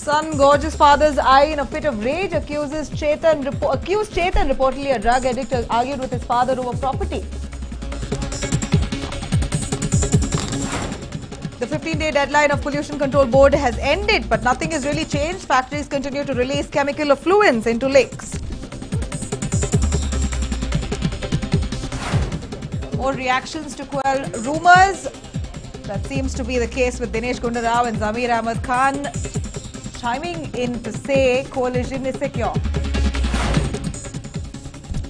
Son gorges father's eye in a fit of rage, accused Chetan reportedly a drug addict, argued with his father over property. The 15-day deadline of Pollution Control Board has ended, but nothing has really changed. Factories continue to release chemical effluents into lakes. More reactions to quell rumours. That seems to be the case with Dinesh Gundarao and Zamir Ahmed Khan chiming in to say coalition is secure.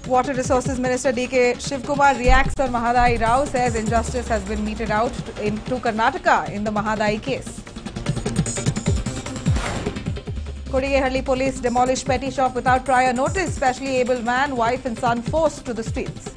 Water Resources Minister D.K. Shivkumar reacts on Mahadai Rao, says injustice has been meted out to Karnataka in the Mahadai case. Kodigehalli police demolish petty shop without prior notice. Specially abled man, wife and son forced to the streets.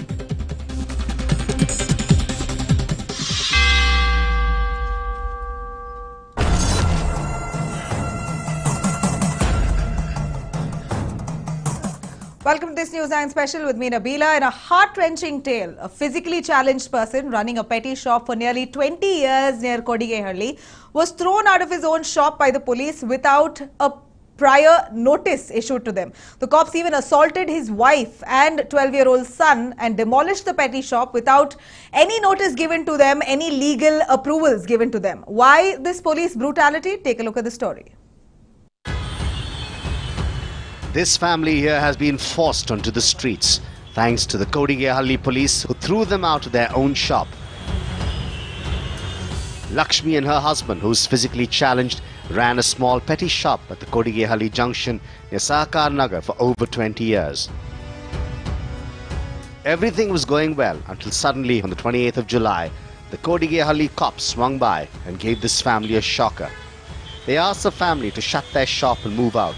Welcome to this NEWS9 special with me, Nabila. In a heart-wrenching tale, a physically challenged person running a petty shop for nearly 20 years near Kodigehalli was thrown out of his own shop by the police without a prior notice issued to them. The cops even assaulted his wife and 12-year-old son and demolished the petty shop without any notice given to them, any legal approvals given to them. Why this police brutality? Take a look at the story. This family here has been forced onto the streets thanks to the Kodigehalli police who threw them out of their own shop. Lakshmi and her husband, who's physically challenged, ran a small petty shop at the Kodigehalli junction near Sahakar Nagar for over 20 years. Everything was going well until suddenly on the 28th of July, the Kodigehalli cops swung by and gave this family a shocker. They asked the family to shut their shop and move out.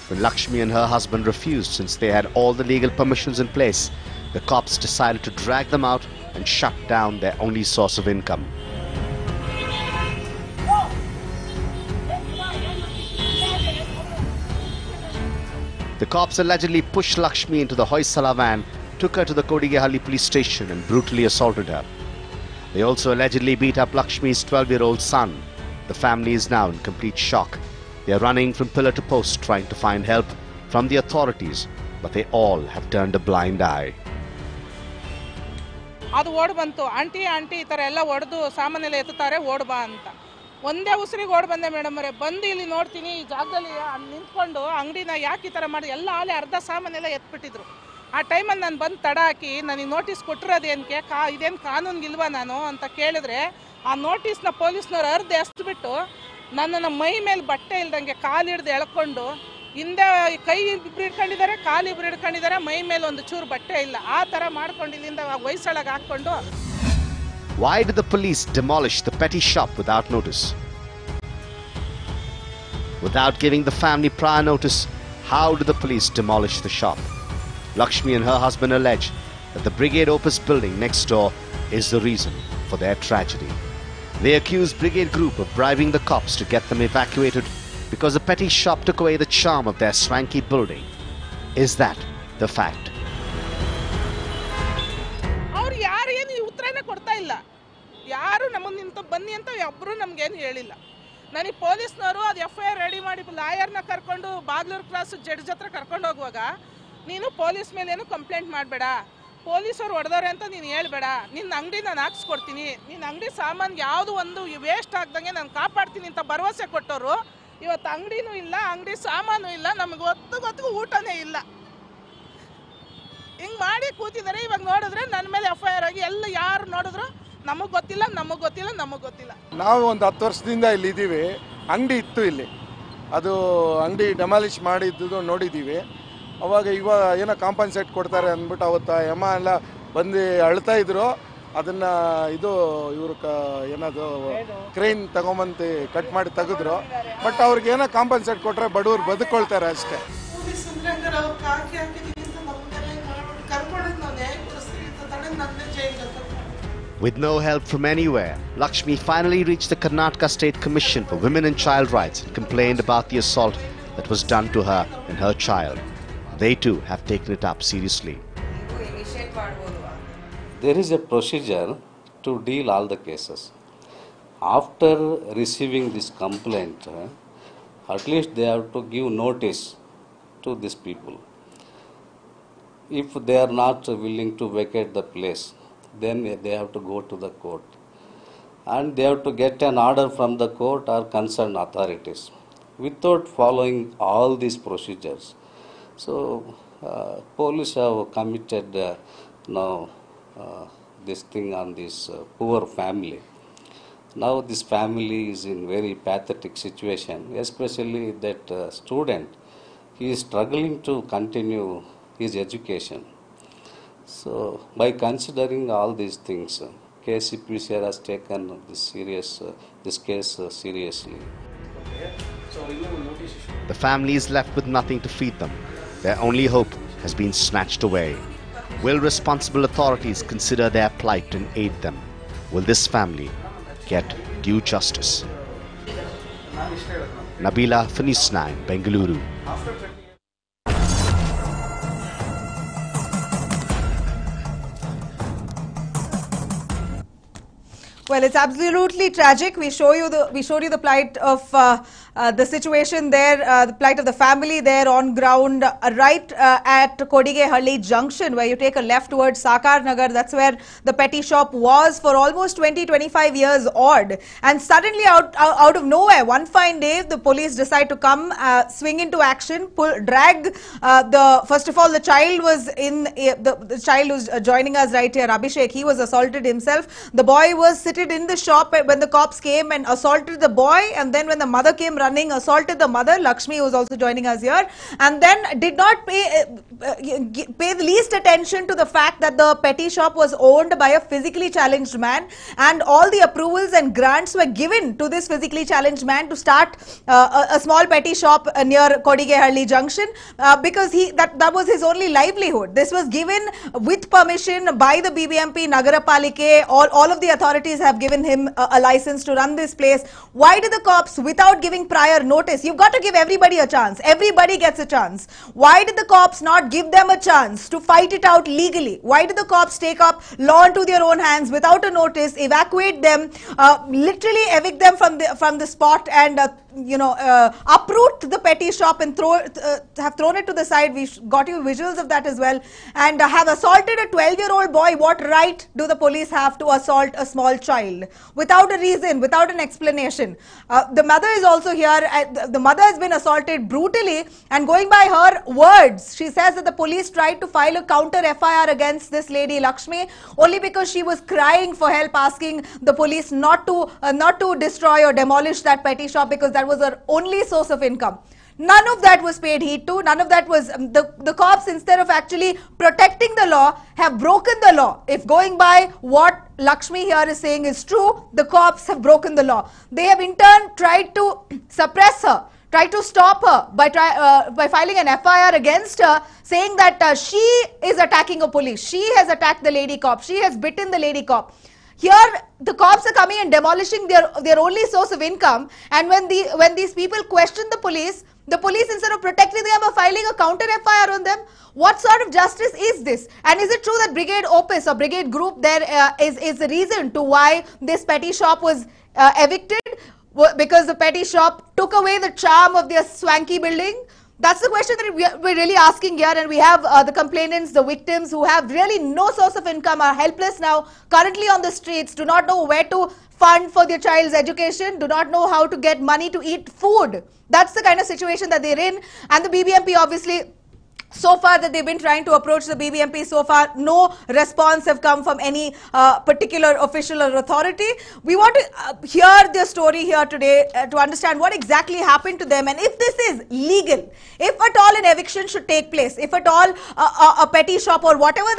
When Lakshmi and her husband refused since they had all the legal permissions in place, the cops decided to drag them out and shut down their only source of income. The cops allegedly pushed Lakshmi into the Hoysala van, took her to the Kodigehalli police station and brutally assaulted her. They also allegedly beat up Lakshmi's 12-year-old son. The family is now in complete shock. They are running from pillar to post trying to find help from the authorities, but they all have turned a blind eye. ಅದು ಓಡ್ ಬಂತು aunty ಈ ಥರ ಎಲ್ಲ ಹೊಡೆದು ಸಾಮಾನೆಲ್ಲ ಎತ್ತುತ್ತಾರೆ ಓಡ್ ಬಾ ಅಂತ ಒಂದೇ ಉಸಿರಿಗೆ ಓಡ್ ಬಂದೆ ಮೇಡಮ್ ಅವರೇ ಬಂದು ಇಲ್ಲಿ ನೋಡ್ತೀನಿ ಈ ಜಾಗದಲ್ಲಿ ನಿಂತ್ಕೊಂಡು ಅಂಗಡಿನ ಯಾಕೆ ಈ ಥರ ಮಾಡಿ ಎಲ್ಲ ಆಲೆ ಅರ್ಧ ಸಾಮಾನೆಲ್ಲ ಎತ್ಬಿಟ್ಟಿದ್ರು ಆ ಟೈಮಲ್ಲಿ ನಾನು ಬಂದು ತಡ ಹಾಕಿ ನನಗೆ ನೋಟಿಸ್ ಕೊಟ್ಟಿರೋದೇನಕ್ಕೆ ಇದೇನು ಕಾನೂನಿಗಿಲ್ವಾ ನಾನು ಅಂತ ಕೇಳಿದ್ರೆ ಆ ನೋಟಿಸ್ನ ಪೊಲೀಸ್ನವ್ರು ಅರ್ಧ ಎಸ್ಬಿಟ್ಟು ನನ್ನನ್ನು ಮೈ ಮೇಲೆ ಬಟ್ಟೆ ಇಲ್ದಂಗೆ ಕಾಲು ಹಿಡ್ದು ಎಳ್ಕೊಂಡು ಹಿಂದೆ ಕೈ ಇಬ್ರು ಹಿಡ್ಕೊಂಡಿದ್ದಾರೆ ಕಾಲು ಇಬ್ರು ಹಿಡ್ಕೊಂಡಿದ್ದಾರೆ ಮೈ ಮೇಲೆ ಒಂದು ಚೂರು ಬಟ್ಟೆ ಇಲ್ಲ ಆ ಥರ ಮಾಡ್ಕೊಂಡು ಇಲ್ಲಿಂದ ಹೊಯ್ಸಳಗೆ ಹಾಕ್ಕೊಂಡು. Why did the police demolish the petty shop without notice? Without giving the family prior notice, how did the police demolish the shop? Lakshmi and her husband allege that the Brigade Opus building next door is the reason for their tragedy. They accuse Brigade Group of bribing the cops to get them evacuated because the petty shop took away the charm of their swanky building. Is that the fact? ಅವ್ರು ಯಾರು ಏನು ಉತ್ತರನೇ ಕೊಡ್ತಾ ಇಲ್ಲ, ಯಾರು ನಮಗೆ ನಿಂತು ಬನ್ನಿ ಅಂತ ಒಬ್ಬರು ನಮಗೇನು ಹೇಳಿಲ್ಲ. ನನಗೆ ಪೊಲೀಸ್ನವರು ಅದು FIR ರೆಡಿ ಮಾಡಿ ಲಾಯರ್ನ ಕರ್ಕೊಂಡು ಬಾಗ್ಲೂರು ಕ್ರಾಸ್ ಜಡ್ಜ್ ಹತ್ರ ಕರ್ಕೊಂಡು ಹೋಗುವಾಗ ನೀನು ಪೊಲೀಸ್ ಮೇಲೇನು ಕಂಪ್ಲೇಂಟ್ ಮಾಡಬೇಡ, ಪೊಲೀಸರು ಹೊಡೆದವ್ರೆ ಅಂತ ನೀನು ಹೇಳ್ಬೇಡ, ನಿನ್ನ ಅಂಗಡಿ ನಾನು ಹಾಕ್ಸ್ಕೊಡ್ತೀನಿ, ನಿನ್ನ ಅಂಗಡಿ ಸಾಮಾನ್ಗೆ ಯಾವುದು ಒಂದು ವೇಸ್ಟ್ ಆಗ್ದಂಗೆ ನಾನು ಕಾಪಾಡ್ತೀನಿ ಅಂತ ಭರವಸೆ ಕೊಟ್ಟವರು ಇವತ್ತು ಅಂಗಡಿನೂ ಇಲ್ಲ, ಅಂಗಡಿ ಸಾಮಾನು ಇಲ್ಲ, ನಮಗೆ ಗೊತ್ತಿಗೂ ಊಟನೇ ಇಲ್ಲ. ಹಿಂಗೆ ಮಾಡಿ ಕೂತಿದ್ದಾರೆ. ಇವಾಗ ನೋಡಿದ್ರೆ ನನ್ನ ಮೇಲೆ FIR ಆಗಿ ಎಲ್ಲ ಯಾರು ನೋಡಿದ್ರು ನಮಗೆ ಗೊತ್ತಿಲ್ಲ, ನಮಗೆ ಗೊತ್ತಿಲ್ಲ, ನಮಗೆ ಗೊತ್ತಿಲ್ಲ. ನಾವು ಒಂದು 10 ವರ್ಷದಿಂದ ಇಲ್ಲಿ ಇದ್ದೀವಿ. ಅಂಗಡಿ ಇತ್ತು ಇಲ್ಲಿ, ಅದು ಅಂಗಡಿ ಡೆಮಾಲಿಷ್ ಮಾಡಿದ್ದು ನೋಡಿದ್ದೀವಿ. ಅವಾಗ ಇವಾಗ ಏನೋ ಕಾಂಪನ್ಸೇಟ್ ಕೊಡ್ತಾರೆ ಅಂದ್ಬಿಟ್ಟು ಅವತ್ತು ಎಮ್ಮ ಎಲ್ಲ ಬಂದು ಅಳ್ತಾ ಇದ್ರು. ಅದನ್ನು ಇವರು ಏನದು ಕ್ರೈನ್ ತಗೊಂಬಂದು ಕಟ್ ಮಾಡಿ ತೆಗೆದ್ರು. ಬಟ್ ಅವ್ರಿಗೆ ಏನೋ ಕಾಂಪನ್ಸೇಟ್ ಕೊಟ್ಟರೆ ಬಡವರು ಬದುಕೊಳ್ತಾರೆ ಅಷ್ಟೇ. With no help from anywhere, Lakshmi finally reached the Karnataka State Commission for Women and Child Rights and complained about the assault that was done to her and her child. They too have taken it up seriously. There is a procedure to deal all the cases. After receiving this complaint, At least they have to give notice to these people. If they are not willing to vacate the place, then they have to go to the court. And they have to get an order from the court or concerned authorities without following all these procedures. So, police have committed this thing on this poor family. Now this family is in very pathetic situation, especially that student. He is struggling to continue his education. So, by considering all these things, KCPCR has taken this case seriously. The family is left with nothing to feed them. Their only hope has been snatched away. Will responsible authorities consider their plight and aid them? Will this family get due justice? Nabila for NEWS9, Bengaluru. Well, it's absolutely tragic. We showed you the plight of the situation there, the plight of the family there on ground, right at Kodigehalli Junction, where you take a left towards Sakar Nagar. That's where the petty shop was for almost 20-25 years odd. And suddenly, out of nowhere, one fine day, the police decide to come, swing into action, drag first of all, the child was the child who's joining us right here, Abhishek. He was assaulted himself. The boy was sitting in the shop when the cops came and assaulted the boy, and then when the mother came running, assaulted the mother, Lakshmi, who is also joining us here, and then did not pay the least attention to the fact that the petty shop was owned by a physically challenged man, and all the approvals and grants were given to this physically challenged man to start a small petty shop near Kodigehalli Junction, because that was his only livelihood. This was given with permission by the BBMP, Nagarapalike. All of the authorities have given him a license to run this place. Why did the cops, without giving prior notice, you've got to give everybody a chance. Everybody gets a chance. Why did the cops not give them a chance to fight it out legally? Why did the cops take up law into their own hands without a notice, evacuate them, literally evict them from the spot, and uproot the petty shop and have thrown it to the side? We got you visuals of that as well, and have assaulted a 12-year-old boy. What right do the police have to assault a small child without a reason, without an explanation? The mother is also here. The mother has been assaulted brutally, and going by her words, she says that the police tried to file a counter FIR against this lady Lakshmi only because she was crying for help, asking the police not to destroy or demolish that petty shop because that was her only source of income. None of that was paid heed to. None of that was, the cops, instead of actually protecting the law, have broken the law. If going by what Lakshmi here is saying is true, the cops have broken the law. They have in turn tried to suppress her, tried to stop her by filing an FIR against her, saying that she is attacking a police. She has attacked the lady cop. She has bitten the lady cop. Here, the cops are coming and demolishing their only source of income, and when these people question the police, instead of protecting them, are filing a counter FIR on them. What sort of justice is this? And is it true that Brigade Opus or Brigade Group there is the reason to why this petty shop was evicted? Because the petty shop took away the charm of their swanky building? That's the question that we're really asking here, and we have the complainants, the victims who have really no source of income, are helpless now, currently on the streets, do not know where to fund for their child's education, do not know how to get money to eat food. That's the kind of situation that they're in, and the BBMP obviously, so far that they've been trying to approach the BBMP, so far no response have come from any particular official or authority. We want to hear their story here today to understand what exactly happened to them, and if this is legal, if at all an eviction should take place, if at all a petty shop or whatever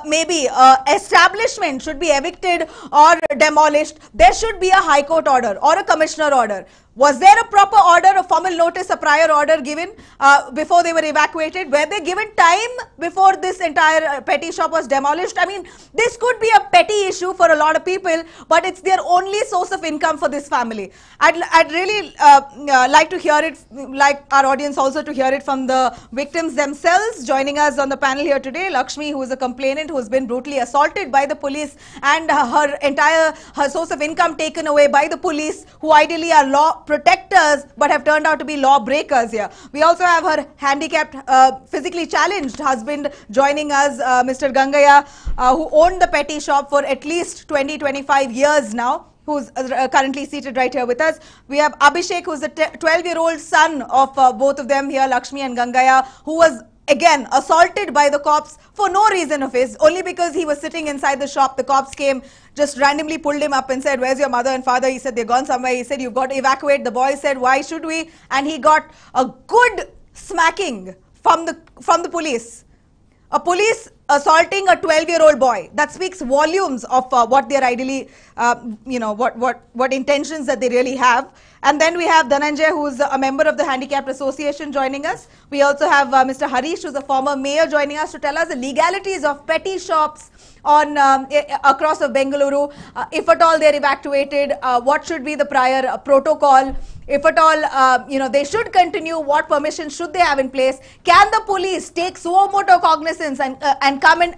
maybe establishment should be evicted or demolished, there should be a High Court order or a Commissioner order. Was there a proper order, a formal notice, a prior order given before they were evacuated? Were they given time before this entire petty shop was demolished? I mean, this could be a petty issue for a lot of people, but it's their only source of income for this family. I'd really like to hear it, like our audience also to hear it from the victims themselves. Joining us on the panel here today, Lakshmi, who is a complainant who has been brutally assaulted by the police and her source of income taken away by the police, who ideally are law protectors but have turned out to be law breakers here. We also have her handicapped, physically challenged husband joining us, Mr. Gangaya, who owned the petty shop for at least 20-25 years now, who's currently seated right here with us. We have Abhishek, who's the 12-year-old son of both of them here, Lakshmi and Gangaya, who was again assaulted by the cops for no reason of his, only because he was sitting inside the shop. The cops came, just randomly pulled him up and said, "Where's your mother and father?" He said, "They're gone somewhere." He said, "You've got to evacuate." The boy said, "Why should we?" And he got a good smacking from the police. A police assaulting a 12-year-old boy. That speaks volumes of what they're ideally, what intentions that they really have. And then we have Dhananjay, who's a member of the Handicapped Association, joining us. We also have Mr. Harish, who's a former mayor, joining us to tell us the legalities of petty shops on across of Bengaluru. If at all they're evacuated, what should be the prior protocol? If at all, they should continue, what permissions should they have in place? Can the police take suo motu cognizance and come and,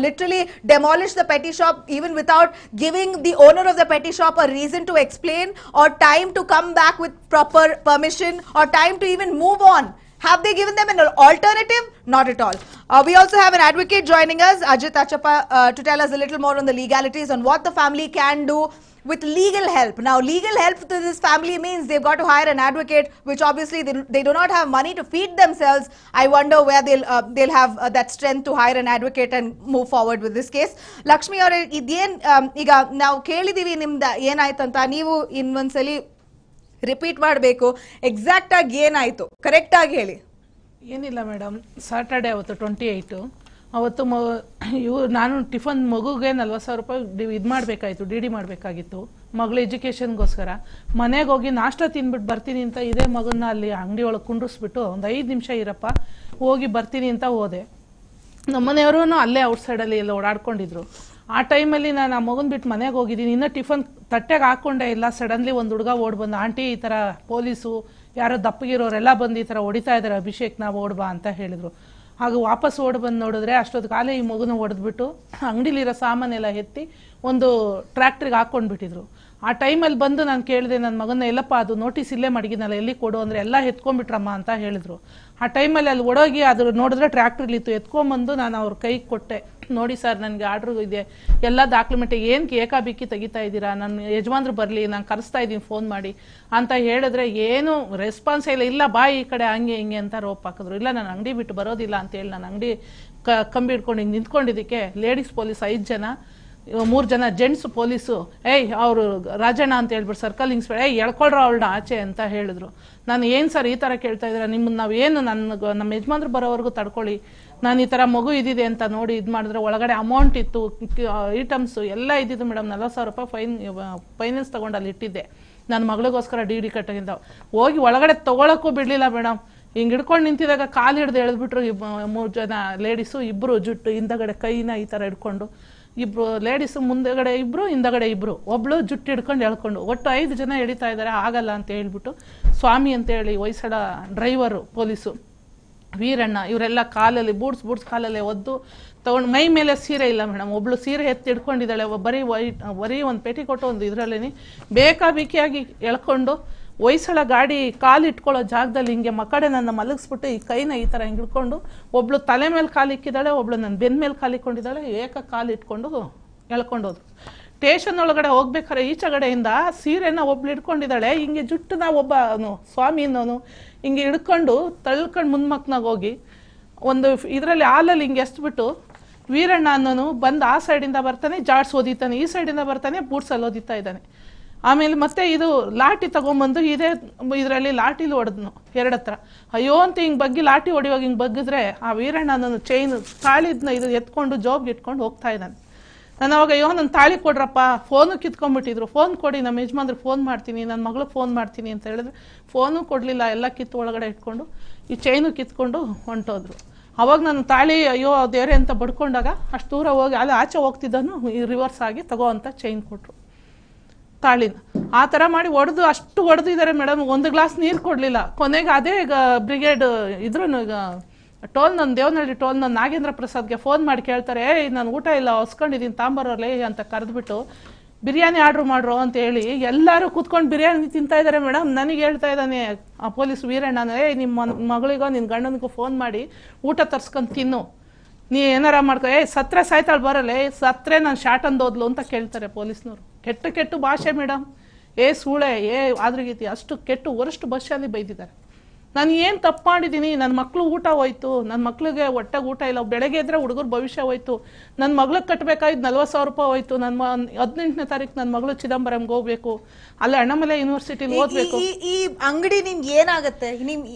literally demolish the petty shop even without giving the owner of the petty shop a reason to explain or time to come back with proper permission or time to even move on? Have they given them an alternative? Not at all. We also have an advocate joining us, Ajit Achappa, to tell us a little more on the legalities on what the family can do with legal help. Now, legal help to this family means they've got to hire an advocate, which obviously they do not have money to feed themselves. I wonder where they'll have that strength to hire an advocate and move forward with this case. Lakshmi, or iದೇನ್ ಈಗ ನಾವು ಕೇಳಿದೀವಿ ನಿಮ್ದು ಏನಾಯ್ತಂತ, ನೀವು ಇನ್ನೊಂದ್ಸಲಿ repeat ಮಾಡಬೇಕು. Exact ಆಗಿ ಏನಾಯ್ತು, correct ಆಗಿ ಹೇಳಿ. ಏನಿಲ್ಲ ಮೇಡಮ್, ಸಾಟರ್ಡೆ ಅವತ್ತು 28 ಅವತ್ತು ನಾನು ಟಿಫನ್ ಮಗುಗೆ 40,000 ರೂಪಾಯಿ ಇದು ಮಾಡಬೇಕಾಯಿತು, ಡಿ ಮಾಡಬೇಕಾಗಿತ್ತು ಮಗಳ ಎಜುಕೇಷನ್ಗೋಸ್ಕರ. ಮನೆಗೆ ಹೋಗಿ ನಾಷ್ಟ ತಿನ್ಬಿಟ್ಟು ಬರ್ತೀನಿ ಅಂತ ಇದೇ ಮಗನ್ನ ಅಲ್ಲಿ ಅಂಗಡಿ ಒಳಗೆ ಕುಂಡ್ರಿಸ್ಬಿಟ್ಟು ಒಂದು 5 ನಿಮಿಷ ಇರಪ್ಪ ಹೋಗಿ ಬರ್ತೀನಿ ಅಂತ ಹೋದೆ. ನಮ್ಮನೆಯವರು ಅಲ್ಲೇ ಔಟ್ಸೈಡಲ್ಲಿ ಎಲ್ಲ ಓಡಾಡ್ಕೊಂಡಿದ್ರು. ಆ ಟೈಮಲ್ಲಿ ನಾನು ಆ ಮಗನ ಬಿಟ್ಟು ಮನೆಗೆ ಹೋಗಿದ್ದೀನಿ, ಇನ್ನೂ ಟಿಫನ್ ತಟ್ಟೆಗೆ ಹಾಕ್ಕೊಂಡೇ ಇಲ್ಲ. ಸಡನ್ಲಿ ಒಂದು ಹುಡುಗ ಓಡ್ ಬಂದು, ಆಂಟಿ ಈ ಥರ ಪೊಲೀಸು ಯಾರೋ ದಪ್ಪಗಿರೋರೆಲ್ಲ ಬಂದು ಈ ಥರ ಹೊಡಿತಾ ಇದ್ದಾರೆ, ಅಭಿಷೇಕ್ ನಾವು ಓಡ್ಬಾ ಅಂತ ಹೇಳಿದ್ರು. ಹಾಗೆ ವಾಪಸ್ ಓಡ್ ಬಂದು ನೋಡಿದ್ರೆ ಅಷ್ಟೊತ್ತು ಕಾಲೇ ಈ ಮಗುನ ಹೊಡೆದ್ಬಿಟ್ಟು ಅಂಗಡಿಲಿರೋ ಸಾಮಾನೆಲ್ಲ ಎತ್ತಿ ಒಂದು ಟ್ರ್ಯಾಕ್ಟ್ರಿಗೆ ಹಾಕ್ಕೊಂಡ್ಬಿಟ್ಟಿದ್ರು. ಆ ಟೈಮಲ್ಲಿ ಬಂದು ನಾನು ಕೇಳಿದೆ ನನ್ನ ಮಗನ, ಎಲ್ಲಪ್ಪ ಅದು ನೋಟಿಸ್ ಇಲ್ಲೇ ಮಡಗಿನಲ್ಲ, ಎಲ್ಲಿ ಕೊಡು ಅಂದರೆ ಎಲ್ಲ ಎತ್ಕೊಂಡ್ಬಿಟ್ರಮ್ಮ ಅಂತ ಹೇಳಿದ್ರು. ಆ ಟೈಮಲ್ಲಿ ಅಲ್ಲಿ ಒಡೋಗಿ ಅದು ನೋಡಿದ್ರೆ ಟ್ರ್ಯಾಕ್ಟ್ರಲ್ಲಿತ್ತು, ಎತ್ಕೊಂಬಂದು ನಾನು ಅವ್ರ ಕೈಗೆ ಕೊಟ್ಟೆ. ನೋಡಿ ಸರ್, ನನಗೆ ಆರ್ಡ್ರು ಇದೆ, ಎಲ್ಲ ಡಾಕ್ಯುಮೆಂಟ್ ಏನಕ್ಕೆ ಏಕಾಬಿಕ್ಕಿ ತೆಗಿತಾ ಇದ್ದೀರಾ, ನನ್ನ ಯಜಮಾನ್ರು ಬರಲಿ, ನಾನು ಕರೆಸ್ತಾ ಇದ್ದೀನಿ ಫೋನ್ ಮಾಡಿ ಅಂತ ಹೇಳಿದ್ರೆ ಏನು ರೆಸ್ಪಾನ್ಸ್ ಇಲ್ಲ. ಬಾಯಿ ಈ ಕಡೆ ಹಂಗೆ ಹಿಂಗೆ ಅಂತ ರೋಪ್ ಹಾಕಿದ್ರು. ಇಲ್ಲ, ನಾನು ಅಂಗಡಿ ಬಿಟ್ಟು ಬರೋದಿಲ್ಲ ಅಂತೇಳಿ ನಾನು ಅಂಗಡಿ ಕಂಬಿ ಹಿಡ್ಕೊಂಡು ಹಿಂಗೆ ನಿಂತ್ಕೊಂಡಿದ್ದಕ್ಕೆ ಲೇಡೀಸ್ ಪೊಲೀಸ್ 5 ಜನ, 3 ಜನ ಜೆಂಟ್ಸ್ ಪೊಲೀಸು, ಅವರು ರಾಜಣ್ಣ ಅಂತ ಹೇಳ್ಬಿಟ್ಟು ಸರ್ಕಲ್ ಇನ್ಸ್ಪೆಕ್ಟರ್, ಎಳ್ಕೊಳ್ರ ಅವಳನ್ನ ಆಚೆ ಅಂತ ಹೇಳಿದ್ರು. ನಾನು ಏನು ಸರ್ ಈ ಥರ ಕೇಳ್ತಾ ಇದ್ದೀರಾ, ನಾವೇನು ನಮ್ಮ ಯಜಮಾನ್ರು ಬರೋವರೆಗೂ ತಡ್ಕೊಳ್ಳಿ, ನಾನು ಈ ಥರ ಮಗು ಇದ್ದಿದೆ ಅಂತ ನೋಡಿ ಇದು ಮಾಡಿದ್ರೆ ಒಳಗಡೆ ಅಮೌಂಟ್ ಇತ್ತು, ಐಟಮ್ಸು ಎಲ್ಲ ಇದ್ದಿದ್ದು ಮೇಡಮ್. 40,000 ರೂಪಾಯಿ ಫೈನಾನ್ಸ್ ತೊಗೊಂಡು ಅಲ್ಲಿ ಇಟ್ಟಿದ್ದೆ ನನ್ನ ಮಗಳಿಗೋಸ್ಕರ ಡಿ ಕಟ್ಟಿಂದ. ಹೋಗಿ ಒಳಗಡೆ ತೊಗೊಳಕ್ಕೂ ಬಿಡಲಿಲ್ಲ ಮೇಡಮ್. ಹಿಂಗೆ ಹಿಡ್ಕೊಂಡು ನಿಂತಿದ್ದಾಗ ಕಾಲು ಹಿಡ್ದು ಎಳೆದ್ಬಿಟ್ರು 3 ಜನ ಲೇಡೀಸು, ಇಬ್ಬರು ಜುಟ್ಟು ಹಿಂದಗಡೆ ಕೈನ ಈ ಥರ ಹಿಡ್ಕೊಂಡು, ಇಬ್ರು ಲೇಡೀಸು ಮುಂದಗಡೆ ಇಬ್ರು ಹಿಂದಗಡೆ ಇಬ್ರು, ಒಬ್ಳು ಜುಟ್ಟು ಹಿಡ್ಕೊಂಡು ಎಳ್ಕೊಂಡು, ಒಟ್ಟು 5 ಜನ ಎಳಿತಾ ಇದ್ದಾರೆ. ಆಗಲ್ಲ ಅಂತ ಹೇಳ್ಬಿಟ್ಟು ಸ್ವಾಮಿ ಅಂತೇಳಿ ಹೊಯ್ಸಳ ಡ್ರೈವರು ಪೊಲೀಸು ವೀರಣ್ಣ, ಇವರೆಲ್ಲ ಕಾಲಲ್ಲಿ ಬೂಟ್ಸ್ ಕಾಲಲ್ಲೇ ಒದ್ದು ತಗೊಂಡು, ಮೈ ಮೇಲೆ ಸೀರೆ ಇಲ್ಲ ಮೇಡಮ್, ಒಬ್ಳು ಸೀರೆ ಎತ್ತಿ ಹಿಡ್ಕೊಂಡಿದ್ದಾಳೆ, ಬರೀ ಒಂದು ಪೇಟಿ ಕೊಟ್ಟು ಒಂದು ಇದರಲ್ಲೇ ಬೇಕಾಬಿಕ್ಕಿಯಾಗಿ ಎಳ್ಕೊಂಡು ಹೊಯ್ಸಳ ಗಾಡಿ ಕಾಲು ಇಟ್ಕೊಳ್ಳೋ ಜಾಗದಲ್ಲಿ ಹಿಂಗೆ ಮಕ್ಕಡೆ ನನ್ನ ಮಲಗಿಸ್ಬಿಟ್ಟು ಈ ಕೈನ ಈ ಥರ ಹಿಂಗೆ ಹಿಡ್ಕೊಂಡು, ಒಬ್ಳು ತಲೆ ಮೇಲೆ ಕಾಲು ಇಕ್ಕಿದ್ದಾಳೆ, ಒಬ್ಳು ನನ್ನ ಬೆನ್ನ ಮೇಲೆ ಕಾಲು ಇಟ್ಕೊಂಡಿದ್ದಾಳೆ, ಕಾಲು ಇಟ್ಕೊಂಡು ಎಳ್ಕೊಂಡೋದು. ಸ್ಟೇಷನ್ ಒಳಗಡೆ ಹೋಗ್ಬೇಕಾರೆ ಈಚೆಗಡೆಯಿಂದ ಸೀರೆನ ಒಬ್ಳು ಹಿಡ್ಕೊಂಡಿದ್ದಾಳೆ, ಹಿಂಗೆ ಜುಟ್ಟನ್ನ ಒಬ್ಬ ಸ್ವಾಮಿನವನು ಹಿಂಗೆ ಹಿಡ್ಕೊಂಡು ತಳ್ಕೊಂಡು ಮುಂದ್ಮಕ್ನಾಗ ಹೋಗಿ ಒಂದು ಇದರಲ್ಲಿ ಹಾಲಲ್ಲಿ ಹಿಂಗೆ ಎಸ್ಬಿಟ್ಟು, ವೀರಣ್ಣ ಅನ್ನೋನು ಬಂದು ಆ ಸೈಡಿಂದ ಬರ್ತಾನೆ, ಜಾಡ್ಸ್ ಓದಿತಾನೆ, ಈ ಸೈಡಿಂದ ಬರ್ತಾನೆ, ಬೂಟ್ಸಲ್ಲಿ ಓದಿತಾ ಇದ್ದಾನೆ. ಆಮೇಲೆ ಮತ್ತೆ ಇದು ಲಾಠಿ ತಗೊಂಬಂದು ಇದೇ ಇದರಲ್ಲಿ ಲಾಠಿಲಿ ಹೊಡೆದ್ನು 2 ಹತ್ರ. ಅಯ್ಯೋ ಅಂತ ಹಿಂಗೆ ಬಗ್ಗಿ ಲಾಠಿ ಹೊಡಿಯುವಾಗ ಹಿಂಗೆ ಬಗ್ಗಿದ್ರೆ ಆ ವೀರಣ್ಣ ಅನ್ನೋನು ಚೈನ್ ತಾಳಿದ್ನ ಇದು ಎತ್ಕೊಂಡು ಜೋಬ್ಗೆ ಇಟ್ಕೊಂಡು ಹೋಗ್ತಾ ಇದ್ದಾನೆ. ನಾನು ಅವಾಗ ಅಯ್ಯೋ ನನ್ನ ತಾಳಿ ಕೊಡ್ರಪ್ಪ, ಫೋನು ಕಿತ್ಕೊಂಡ್ಬಿಟ್ಟಿದ್ರು, ಫೋನ್ ಕೊಡಿ ನಮ್ಮ ಯಜಮಾನ್ರಿಗೆ ಫೋನ್ ಮಾಡ್ತೀನಿ, ನನ್ನ ಮಗಳಿಗೆ ಫೋನ್ ಮಾಡ್ತೀನಿ ಅಂತ ಹೇಳಿದ್ರೆ ಫೋನು ಕೊಡಲಿಲ್ಲ, ಎಲ್ಲ ಕಿತ್ತು ಒಳಗಡೆ ಇಟ್ಕೊಂಡು ಈ ಚೈನು ಕಿತ್ಕೊಂಡು ಹೊಂಟೋದ್ರು. ಅವಾಗ ನನ್ನ ತಾಳಿ ಅಯ್ಯೋ ದೇವ್ರೆ ಅಂತ ಬಡ್ಕೊಂಡಾಗ ಅಷ್ಟು ದೂರ ಹೋಗಿ ಅಲ್ಲಿ ಆಚೆ ಹೋಗ್ತಿದ್ದನು ರಿವರ್ಸ್ ಆಗಿ ತಗೋ ಅಂತ ಚೈನ್ ಕೊಟ್ಟರು ತಾಳಿನ. ಆ ಥರ ಮಾಡಿ ಅಷ್ಟು ಹೊಡೆದಿದ್ದಾರೆ ಮೇಡಮ್. 1 ಗ್ಲಾಸ್ ನೀರು ಕೊಡಲಿಲ್ಲ. ಕೊನೆಗೆ ಅದೇ ಬ್ರಿಗೇಡ್ ಇದ್ರು ಈಗ ಟೋಲ್ನೊಂದು ದೇವನಹಳ್ಳಿ ಟೋಲ್ನೊಂದು ನಾಗೇಂದ್ರ ಪ್ರಸಾದ್ಗೆ ಫೋನ್ ಮಾಡಿ ಕೇಳ್ತಾರೆ, ನಾನು ಊಟ ಇಲ್ಲ ಹೊಸ್ಕೊಂಡಿದ್ದೀನಿ ತಾಂಬರೋರ್ಲೆ ಅಂತ ಕರೆದ್ಬಿಟ್ಟು ಬಿರಿಯಾನಿ ಆರ್ಡ್ರ್ ಮಾಡ್ರು ಅಂತ ಹೇಳಿ ಎಲ್ಲರೂ ಕೂತ್ಕೊಂಡು ಬಿರಿಯಾನಿ ತಿಂತಾ ಇದ್ದಾರೆ ಮೇಡಮ್. ನನಗೆ ಹೇಳ್ತಾ ಇದ್ದಾನೆ ಆ ಪೊಲೀಸ್ ವೀರಣ್ಣ, ನಿಮ್ಮ ಮಗಳಿಗೋ ನಿನ್ನ ಗಂಡನಿಗೂ ಫೋನ್ ಮಾಡಿ ಊಟ ತರ್ಸ್ಕೊಂಡು ತಿನ್ನು, ನೀ ಏನಾರ ಮಾಡ್ಕೊ, ಸತ್ರೆ ಸಾಯ್ತಾಳು ಬರಲ್ಲ, ಸತ್ರೆ ನಾನು ಶಾಟ್ ಅಂದೋದ್ಲು ಅಂತ ಕೇಳ್ತಾರೆ ಪೊಲೀಸ್ನವರು. ಕೆಟ್ಟ ಭಾಷೆ ಮೇಡಮ್, ಸೂಳೆ ಆದ್ರಗೀತಿ ಅಷ್ಟು ಕೆಟ್ಟು ವರಷ್ಟು ಭಾಷೆಯಲ್ಲಿ ಬೈದಿದ್ದಾರೆ. ನಾನು ಏನು ತಪ್ಪು ಮಾಡಿದ್ದೀನಿ? ನನ್ನ ಮಕ್ಳು ಊಟ ಹೋಯ್ತು, ನನ್ನ ಮಕ್ಳಿಗೆ ಹೊಟ್ಟೆಗೆ ಊಟ ಇಲ್ಲ, ಬೆಳಗ್ಗೆ ಇದ್ರೆ ಹುಡುಗರು ಭವಿಷ್ಯ ಹೋಯ್ತು, ನನ್ನ ಮಗ್ಳಿಗೆ ಕಟ್ಟಬೇಕಾಗಿದ್ದು 40,000 ರೂಪಾಯಿ ಹೋಯ್ತು, ನನ್ನ 18ನೇ ತಾರೀಕು ನನ್ನ ಮಗಳು ಚಿದಂಬರಂಗೆ ಹೋಗ್ಬೇಕು, ಅಲ್ಲೇ ಅಣ್ಣಾಮಲೈ ಯೂನಿವರ್ಸಿಟಿಲಿ ಓದಬೇಕು. ಈ ಅಂಗಡಿ ನಿಮ್ಗೆ ಏನಾಗುತ್ತೆ?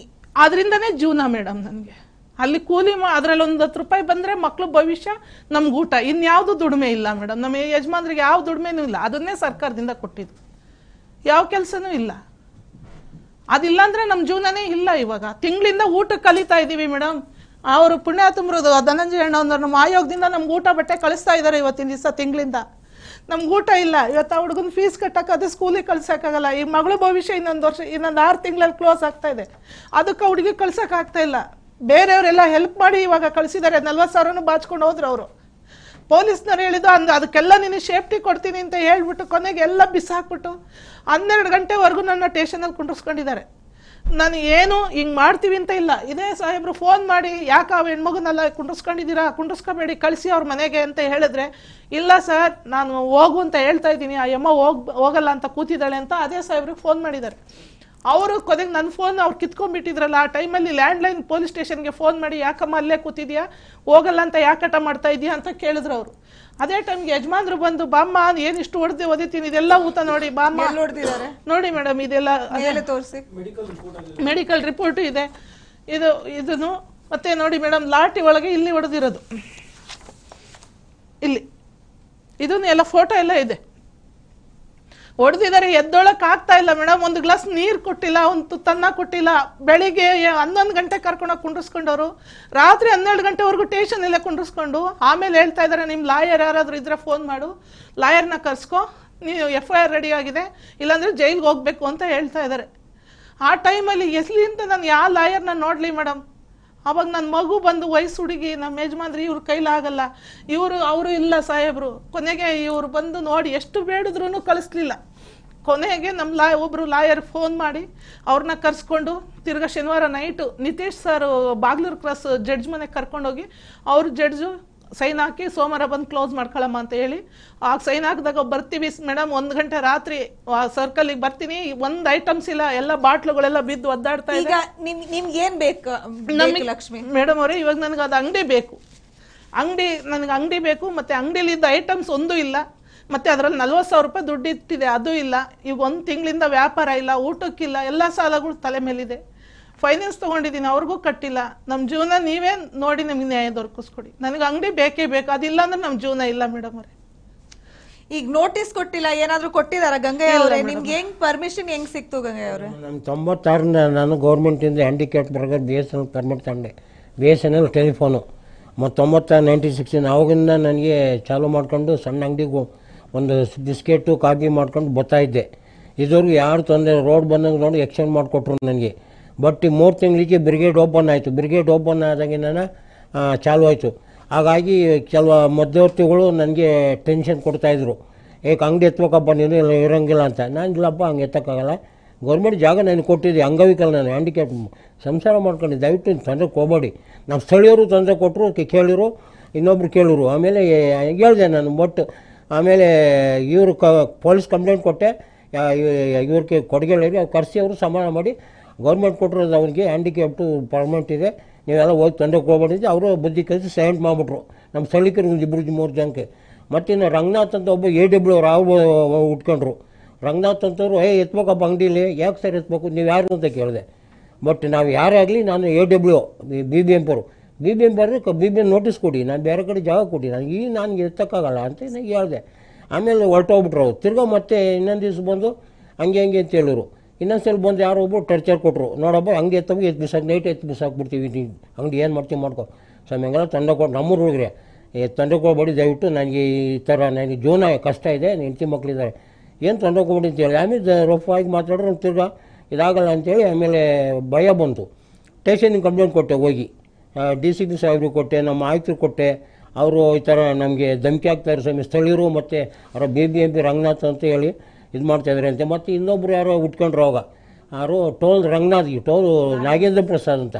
ಅದರಿಂದನೇ ಜೀವನ ಮೇಡಮ್ ನನಗೆ. ಅಲ್ಲಿ ಕೂಲಿ ಅದ್ರಲ್ಲಿ ಒಂದು 10 ರೂಪಾಯಿ ಬಂದರೆ ಮಕ್ಳು ಭವಿಷ್ಯ, ನಮ್ಗೆ ಊಟ, ಇನ್ಯಾವುದು ದುಡಿಮೆ ಇಲ್ಲ ಮೇಡಮ್. ನಮ್ಮ ಯಜಮಾನ್ರಿಗೆ ಯಾವ ದುಡಿಮೆನೂ ಇಲ್ಲ, ಅದನ್ನೇ ಸರ್ಕಾರದಿಂದ ಕೊಟ್ಟಿದ್ದು, ಯಾವ ಕೆಲಸನೂ ಇಲ್ಲ. ಅದಿಲ್ಲ ಅಂದ್ರೆ ನಮ್ಮ ಜೀವನನೇ ಇಲ್ಲ. ಇವಾಗ ತಿಂಗಳಿಂದ ಊಟಕ್ಕೆ ಕಲಿತಾ ಇದ್ದೀವಿ ಮೇಡಮ್. ಅವರು ಪುಣ್ಯಾತುಮ್ರದು ಧನಂಜಯ ಅಣ್ಣ ಒಂದು ನಮ್ಮ ಆಯೋಗದಿಂದ ನಮ್ಗೆ ಊಟ ಬಟ್ಟೆ ಕಳಿಸ್ತಾ ಇದ್ದಾರೆ ಇವತ್ತಿನ ದಿವಸ. ತಿಂಗಳಿಂದ ನಮ್ಗೆ ಊಟ ಇಲ್ಲ. ಇವತ್ತು ಆ ಹುಡುಗನ ಫೀಸ್ ಕಟ್ಟಕ್ಕೆ ಸ್ಕೂಲಿಗೆ ಕಳ್ಸೋಕ್ಕಾಗಲ್ಲ. ಈ ಮಗಳು ಭವಿಷ್ಯ ಇನ್ನೊಂದು 6 ತಿಂಗಳಲ್ಲಿ ಕ್ಲೋಸ್ ಆಗ್ತಾ ಇದೆ, ಅದಕ್ಕೆ ಹುಡುಗಿ ಕಳ್ಸೋಕ್ಕಾಗ್ತಾ ಇಲ್ಲ. ಬೇರೆಯವರೆಲ್ಲ ಹೆಲ್ಪ್ ಮಾಡಿ ಇವಾಗ ಕಳಿಸಿದ್ದಾರೆ. 40,000 ಬಾಚ್ಕೊಂಡು ಹೋದ್ರು ಅವರು. ಪೊಲೀಸ್ನವ್ರು ಹೇಳಿದ್ದು ಅದಕ್ಕೆಲ್ಲ ನೀನು ಸೇಫ್ಟಿ ಕೊಡ್ತೀನಿ ಅಂತ ಹೇಳ್ಬಿಟ್ಟು ಕೊನೆಗೆ ಎಲ್ಲ ಬಿಸಾಕ್ಬಿಟ್ಟು 12 ಗಂಟೆವರೆಗೂ ನನ್ನ ಸ್ಟೇಷನಲ್ಲಿ ಕುಂಡ್ರಿಸ್ಕೊಂಡಿದ್ದಾರೆ. ನಾನು ಏನು ಹಿಂಗೆ ಮಾಡ್ತೀವಿ ಅಂತ ಇಲ್ಲ. ಇದೇ ಸಾಹೇಬ್ರು ಫೋನ್ ಮಾಡಿ, ಯಾಕೆ ಆ ಹೆಣ್ಮಗುನೆಲ್ಲ ಕುಂಡ್ರಿಸ್ಕೊಂಡಿದ್ದೀರಾ, ಕುಂಡ್ರಿಸ್ಕೋಬೇಡಿ, ಕಳಿಸಿ ಅವ್ರ ಮನೆಗೆ ಅಂತ ಹೇಳಿದ್ರೆ, ಇಲ್ಲ ಸರ್ ನಾನು ಹೋಗು ಅಂತ ಹೇಳ್ತಾ ಇದ್ದೀನಿ, ಆ ಅಮ್ಮ ಹೋಗಲ್ಲ ಅಂತ ಕೂತಿದ್ದಾಳೆ ಅಂತ ಅದೇ ಸಾಹೇಬ್ರಿಗೆ ಫೋನ್ ಮಾಡಿದ್ದಾರೆ. ಅವರು ಕೊನೆಗೆ ನನ್ನ ಫೋನ್ ಅವ್ರು ಕಿತ್ಕೊಂಡ್ಬಿಟ್ಟಿದ್ರಲ್ಲ, ಆ ಟೈಮಲ್ಲಿ ಲ್ಯಾಂಡ್ಲೈನ್ ಪೊಲೀಸ್ ಸ್ಟೇಷನ್ಗೆ ಫೋನ್ ಮಾಡಿ, ಯಾಕಮ್ಮ ಅಲ್ಲೇ ಕೂತಿದ್ಯಾ, ಹೋಗಲ್ಲ ಅಂತ ಯಾಕಟ ಮಾಡ್ತಾ ಇದೆಯಾ ಅಂತ ಕೇಳಿದ್ರು ಅವರು. ಅದೇ ಟೈಮ್ಗೆ ಯಜಮಾನ್ರು ಬಂದು, ಬಾಮ್ಮ ಏನಿಷ್ಟು ಹೊಡೆದು ಓದಿತೀನಿ, ಇದೆಲ್ಲ ಊತ ನೋಡಿ ಬಾಮ್ಮ ಹೊಡೆದಿದ್ದಾರೆ ನೋಡಿ ಮೇಡಮ್, ಇದೆಲ್ಲ ತೋರಿಸಿ ಮೆಡಿಕಲ್ ರಿಪೋರ್ಟ್ ಇದೆ. ಇದನ್ನು ಮತ್ತೆ ನೋಡಿ ಮೇಡಮ್, ಲಾಠಿ ಒಳಗೆ ಇಲ್ಲಿ ಹೊಡೆದಿರೋದು, ಇಲ್ಲಿ ಇದನ್ನು ಎಲ್ಲ ಫೋಟೋ ಎಲ್ಲ ಇದೆ. ಹೊಡೆದಿದ್ದಾರೆ, ಎದ್ದೊಳಕ್ ಆಗ್ತಾ ಇಲ್ಲ ಮೇಡಮ್. ಒಂದು ಗ್ಲಾಸ್ ನೀರು ಕೊಟ್ಟಿಲ್ಲ, ಒಂದು ತುತ್ತನ್ನ ಕೊಟ್ಟಿಲ್ಲ. ಬೆಳಿಗ್ಗೆ 11 ಗಂಟೆ ಕರ್ಕೊಂಡೋಗಿ ಕುಂಡ್ರಿಸ್ಕೊಂಡವರು, ರಾತ್ರಿ 12 ಗಂಟೆವರೆಗೂ ಸ್ಟೇಷನ್ ಎಲ್ಲ ಕುಂಡ್ರಿಸ್ಕೊಂಡು ಆಮೇಲೆ ಹೇಳ್ತಾ ಇದ್ದಾರೆ, ನಿಮ್ಮ ಲಾಯರ್ ಯಾರಾದರೂ ಇದ್ರೆ ಫೋನ್ ಮಾಡು, ಲಾಯರ್ನ ಕರ್ಸ್ಕೊ, ನೀವು FIR ರೆಡಿ ಆಗಿದೆ, ಇಲ್ಲಾಂದ್ರೆ ಜೈಲ್ಗೆ ಹೋಗ್ಬೇಕು ಅಂತ ಹೇಳ್ತಾ ಇದ್ದಾರೆ. ಆ ಟೈಮಲ್ಲಿ ಎಲ್ಲಿಂದ ನಾನು ಯಾವ ಲಾಯರ್ನ ನೋಡಲಿ ಮೇಡಮ್? ಅವಾಗ ನನ್ನ ಮಗು ಬಂದು ವಯಸ್ಸು ಹುಡುಗಿ, ನಮ್ಮ ಯಜಮಾನ್ರಿ ಇವ್ರ ಕೈಲಾಗಲ್ಲ, ಅವರು ಇಲ್ಲ ಸಾಹೇಬ್ರು. ಕೊನೆಗೆ ಇವರು ಬಂದು ನೋಡಿ ಎಷ್ಟು ಬೇಡಿದ್ರು ಕಳಿಸ್ಲಿಲ್ಲ. ಕೊನೆಗೆ ನಮ್ಮ ಒಬ್ರು ಲಾಯರ್ ಫೋನ್ ಮಾಡಿ ಅವ್ರನ್ನ ಕರ್ಸ್ಕೊಂಡು ತಿರ್ಗಾ ಶನಿವಾರ night Nitish sir Bagalur cross judge ಮನೆಗೆ ಕರ್ಕೊಂಡೋಗಿ, ಅವ್ರ ಜಡ್ಜು ಸೈನ್ ಹಾಕಿ ಸೋಮವಾರ ಬಂದು ಕ್ಲೋಸ್ ಮಾಡ್ಕೊಳ್ಳಮ್ಮ ಅಂತ ಹೇಳಿ, ಆಗ ಸೈನ್ ಹಾಕಿದಾಗ ಬರ್ತೀವಿ ಮೇಡಮ್, 1 ಗಂಟೆ ರಾತ್ರಿ ಸರ್ಕಲ್ಗೆ ಬರ್ತೀನಿ, ಒಂದು ಐಟಮ್ಸ್ ಇಲ್ಲ, ಎಲ್ಲ ಬಾಟ್ಲುಗಳೆಲ್ಲ ಬಿದ್ದು ಒದ್ದಾಡ್ತಾ ಇದೆ. ನಿಮ್ಗೆ ಏನ್ ಬೇಕು ಲಕ್ಷ್ಮಿ ಮೇಡಮ್ ಅವರೇ? ಇವಾಗ ನನಗೆ ಅದು ಅಂಗಡಿ ಬೇಕು, ನನಗೆ ಅಂಗಡಿ ಬೇಕು, ಮತ್ತೆ ಅಂಗಡಿಲಿದ್ದ ಐಟಮ್ಸ್ ಒಂದೂ ಇಲ್ಲ, ಮತ್ತೆ ಅದರಲ್ಲಿ 40,000 ರೂಪಾಯಿ ದುಡ್ಡು ಇಟ್ಟಿದೆ, ಅದು ಇಲ್ಲ. ಈಗ 1 ತಿಂಗಳಿಂದ ವ್ಯಾಪಾರ ಇಲ್ಲ, ಊಟಕ್ಕಿಲ್ಲ, ಎಲ್ಲ ಸಾಲಗಳು ತಲೆ ಮೇಲಿದೆ. ಫೈನಾನ್ಸ್ ತೊಗೊಂಡಿದ್ದೀನಿ, ಅವ್ರಿಗೂ ಕಟ್ಟಿಲ್ಲ. ನಮ್ಮ ಜೀವನ ನೀವೇ ನೋಡಿ ನಮಗೆ ನ್ಯಾಯ ದೊರಕಿಸ್ಕೊಡಿ. ನನಗೆ ಅಂಗಡಿ ಬೇಕೇ ಬೇಕು, ಅದಿಲ್ಲ ಅಂದ್ರೆ ನಮ್ಮ ಜೀವನ ಇಲ್ಲ ಮೇಡಮ್ ಅವರೇ. ಈಗ ನೋಟಿಸ್ ಕೊಟ್ಟಿಲ್ಲ, ಏನಾದರೂ ಕೊಟ್ಟಿದಾರ ಗಂಗಯ್ಯ ಅವರೇ? ನಿಮ್ಗೆ ಪರ್ಮಿಷನ್ ಹೆಂಗ್ ಸಿಕ್ತು ಗಂಗಯ್ಯ ಅವರೇ? ನಾನು 96ರಿಂದ ನಾನು ಗೌರ್ಮೆಂಟಿಂದ ಹ್ಯಾಂಡಿಕ್ಯಾಪ್ ಬರೋದು BSNL ಪರ್ಮಿಟ್ ತಗೊಂಡೆ, BSNL ಟೆಲಿಫೋನು. ಮತ್ತು 96 ಅವಾಗಿಂದ ನನಗೆ ಚಾಲೂ ಮಾಡ್ಕೊಂಡು ಸಣ್ಣ ಅಂಗಡಿಗೂ ಒಂದು ಬಿಸ್ಕೆಟು ಕಾಫಿ ಮಾಡ್ಕೊಂಡು ಬರ್ತಾಯಿದ್ದೆ. ಇದುವರೆಗೂ ಯಾರು ತೊಂದರೆ, ರೋಡ್ ಬಂದಂಗೆ ನೋಡಿ ಎಕ್ಸ್ಚೇಂಜ್ ಮಾಡಿಕೊಟ್ರು ನನಗೆ. ಬಟ್ ಈ 3 ತಿಂಗಳಿಗೆ ಬ್ರಿಗೇಡ್ ಓಪನ್ ಆಯಿತು. ಬ್ರಿಗೇಡ್ ಓಪನ್ ಆದಾಗೆ ನಾನು ಚಾಲು ಆಯಿತು. ಹಾಗಾಗಿ ಕೆಲವು ಮಧ್ಯವರ್ತಿಗಳು ನನಗೆ ಟೆನ್ಷನ್ ಕೊಡ್ತಾಯಿದ್ರು, ಏಕೆ ಅಂಗಡಿ ಎತ್ಬೇಕಪ್ಪ ನೀನು, ಇಲ್ಲ ಇರೋಂಗಿಲ್ಲ ಅಂತ. ನಾನು ಇಲ್ಲಪ್ಪ, ಹಂಗೆ ಎತ್ತಕ್ಕಾಗಲ್ಲ, ಗೌರ್ಮೆಂಟ್ ಜಾಗ ನನಗೆ ಕೊಟ್ಟಿದ್ದೆ, ಅಂಗವಿಕಲ ನಾನು, ಹ್ಯಾಂಡಿಕ್ಯಾಪ್ ಸಂಸಾರ ಮಾಡ್ಕೊಂಡು, ದಯವಿಟ್ಟು ತೊಂದರೆ ಹೋಗಬೇಡಿ. ನಮ್ಮ ಸ್ಥಳೀಯರು ತೊಂದರೆ ಕೊಟ್ಟರು, ಕೇಳಿರು, ಇನ್ನೊಬ್ರು ಕೇಳಿರು. ಆಮೇಲೆ ಹೇಳಿದೆ ನಾನು. ಬಟ್ ಆಮೇಲೆ ಇವರು ಪೊಲೀಸ್ ಕಂಪ್ಲೇಂಟ್ ಕೊಟ್ಟೆ, ಇವ್ರಿಗೆ ಕೊಡುಗೆಳಿರಿ, ಕರೆಸಿ ಅವರು ಸಮಾಧಾನ ಮಾಡಿ ಗೌರ್ಮೆಂಟ್ ಕೊಟ್ಟಿರೋದು ಅವ್ರಿಗೆ ಹ್ಯಾಂಡಿಕ್ಯಾಪ್ಟು ಪರ್ಮನೆಂಟ್ ಇದೆ, ನೀವೆಲ್ಲ ಹೋಗಿ ತೊಂದರೆ ಹೋಗ್ಬೇಡಿದ್ದೆ. ಅವರು ಬುದ್ಧಿ ಕಲಿಸಿ ಸೈಲೆಂಟ್ ಮಾಡಿಬಿಟ್ರು ನಮ್ಮ ಸ್ಥಳೀಕರಿಗೆ, ಒಂದು 2-3 ಜನಕ್ಕೆ. ಮತ್ತಿನ್ನು ರಂಗನಾಥ್ ಅಂತ ಒಬ್ಬ AW ಅವ್ರು ಉಟ್ಕೊಂಡ್ರು. ರಂಗನಾಥ್ ಅಂತವ್ರು, ಎತ್ಬೇಕಪ್ಪ ಅಂಗಡೀಲಿ, ಯಾಕೆ ಸರ್ ಎತ್ಬೇಕು, ನೀವು ಯಾರು ಅಂತ ಕೇಳಿದೆ. ಬಟ್ ನಾವು ಯಾರೇ ಆಗಲಿ, ನಾನು AW BBMP ಅವರು, BBMP ಬರೆದು BBMP ನೋಟಿಸ್ ಕೊಡಿ, ನಾನು ಬೇರೆ ಕಡೆ ಜಾಗ ಕೊಡಿ, ನನಗೆ ಎತ್ತಕ್ಕಾಗಲ್ಲ ಅಂತ ನನಗೆ ಹೇಳಿದೆ. ಆಮೇಲೆ ಹೊರಟೋಗ್ಬಿಟ್ರು ಅವ್ರು. ತಿರ್ಗಾ ಮತ್ತೆ ಇನ್ನೊಂದು ದಿವಸ ಬಂದು ಹಂಗೆ ಅಂತ ಹೇಳಿದ್ರು. ಇನ್ನೊಂದ್ಸಲ ಬಂದು ಯಾರೋ ಒಬ್ಬರು ಟರ್ಚರ್ ಕೊಟ್ಟರು, ನೋಡಪ್ಪ ಹಂಗೆ ಎತ್ತಬೇಕು, ಬಿಸಾಕಿ ನೈಟ್ ಬಿಸಾಕ್ಬಿಡ್ತೀವಿ, ನೀವು ಅಂಗಡಿ ಏನು ಮಾಡ್ತೀವಿ ಮಾಡ್ಕೊ ಸಮಯಂಗೆಲ್ಲ ತಂದೆ ಕೊಟ್ಟು. ನಮ್ಮೂರು ಹುಡುಗ್ರೆ ತೊಂದರೆ ಕೊಡ್ಬೇಡಿ ದಯವಿಟ್ಟು, ನನಗೆ ಈ ಥರ ನನಗೆ ಜೀವನ ಕಷ್ಟ ಇದೆ, ಹೆಂಡತಿ ಮಕ್ಕಳಿದ್ದಾರೆ, ಏನು ತೊಂದರೆ ಕೊಡ್ಬೇಡಿ ಅಂತೇಳಿ. ಆಮೇಲೆ ರಫಾಗಿ ಮಾತಾಡ್ರು, ತಿರ್ಗಾ ಇದಾಗಲ್ಲ ಅಂತೇಳಿ ಆಮೇಲೆ ಭಯ ಬಂತು. ಸ್ಟೇಷನಿಗೆ ಕಂಪ್ಲೇಂಟ್ ಕೊಟ್ಟೆ, ಹೋಗಿ DCP ಸಾಹೇಬ್ರಿಗೆ ಕೊಟ್ಟೆ, ನಮ್ಮ ಆಯುಕ್ತರು ಕೊಟ್ಟೆ. ಅವರು ಈ ಥರ ನಮಗೆ ಧಮಕಿ ಆಗ್ತಾರೆ ಸ್ವಾಮಿ ಸ್ಥಳೀಯರು ಮತ್ತು ಅವರ BBMP ರಂಗನಾಥ್ ಅಂತ ಹೇಳಿ ಇದು ಮಾಡ್ತಾಯಿದ್ದಾರೆ ಅಂತೆ. ಮತ್ತು ಇನ್ನೊಬ್ರು ಯಾರೋ ಉಟ್ಕೊಂಡ್ರು ಅವಾಗ ಯಾರು ಟೋಲ್ ರಂಗನಾಥ್ ಟೋಲ್ ನಾಗೇಂದ್ರ ಪ್ರಸಾದ್ ಅಂತ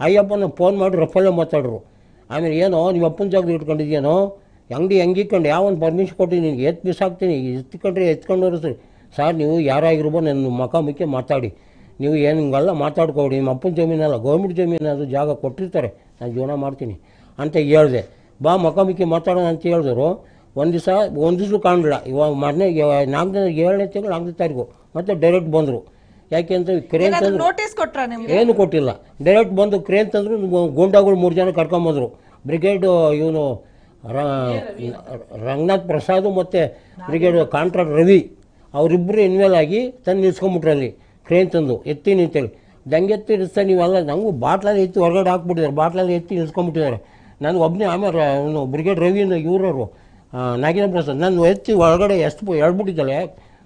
ಅಯ್ಯಪ್ಪನ ಫೋನ್ ಮಾಡಿ ರಫಲ್ಲೇ ಮಾತಾಡ್ರು. ಆಮೇಲೆ ಏನೋ ನಿಮ್ಮ ಅಪ್ಪನ ಜಾಗದಲ್ಲಿ ಇಟ್ಕೊಂಡಿದ್ಯೇನೋ ಅಂಗಡಿ ಹೆಂಗಿಕೊಂಡು ಯಾವೊಂದು ಪರ್ಮಿಷನ್ ಕೊಟ್ಟಿದ್ದೀನಿ ನಿನಗೆ ಬಿಸಾಕ್ತೀನಿ ಎತ್ಕೊಂಡವ್ರು ಸರ್ ನೀವು ಯಾರಾಗಿರ್ಬೋದು ನನ್ನ ಮುಖಾಮುಖಿ ಮಾತಾಡಿ, ನೀವು ಏನು ಹಿಂಗೆಲ್ಲ ಮಾತಾಡ್ಕೊಡಿ, ನಿಮ್ಮ ಅಪ್ಪನ ಜಮೀನಲ್ಲ ಗೌರ್ಮೆಂಟ್ ಜಮೀನು ಅದು ಜಾಗ ಕೊಟ್ಟಿರ್ತಾರೆ, ನಾನು ಜೀವನ ಮಾಡ್ತೀನಿ ಅಂತ ಹೇಳಿದೆ. ಬಾ ಮುಖಾಮುಖಿ ಮಾತಾಡೋಣ ಅಂತ ಹೇಳಿದ್ರು. ಒಂದು ದಿವಸ ಕಾಣಲಿಲ್ಲ. ಇವಾಗ ಮೊನ್ನೆ 7ನೇ ತಿಂಗಳು 4ನೇ ತಾರೀಕು ಮತ್ತೆ ಡೈರೆಕ್ಟ್ ಬಂದರು. ಯಾಕೆ ಅಂತ ಕ್ರೇನ್ ತಂದರು, ಏನು ಕೊಟ್ಟಿಲ್ಲ. ಡೈರೆಕ್ಟ್ ಬಂದು ಕ್ರೇನ್ ತಂದರು, ಗೂಂಡಾಗಳು 3 ಜನ ಕರ್ಕೊಂಬಂದರು. ಬ್ರಿಗೇಡ್ ಇವನು ರಂಗನಾಥ್ ಪ್ರಸಾದ್ ಮತ್ತು ಬ್ರಿಗೇಡ್ ಕಾಂಟ್ರಾಕ್ಟ್ ರವಿ ಅವರಿಬ್ಬರು ಇನ್ವಾಲ್ವ್ ಆಗಿ ತಂದು ನಿಲ್ಸ್ಕೊಂಬಿಟ್ರು. ಅಲ್ಲಿ ಕ್ರೇನ್ ತಂದು ಎತ್ತೀನಿ ಅಂತೇಳಿ ದಂಗೆತ್ತಿ ಇರಿಸ್ತಾರೆ ನೀವೆಲ್ಲ. ನಂಗೂ ಬಾಟ್ಲಲ್ಲಿ ಎತ್ತಿ ಹೊರಗಡೆ ಹಾಕ್ಬಿಟ್ಟಿದ್ದಾರೆ, ಬಾಟ್ಲಲ್ಲಿ ಎತ್ತಿ ನಿಲ್ಸ್ಕೊಂಬಿಟ್ಟಿದ್ದಾರೆ. ನನಗೆ ಒಬ್ಬನೇ. ಆಮೇಲೆ ಅವನು ಬ್ರಿಗೇಡ್ ರವಿಯಿಂದ ಇವರವರು ನಾಗೇಂದ್ರ ಪ್ರಸಾದ್ ನಾನು ಎತ್ತಿ ಒಳಗಡೆ ಎಷ್ಟು ಹೇಳ್ಬಿಟ್ಟಿದ್ದಲೆ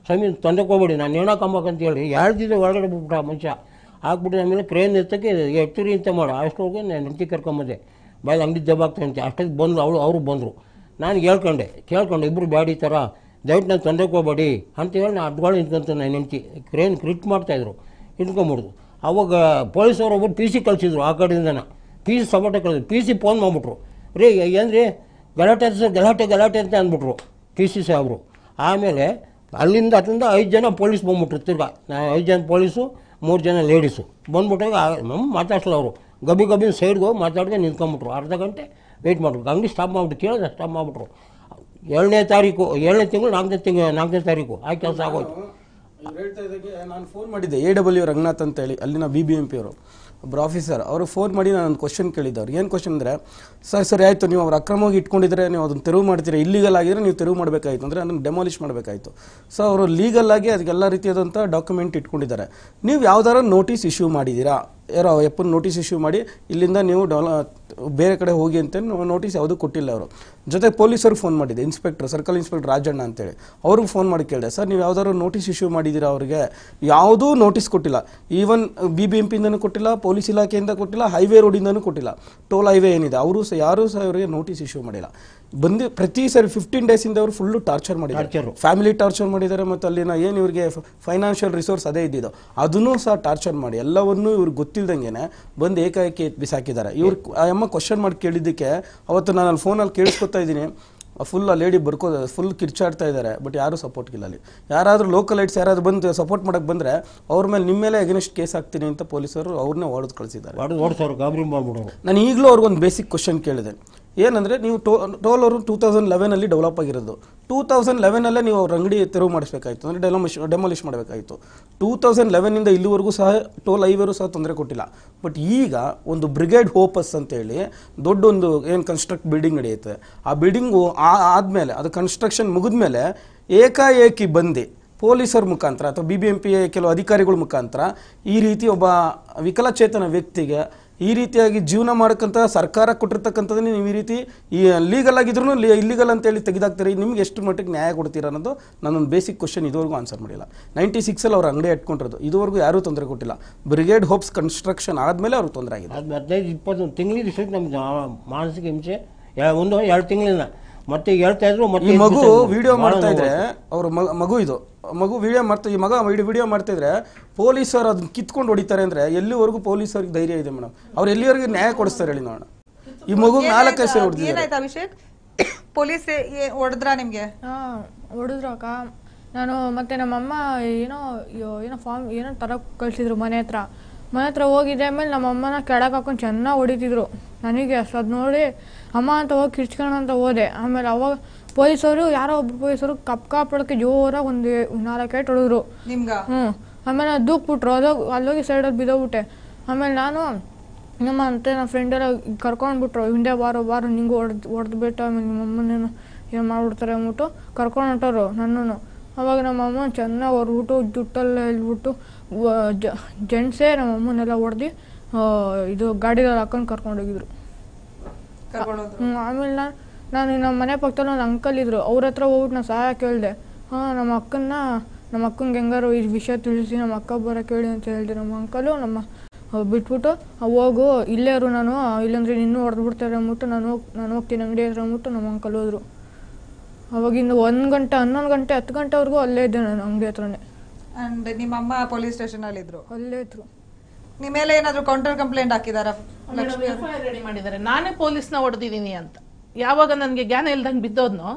ಸ್ವಾಮಿ ತೊಂದಕ್ಕೆ ಹೋಗ್ಬೇಡಿ ನಾನು ಹೇಳೋಕಂಬಕಂತ ಹೇಳಿ ಹೇಳ್ತಿದ್ದೆ. ಒಳಗಡೆ ಬಿಟ್ಬಿಟ್ಟ ಮನುಷ್ಯ ಹಾಕ್ಬಿಟ್ಟು. ಆಮೇಲೆ ಕ್ರೇನ್ ಎತ್ತಕ್ಕೆ ಎತ್ತಿರಿ ಅಂತ ಮಾಡು ಅಷ್ಟೊಳಗೆ ನಾನು ಹೆಂಡತಿ ಕರ್ಕೊಂಬಂದೆ. ಬಾಯಲ್ಲಿ ಅಂಗಡಿ ದಬ್ಬಾಗ್ತಾನೆ ಅಷ್ಟೊಂದು ಬಂದು ಅವರು ಬಂದರು. ನಾನು ಕೇಳ್ಕೊಂಡು ಇಬ್ಬರು ಬ್ಯಾಡಿ ಥರ ದಯವಿಟ್ಟು ನಾನು ತೊಂದಕ್ಕೆ ಹೋಗ್ಬೇಡಿ ಅಂತೇಳಿ ನಾನು ಅಡ್ಗಳು ನಿಂತ್ಕೊಂತ ನಾನು ಹೆಂಡತಿ ಕ್ರೇನ್ ಕ್ರಿಟ್ ಮಾಡ್ತಾಯಿದ್ರು ಇಟ್ಕೊಂಬಿಡ್ದು. ಅವಾಗ ಪೊಲೀಸವ್ರು ಒಬ್ಬರು PC ಕಳಿಸಿದ್ರು ಆ ಕಡೆಯಿಂದನ. PC ಸಪೋರ್ಟ ಕಳಿಸಿದ್ರು. PC ಫೋನ್ ಮಾಡಿಬಿಟ್ರು, ರೀ ಏನ್ರಿ ಗಲಾಟೆ ಅಂತ ಅಂದ್ಬಿಟ್ರು TC ಸಾಹೇಬರು. ಆಮೇಲೆ ಅಲ್ಲಿಂದ 5 ಜನ ಪೊಲೀಸ್ ಬಂದ್ಬಿಟ್ರು. ತಿರ್ಗಾ 5 ಜನ ಪೊಲೀಸು 3 ಜನ ಲೇಡೀಸು ಬಂದ್ಬಿಟ್ಟಾಗ ಮಾತಾಡ್ಸಲ್ಲ ಅವರು. ಗಬಿನ ಸೈಡ್ಗೆ ಹೋಗಿ ಮಾತಾಡ್ಕೊಂಡು ನಿಂತ್ಕೊಂಬಿಟ್ರು. ಅರ್ಧ ಗಂಟೆ ವೆಯ್ಟ್ ಮಾಡಿದ್ರು. ಅಂಗಡಿ ಸ್ಟಾಪ್ ಮಾಡಿಬಿಟ್ಟು ಕೇಳಿದ್ರೆ ಸ್ಟಾಪ್ ಮಾಡಿಬಿಟ್ರು. 7ನೇ ತಿಂಗಳು 4ನೇ ತಾರೀಕು ಆ ಕೆಲಸ ಆಗೋಯ್ತು. ಹೇಳ್ತಾ ಇದ್ದಾಗೆ ನಾನು ಫೋನ್ ಮಾಡಿದ್ದೆ AW ರಂಗನಾಥ್ ಅಂತೇಳಿ ಅಲ್ಲಿನ BBMP ಅವರು ಒಬ್ಬರು ಆಫೀಸರ್. ಅವರು ಫೋನ್ ಮಾಡಿ ನಾನು ಒಂದು ಕ್ವಶನ್ ಕೇಳಿದ್ದವ್ರು. ಏನು ಕ್ವಶನ್ ಅಂದರೆ, ಸರಿ ಆಯಿತು ನೀವು ಅವ್ರು ಅಕ್ರಮವಾಗಿ ಇಟ್ಕೊಂಡಿದ್ರೆ ನೀವು ಅದನ್ನು ತೆರವು ಮಾಡ್ತೀರಾ, ಇಲ್ಲೀಗಲ್ ಆಗಿದ್ರೆ ನೀವು ತೆರವು ಮಾಡಬೇಕಾಯಿತು ಅಂದರೆ ಅದನ್ನು ಡೆಮಾಲಿಷ್ ಮಾಡಬೇಕಾಯಿತು. ಸೊ ಅವರು ಲೀಗಲ್ ಆಗಿ ಅದಕ್ಕೆಲ್ಲ ರೀತಿಯಾದಂಥ ಡಾಕ್ಯುಮೆಂಟ್ ಇಟ್ಕೊಂಡಿದ್ದಾರೆ. ನೀವು ಯಾವ್ದಾರ ನೋಟಿಸ್ ಇಶ್ಯೂ ಮಾಡಿದ್ದೀರಾ, ಯಾರೋ ಎಪ್ಪನ ನೋಟಿಸ್ ಇಶ್ಯೂ ಮಾಡಿ ಇಲ್ಲಿಂದ ನೀವು ಬೇರೆ ಕಡೆ ಹೋಗಿ ಅಂತ ನೋಟಿಸ್ ಯಾವುದೂ ಕೊಟ್ಟಿಲ್ಲ ಅವರು. ಜೊತೆಗೆ ಪೊಲೀಸರಿಗೆ ಫೋನ್ ಮಾಡಿದೆ, ಸರ್ಕಲ್ ಇನ್ಸ್ಪೆಕ್ಟರ್ ರಾಜಣ್ಣ ಅಂತೇಳಿ ಅವ್ರಿಗೆ ಫೋನ್ ಮಾಡಿ ಕೇಳಿದೆ, ಸರ್ ನೀವು ಯಾವ್ದಾದ್ರು ನೋಟಿಸ್ ಇಶ್ಯೂ ಮಾಡಿದ್ದೀರಾ ಅವರಿಗೆ? ಯಾವುದೂ ನೋಟಿಸ್ ಕೊಟ್ಟಿಲ್ಲ. ಈವನ್ BBMPಯಿಂದನೂ ಕೊಟ್ಟಿಲ್ಲ, ಪೊಲೀಸ್ ಇಲಾಖೆಯಿಂದ ಕೊಟ್ಟಿಲ್ಲ, ಹೈವೇ ರೋಡಿಂದನೂ ಕೊಟ್ಟಿಲ್ಲ. ಟೋಲ್ ಹೈವೇ ಏನಿದೆ ಅವರು ಯಾರೂ ಸಹ ಅವರಿಗೆ ನೋಟಿಸ್ ಇಶ್ಯೂ ಮಾಡಿಲ್ಲ. ಪ್ರತಿ ಸರಿ 15 ಡೇಸಿಂದ ಅವರು ಫುಲ್ಲು ಟಾರ್ಚರ್ ಮಾಡಿದ್ದಾರೆ. ಫ್ಯಾಮಿಲಿ ಟಾರ್ಚರ್ ಮಾಡಿದ್ದಾರೆ. ಮತ್ತು ಅಲ್ಲಿನ ಏನು ಇವರಿಗೆ ಫೈನಾನ್ಷಿಯಲ್ ರಿಸೋರ್ಸ್ ಅದೇ ಇದ್ದಿದ್ದು ಅದನ್ನೂ ಸಹ ಟಾರ್ಚರ್ ಮಾಡಿ ಎಲ್ಲವನ್ನೂ ಇವ್ರಿಗೆ ಗೊತ್ತಿಲ್ದಂಗೆ ಬಂದು ಏಕಾಏಕಿ ಬಿಸಾಕಿದ್ದಾರೆ. ಇವ್ರು ಅಮ್ಮ ಕ್ವಶನ್ ಮಾಡಿ ಕೇಳಿದ್ದಕ್ಕೆ ಅವತ್ತು ನಾನು ಅಲ್ಲಿ ಫೋನಲ್ಲಿ ಕೇಳಿಸ್ಕೊತಾ ಇದ್ದೀನಿ. ಫುಲ್ ಆ ಲೇಡಿ ಫುಲ್ ಕಿರ್ಚಾಡ್ತಾ ಇದ್ದಾರೆ. ಬಟ್ ಯಾರೂ ಸಪೋರ್ಟ್ ಇಲ್ಲ. ಅಲ್ಲಿ ಯಾರಾದರೂ ಲೋಕಲೈಟ್ಸ್ ಯಾರಾದರೂ ಬಂದು ಸಪೋರ್ಟ್ ಮಾಡೋಕ್ಕೆ ಬಂದರೆ ಅವ್ರ ಮೇಲೆ ನಿಮ್ಮ ಮೇಲೆ ಅಗೇನೆಸ್ಟ್ ಕೇಸ್ ಹಾಕ್ತೀನಿ ಅಂತ ಪೊಲೀಸರು ಅವ್ರನ್ನೇ ಹೊಡೆದು ಕಳಿಸಿದ್ದಾರೆ. ನಾನು ಈಗಲೂ ಅವ್ರಿಗೊಂದು ಬೇಸಿಕ್ ಕ್ವಶನ್ ಕೇಳಿದೆ. ಏನಂದರೆ ನೀವು ಟೋಲ್ ಅವರು 2011 ಡೆವಲಪ್ ಆಗಿರೋದು. 2011 ನೀವು ಅವ್ರ ಅಂಗಡಿ ತೆರವು ಮಾಡಿಸ್ಬೇಕಾಯಿತು, ಅಂದರೆ ಡೆಮಾಲಿಷ್ ಮಾಡಬೇಕಾಯಿತು. 2011 ಇಲ್ಲಿವರೆಗೂ ಸಹ ಟೋಲ್ ಹೈವೇರು ಸಹ ತೊಂದರೆ ಕೊಟ್ಟಿಲ್ಲ. ಬಟ್ ಈಗ ಒಂದು ಬ್ರಿಗೇಡ್ ಹೋಪಸ್ ಅಂತೇಳಿ ದೊಡ್ಡೊಂದು ಏನು ಕನ್ಸ್ಟ್ರಕ್ಟ್ ಬಿಲ್ಡಿಂಗ್ ನಡೆಯುತ್ತೆ. ಆ ಬಿಲ್ಡಿಂಗು ಆದಮೇಲೆ ಅದು ಕನ್ಸ್ಟ್ರಕ್ಷನ್ ಮುಗಿದ್ಮೇಲೆ ಏಕಾಏಕಿ ಬಂದು ಪೊಲೀಸರ ಮುಖಾಂತರ ಅಥವಾ BBMP ಕೆಲವು ಅಧಿಕಾರಿಗಳ ಮುಖಾಂತರ ಈ ರೀತಿ ಒಬ್ಬ ವಿಕಲಚೇತನ ವ್ಯಕ್ತಿಗೆ ಈ ರೀತಿಯಾಗಿ ಜೀವನ ಮಾಡೋಕ್ಕಂತ ಸರ್ಕಾರ ಕೊಟ್ಟಿರ್ತಕ್ಕಂಥದ್ದನ್ನು ನೀವು ಈ ರೀತಿ ಲೀಗಲ್ ಆಗಿದ್ರು ಇಲ್ಲಿಗಲ್ ಅಂತೇಳಿ ತೆಗೆದಾಕ್ತೀರಿ. ನಿಮ್ಗೆ ಎಷ್ಟು ಮಟ್ಟಿಗೆ ನ್ಯಾಯ ಕೊಡ್ತೀರ ಅನ್ನೋದು ನಾನೊಂದು ಬೇಸಿಕ್ ಕ್ವಶನ್ ಇದುವರೆಗೂ ಆನ್ಸರ್ ಮಾಡಿಲ್ಲ. 96 ಅವ್ರ ಅಂಗಡಿ ಇಟ್ಕೊಂಡಿರೋದು, ಇದುವರೆಗೂ ಯಾರೂ ತೊಂದರೆ ಕೊಟ್ಟಿಲ್ಲ. ಬ್ರಿಗೇಡ್ ಹೋಪ್ಸ್ ಕನ್ಸ್ಟ್ರಕ್ಷನ್ ಆದಮೇಲೆ ಅವ್ರಿಗೆ ತೊಂದರೆ ಆಗಿದೆ. 15-20 ತಿಂಗಳಿಗೆ ನಮ್ಗೆ ಮಾನಸಿಕ ಹಿಂಸೆ 1-2 ತಿಂಗಳಿಂದ ಮತ್ತೆ ಹೇಳ್ತಾ ಇದ್ರು. ಈ ಮಗು ವಿಡಿಯೋ ಮಾಡ್ತಾ ಇದ್ರೆ ಅವ್ರ ಮಗು ವಿಡಿಯೋ ಮಾಡ್ತಾ ಇದ್ರೆ ಪೊಲೀಸರು ಅದನ್ನ ಕಿತ್ಕೊಂಡು ಹೊಡಿತಾರೆ ಅಂದ್ರೆ ಎಲ್ಲಿವರೆಗೂ ಪೊಲೀಸರಿಗೆ ಧೈರ್ಯ ಇದೆ ಮೇಡಮ್? ಅವ್ರು ಎಲ್ಲಿವರೆಗೂ ನ್ಯಾಯ ಕೊಡಿಸ್ತಾರೆ ಹೇಳಿ ನೋಡೋಣ. ಈ ಮಗು 4 ಸಲ ಹೊಡೆದಿದ್ದಾರೆ. ಪೊಲೀಸ್ ಹೊಡೆದ್ರ ನಿಮ್ಗೆ? ಹೊಡೆದ್ರು ಅಕ್ಕ. ನಾನು ಮತ್ತೆ ನಮ್ಮಮ್ಮ ಏನೋ ಫಾರ್ಮ್ ಏನೋ ತರಕ್ ಕಳ್ಸಿದ್ರು ಮನೆ ಹತ್ರ ಹೋಗಿದ್ದೆ. ಆಮೇಲೆ ನಮ್ಮಮ್ಮನ ಕೆಳಗೆ ಹಾಕೊಂಡು ಚೆನ್ನಾಗಿ ಹೊಡಿತಿದ್ರು ನನಗೆ. ಅದು ನೋಡಿ ಅಮ್ಮ ಅಂತ ಹೋಗಿ ಕಿರ್ಚ್ಕೊಂಡು ಅಂತ ಹೋದೆ. ಆಮೇಲೆ ಅವಾಗ ಪೊಲೀಸವರು ಯಾರೋ ಒಬ್ರು ಪೊಲೀಸರು ಕಪ್ಕಾಪಡಕ್ಕೆ ಜೋರಾಗಿ ಒಂದು 4 ಏಟು ಹೊಡೆದ್ರು. ಆಮೇಲೆ ದೂಕ್ಬಿಟ್ರು. ಅಲ್ಲೋಗಿ ಸೈಡಲ್ಲಿ ಬಿದ್ದೋಗ್ಬಿಟ್ಟೆ. ಆಮೇಲೆ ನಾನು ನಮ್ಮ ನನ್ನ ಫ್ರೆಂಡೆಲ್ಲ ಕರ್ಕೊಂಡ್ಬಿಟ್ರು. ಹಿಂದೆ ಬಾರೋ ನಿಂಗೂ ಹೊಡೆದ್ಬಿಟ್ಟು ಆಮೇಲೆ ನಿಮ್ಮಮ್ಮನೇನು ಏನು ಮಾಡ್ಬಿಡ್ತಾರೆ ಅಂದ್ಬಿಟ್ಟು ಕರ್ಕೊಂಡು ಹೊಂಟೋರು ನನ್ನೂ. ಅವಾಗ ನಮ್ಮಮ್ಮ ಚೆನ್ನಾಗಿ ಹೊರ್ಬಿಟ್ಟು ಜುಟ್ಟೆಲ್ಲ ಎಲ್ಬಿಟ್ಟು ಜೆಂಟ್ಸೇ ನಮ್ಮಮ್ಮನೆಲ್ಲ ಹೊಡೆದು ಇದು ಗಾಡಿಯಲ್ಲಿ ಹಾಕೊಂಡು ಕರ್ಕೊಂಡೋಗಿದ್ರು. ಆಮೇಲೆ ನಾನು ನಮ್ಮ ಮನೆ ಪಕ್ಕದಲ್ಲಿ ಒಂದು ಅಂಕಲ್ ಇದ್ರು. ಅವ್ರ ಹತ್ರ ಹೋಗ್ಬಿಟ್ಟು ನಾನು ಸಹಾಯ ಕೇಳಿದೆ. ನಮ್ಮ ಅಕ್ಕಂಗೆ ಹೆಂಗಾರು ಈ ವಿಷಯ ತಿಳಿಸಿ ನಮ್ಮ ಅಕ್ಕ ಬರೋಕೆ ಹೇಳಿ ಅಂತ ಹೇಳಿದೆ. ನಮ್ಮ ಅಂಕಲು ಬಿಟ್ಬಿಟ್ಟು ಹೋಗು ಇಲ್ಲೇ ಇರು ನಾನು ಇಲ್ಲಾಂದ್ರೆ ಇನ್ನೂ ಹೊಡೆದು ಬಿಡ್ತಾರೆ ಅಂದ್ಬಿಟ್ಟು ನಾನು ಹೋಗ್ತೀನಿ ಅಂಗಡಿ ಹತ್ರ ಅಂದ್ಬಿಟ್ಟು ನಮ್ಮ ಅಂಕಲ್ ಹೋದ್ರು. ಅವಾಗಿಂದ 1 ಗಂಟೆ 11 ಗಂಟೆ 10 ಗಂಟೆವರೆಗೂ ಅಲ್ಲೇ ಇದ್ದೆ ನಾನು ಅಂಗಡಿ ಹತ್ರನೇ. ಅಂಡ್ ನಿಮ್ಮ ಅಮ್ಮ ಪೊಲೀಸ್ ಸ್ಟೇಷನ್ ಅಲ್ಲಿ ಇದ್ರು? ಅಲ್ಲೇ ಇದ್ರು. ನಿಮ್ಮ ಮೇಲೆ ಏನಾದ್ರು ಕೌಂಟರ್ ಕಂಪ್ಲೇಂಟ್ ಹಾಕಿದಾರ? ರೆಡಿ ಮಾಡಿದ್ದಾರೆ, ನಾನೇ ಪೊಲೀಸ್ನ ಹೊಡೆದಿದ್ದೀನಿ ಅಂತ. ಯಾವಾಗ ನನಗೆ ಜ್ಞಾನ ಇಲ್ದಂಗೆ ಬಿದ್ದೋದ್ನೋ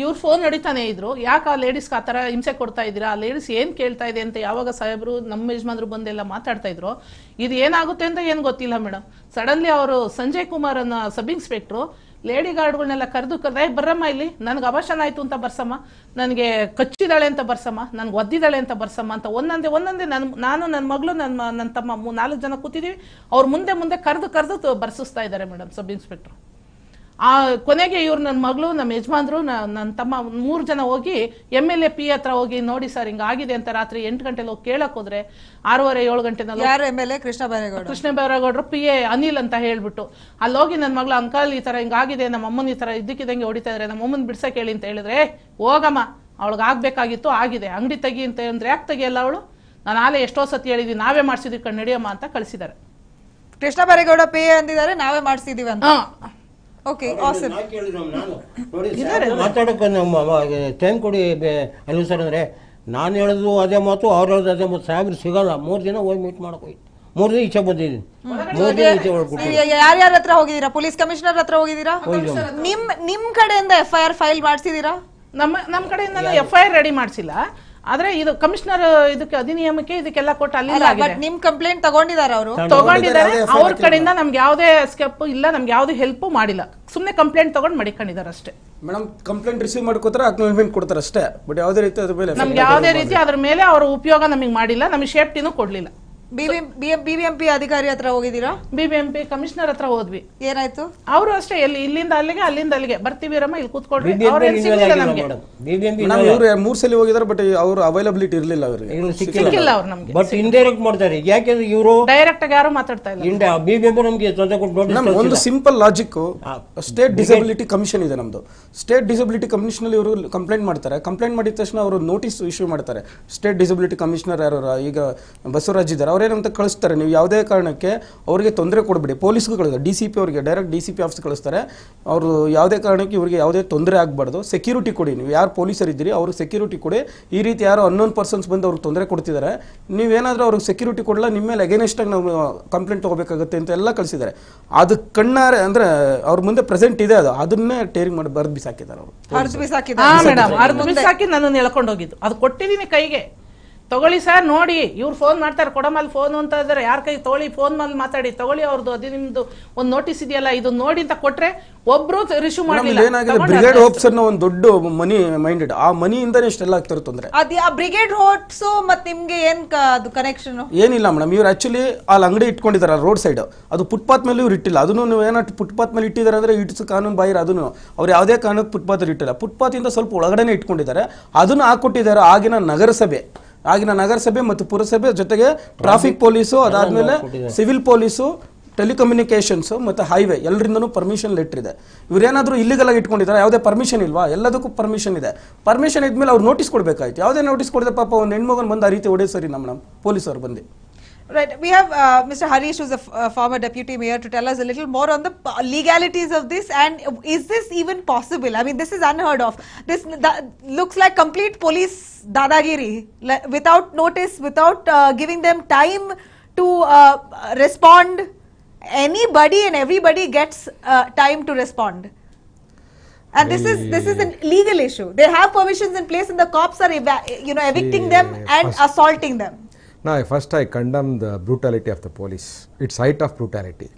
ಇವ್ರು ಫೋನ್ ನಡೀತಾನೆ ಇದ್ರು, ಯಾಕೆ ಆ ಲೇಡೀಸ್ಗೆ ಆ ಥರ ಹಿಂಸೆ ಕೊಡ್ತಾ ಇದ್ದೀರಾ, ಆ ಲೇಡೀಸ್ ಏನು ಕೇಳ್ತಾ ಇದೆ ಅಂತ ಯಾವಾಗ ಸಾಹೇಬರು ನಮ್ಮ ಯಜಮಾನ್ರು ಬಂದೆಲ್ಲ ಮಾತಾಡ್ತಾ ಇದ್ರು. ಇದು ಏನಾಗುತ್ತೆ ಅಂತ ಏನು ಗೊತ್ತಿಲ್ಲ ಮೇಡಮ್. ಸಡನ್ಲಿ ಅವರು ಸಂಜಯ್ ಕುಮಾರ್ ಅನ್ನೋ ಸಬ್ ಇನ್ಸ್ಪೆಕ್ಟ್ರು ಲೇಡಿ ಗಾರ್ಡ್ಗಳನ್ನೆಲ್ಲ ಕರೆದು ಬರ್ರಮ್ಮ ಇಲ್ಲಿ, ನನಗೆ ಅಭಾಷಣ ಆಯಿತು ಅಂತ ಬರ್ಸಮ್ಮ, ನನಗೆ ಕಚ್ಚಿದಾಳೆ ಅಂತ ಬರ್ಸಮ್ಮ, ನನಗೆ ಒದ್ದಿದ್ದಾಳೆ ಅಂತ ಬರ್ಸಮ್ಮ ಅಂತ ಒಂದೊಂದೇ ನಾನು ನನ್ನ ಮಗಳು ನನ್ನ ತಮ್ಮ 4 ಜನ ಕೂತಿದ್ದೀವಿ. ಅವ್ರು ಮುಂದೆ ಕರೆದು ಬರ್ಸಿಸ್ತಾ ಇದ್ದಾರೆ ಮೇಡಮ್ ಸಬ್ ಇನ್ಸ್ಪೆಕ್ಟ್ರು. ಆ ಕೊನೆಗೆ ಇವ್ರು ನನ್ನ ಮಗಳು ನಮ್ಮ ಯಜಮಾನ್ರು ನನ್ನ ತಮ್ಮ 3 ಜನ ಹೋಗಿ MLA P ಹತ್ರ ಹೋಗಿ ನೋಡಿ ಸರ್ ಹಿಂಗಾಗಿದೆ ಅಂತ ರಾತ್ರಿ 8 ಗಂಟೆಲಿ ಹೋಗಿ ಕೇಳಕ್ ಹೋದ್ರೆ 6:30 7 ಗಂಟೆನಲ್ಲಿ ಯಾರು MLA? ಕೃಷ್ಣ ಬೈರೇಗೌಡರು PA ಅನಿಲ್ ಅಂತ ಹೇಳ್ಬಿಟ್ಟು ಅಲ್ಲಿ ಹೋಗಿ ನನ್ನ ಮಗಳು ಅಂಕಲ್ ಈ ತರ ಹಿಂಗಾಗಿದೆ, ನಮ್ಮ ಅಮ್ಮನ ಈ ತರ ಇದ್ದಕ್ಕಿದ್ದಂಗೆ ಹೊಡಿತಾ ಇದ್ರೆ ನಮ್ಮ ಅಮ್ಮನ ಬಿಡ್ಸಕ್ ಹೇಳಿ ಅಂತ ಹೇಳಿದ್ರೆ ಹೋಗಮ್ಮ ಅವಳಿಗೆ ಆಗ್ಬೇಕಾಗಿತ್ತು ಆಗಿದೆ, ಅಂಗಡಿ ತೆಗಿ ಅಂತ ಅಂದ್ರೆ ಯಾಕೆ ತೆಗಿಯಲ್ಲ ಅವಳು, ನಾನು ಆಲೆ ಎಷ್ಟೋ ಸತಿ ಹೇಳಿದ್ವಿ ನಾವೇ ಮಾಡ್ಸಿದ್ವಿ ಕಣ್ ನಡಿಯಮ್ಮ ಅಂತ ಕಳಿಸಿದ್ದಾರೆ. ಕೃಷ್ಣ ಬೈರೇಗೌಡ PA ಅಂದಿದ್ದಾರೆ, ನಾವೇ ಮಾಡ್ಸಿದೀವಿ ಅಂತ. Okay, awesome. ಮಾತಾಡೋಕೆ ನಮ್ಮ ಟೈಮ್ ಕೊಡಿ ಅಲ್ವ ಸರ್ ಅಂದರೆ ನಾನು ಹೇಳೋದು ಅದೇ ಮಾತು, ಅವ್ರು ಹೇಳೋದು ಅದೇ ಮಾತು. ಸಾಹೇಬ್ರು ಸಿಗಲ್ಲ, 3 ದಿನ ಹೋಗಿ ಮೀಟ್ ಮಾಡೋಕೆ 3 ದಿನ ಈಚೆ ಬಂದಿದ್ದೀನಿ. 3 ದಿನ ಈಚೆ ಹೊರಡ್ಬಿಟ್ಟು ಯಾರ್ಯಾರ ಹತ್ರ ಹೋಗಿದ್ದೀರಾ? ಪೊಲೀಸ್ ಕಮಿಷನರ್ ಹತ್ರ ಹೋಗಿದ್ದೀರಾ? ನಿಮ್ ಕಡೆಯಿಂದ FIR ಫೈಲ್ ಮಾಡಿಸಿದೀರಾ? ನಮ್ಮ ಕಡೆಯಿಂದ FIR ರೆಡಿ ಮಾಡಿಸಿಲ್ಲ, ಆದ್ರೆ ಇದು ಕಮಿಷನರ್ ಇದಕ್ಕೆ ಅಧಿನಿಯಮಕ್ಕೆ ಇದಕ್ಕೆಲ್ಲ ಕೊಟ್ಟು ಅಲ್ಲಿ ನಿಮ್ ಕಂಪ್ಲೇಂಟ್ ತಗೊಂಡಿದ್ದಾರೆ, ಅವರು ತಗೊಂಡಿದ್ದಾರೆ. ಅವ್ರ ಕಡೆಯಿಂದ ನಮ್ಗೆ ಯಾವುದೇ ಸ್ಟೆಪ್ ಇಲ್ಲ, ನಮ್ಗೆ ಯಾವುದೇ ಹೆಲ್ಪ್ ಮಾಡಿಲ್ಲ, ಸುಮ್ಮನೆ ಕಂಪ್ಲೇಂಟ್ ತಗೊಂಡು ಮಡಿಕೊಂಡಿದ್ದಾರೆ ಅಷ್ಟೇ. ಮೇಡಮ್ ಕಂಪ್ಲೇಂಟ್ ರಿಸೀವ್ ಮಾಡ್ಕೋತಾರೆ, ಅಕ್ನಾಲೆಜ್ಮೆಂಟ್ ಕೊಡ್ತಾರೆ ಅಷ್ಟೇ, ಬಟ್ ಯಾವುದೇ ರೀತಿ ಅದ್ರ ಮೇಲೆ ನಮ್ಗೆ ಯಾವುದೇ ರೀತಿ ಅದ್ರ ಮೇಲೆ ಅವರ ಉಪಯೋಗ ನಮಗೆ ಮಾಡಿಲ್ಲ, ನಮಗೆ ಸೇಫ್ಟಿನೂ ಕೊಡ್ಲಿಲ್ಲ. BBMP ಅಧಿಕಾರಿ ಹತ್ರ ಹೋಗಿದ್ದೀರಾ? BBMP ಕಮಿಷನರ್ ಹತ್ರ ಹೋದ್ವಿ, ಏನಾಯ್ತು? ಅವರು ಅಷ್ಟೇ ಇಲ್ಲಿಂದ ಅಲ್ಲಿಗೆ ಬರ್ತೀವಿರಮ್ಮ ಇಲ್ಲಿ ಕೂತ್ಕೊಳ್ರಿ. ಇವ್ರು 3 ಸಲ ಹೋಗಿದ್ದಾರೆ, ಬಟ್ ಅವ್ರ ಅವೈಲಬಿಲಿಟಿ ಇರಲಿಲ್ಲ, ಅವರಿಗೆ ಸಿಕ್ಕಿಲ್ಲ ಅವ್ರು ನಮ್ಗೆ. ಬಟ್ ಇಂಡೈರೆಕ್ಟ್ ಮಾಡ್ತಾರೆ, ಯಾಕೆಂದ್ರೆ ಇವರು ಡೈರೆಕ್ಟ್ ಆಗಿ ಯಾರು ಮಾತಾಡ್ತಾ ಇಲ್ಲ. BBMP ನಮಗೆ ಒಂದು simple logic, state disability commission ಇದೆ ನಮ್ದು. ಸ್ಟೇಟ್ ಡಿಸಬಿಲಿಟಿ ಕಮಿಷನ್ ಇವರು ಕಂಪ್ಲೇಂಟ್ ಮಾಡ್ತಾರೆ, ಕಂಪ್ಲೇಂಟ್ ಮಾಡಿದ ತಕ್ಷಣ ಅವರು ನೋಟಿಸ್ ಇಶ್ಯೂ ಮಾಡ್ತಾರೆ. ಸ್ಟೇಟ್ ಡಿಸಬಿಲಿಟಿ ಕಮಿಷನರ್ ಯಾರು ಈಗ ಬಸವರಾಜ್ ಇದ್ದಾರೆ, ಅವ್ರೇನಂತ ಕಳಿಸ್ತಾರೆ, ನೀವು ಯಾವುದೇ ಕಾರಣಕ್ಕೆ ಅವರಿಗೆ ತೊಂದರೆ ಕೊಡಬೇಡಿ, ಪೊಲೀಸ್ಗೂ ಕಳಿಸ್ತಾರೆ, DCP ಅವರಿಗೆ ಡೈರೆಕ್ಟ್ DCP ಆಫೀಸ್ ಕಳಿಸ್ತಾರೆ. ಅವರು ಯಾವುದೇ ಕಾರಣಕ್ಕೆ ಇವರಿಗೆ ಯಾವುದೇ ತೊಂದರೆ ಆಗಬಾರ್ದು, ಸೆಕ್ಯೂರಿಟಿ ಕೊಡಿ, ನೀವು ಯಾರು ಪೊಲೀಸರು ಇದ್ದೀರಿ ಅವ್ರಿಗೆ ಸೆಕ್ಯೂರಿಟಿ ಕೊಡಿ. ಈ ರೀತಿ ಯಾರು ಅನ್ನೋನ್ ಪರ್ಸನ್ಸ್ ಬಂದು ಅವ್ರಿಗೆ ತೊಂದರೆ ಕೊಡ್ತಿದ್ದಾರೆ, ನೀವೇನಾದರೂ ಅವ್ರಿಗೆ ಸೆಕ್ಯೂರಿಟಿ ಕೊಡಲ್ಲ, ನಿಮ್ಮ ಮೇಲೆ ಅಗೇನೆಸ್ಟ್ ಆಗಿ ನಾವು ಕಂಪ್ಲೇಂಟ್ ತಗೋಬೇಕಾಗುತ್ತೆ ಅಂತ ಎಲ್ಲ ಕಳಿಸಿದ್ದಾರೆ. ಅದು ಕಣ್ಣಾರೆ ಅಂದ್ರೆ ಅವ್ರ ಮುಂದೆ ಪ್ರೆಸೆಂಟ್ ಇದೆ, ಅದನ್ನೇ ಟೇರಿಂಗ್ ಮಾಡಿ ಬರೆದು ಬಿಸಾಕಿದ್ದಾರೆ ಅವರು. ಅರ್ಧ ಬಿಸಾಕಿ ನನ್ನನ್ನು ಎಳ್ಕೊಂಡು ಹೋಗಿದ್ದು, ಅದು ಕೊಟ್ಟಿದ್ದೀನಿ ಕೈಗೆ, ತಗೊಳ್ಳಿ ಸರ್ ನೋಡಿ, ಇವ್ರು ಫೋನ್ ಮಾಡ್ತಾರೆ, ಕೊಡಮಲ್ಲಿ ಫೋನ್ ಅಂತ ಇದ್ದಾರೆ, ಯಾರ ಕೈ ತಗೊಳ್ಳಿ, ಫೋನ್ ಮೇಲೆ ಮಾತಾಡಿ ತಗೊಳ್ಳಿ, ಅವ್ರದ್ದು ಅದು ನಿಮ್ದು ಒಂದು ನೋಟಿಸ್ ಇದೆಯಲ್ಲ ಇದು ನೋಡಿ ಅಂತ ಕೊಟ್ರೆ ಒಬ್ರು ರಿಶ್ಯೂ ಮಾಡಲಿಲ್ಲ. ಏನಾಗಿದೆ, ಬ್ರಿಗೇಡ್ ಹೋಪ್ಸ್ ಅನ್ನೋ ಒಂದು ದೊಡ್ಡ ಮನಿ ಮೈಂಡೆಡ್, ಆ ಮನಿಯಿಂದನೇ ಇಷ್ಟೆಲ್ಲ ಆಗ್ತಾರೆ ತೊಂದರೆ. ಆ ಬ್ರಿಗೇಡ್ ಹೋಪ್ಸ್ ಮತ್ತೆ ನಿಮ್ಗೆ ಏನ್ ಅದು ಕನೆಕ್ಷನ್? ಏನಿಲ್ಲ ಮೇಡಮ್, ಇವ್ರು ಆಕ್ಚುಲಿ ಅಲ್ಲಿ ಅಂಗಡಿ ಇಟ್ಕೊಂಡಿದ್ದಾರೆ ರೋಡ್ ಸೈಡ್, ಅದು ಫುಟ್ಪಾತ್ ಮೇಲೆ ಇವ್ರು ಇಟ್ಟಿಲ್ಲ. ಅದನ್ನು ನೀವು ಏನೋ ಫುಟ್ಪಾತ್ ಮೇಲೆ ಇಟ್ಟಿದ್ದಾರೆ ಅಂದ್ರೆ ಇಟ್ಸ್ ಕಾನೂನು ಬಾಹಿರ, ಅದನ್ನು ಅವ್ರು ಯಾವುದೇ ಕಾರಣಕ್ಕೆ ಫುಟ್ಪಾತ್ ಇಟ್ಟಿಲ್ಲ, ಫುಟ್ಪಾತ್ ಇಂದ ಸ್ವಲ್ಪ ಒಳಗಡೆನೆ ಇಟ್ಕೊಂಡಿದ್ದಾರೆ. ಅದನ್ನು ಹಾಕೊಟ್ಟಿದ್ದಾರೆ ಆಗಿನ ನಗರಸಭೆ ಮತ್ತು ಪುರಸಭೆ ಜೊತೆಗೆ ಟ್ರಾಫಿಕ್ ಪೊಲೀಸು, ಅದಾದ್ಮೇಲೆ ಸಿವಿಲ್ ಪೊಲೀಸು, ಟೆಲಿಕಮ್ಯುನಿಕೇಶನ್ಸ್ ಮತ್ತು ಹೈವೇ ಎಲ್ಲರಿಂದನೂ ಪರ್ಮಿಷನ್ ಲೆಟರ್ ಇದೆ. ಇವ್ರೇನಾದರೂ ಇಲ್ಲಿಗಲ್ ಆಗಿ ಇಟ್ಕೊಂಡಿದ್ದಾರೆ, ಯಾವುದೇ ಪರ್ಮಿಷನ್ ಇಲ್ವಾ? ಎಲ್ಲದಕ್ಕೂ ಪರ್ಮಿಷನ್ ಇದೆ. ಪರ್ಮಿಷನ್ ಇದ್ಮೇಲೆ ಅವ್ರು ನೋಟಿಸ್ ಕೊಡಬೇಕಾಯ್ತು, ಯಾವುದೇ ನೋಟಿಸ್ ಕೊಡದೆ ಪಾಪ ಒಂದು ಹೆಣ್ಮಗನ್ ಬಂದು ಆ ರೀತಿ ಹೊಡೆ ಸರಿ ನಮ್ಮ ಪೊಲೀಸರು ಬಂದು. Right, we have Mr. Harish, who's a former deputy mayor, to tell us a little more on the legalities of this, and is this even possible? I mean, this is unheard of. This looks like complete police dadagiri, without notice, without giving them time to respond. Anybody and everybody gets time to respond. And this is a legal issue. They have permissions in place, and the cops are evicting them and assaulting them. Now, first I condemn the brutality of the police. It's height of brutality.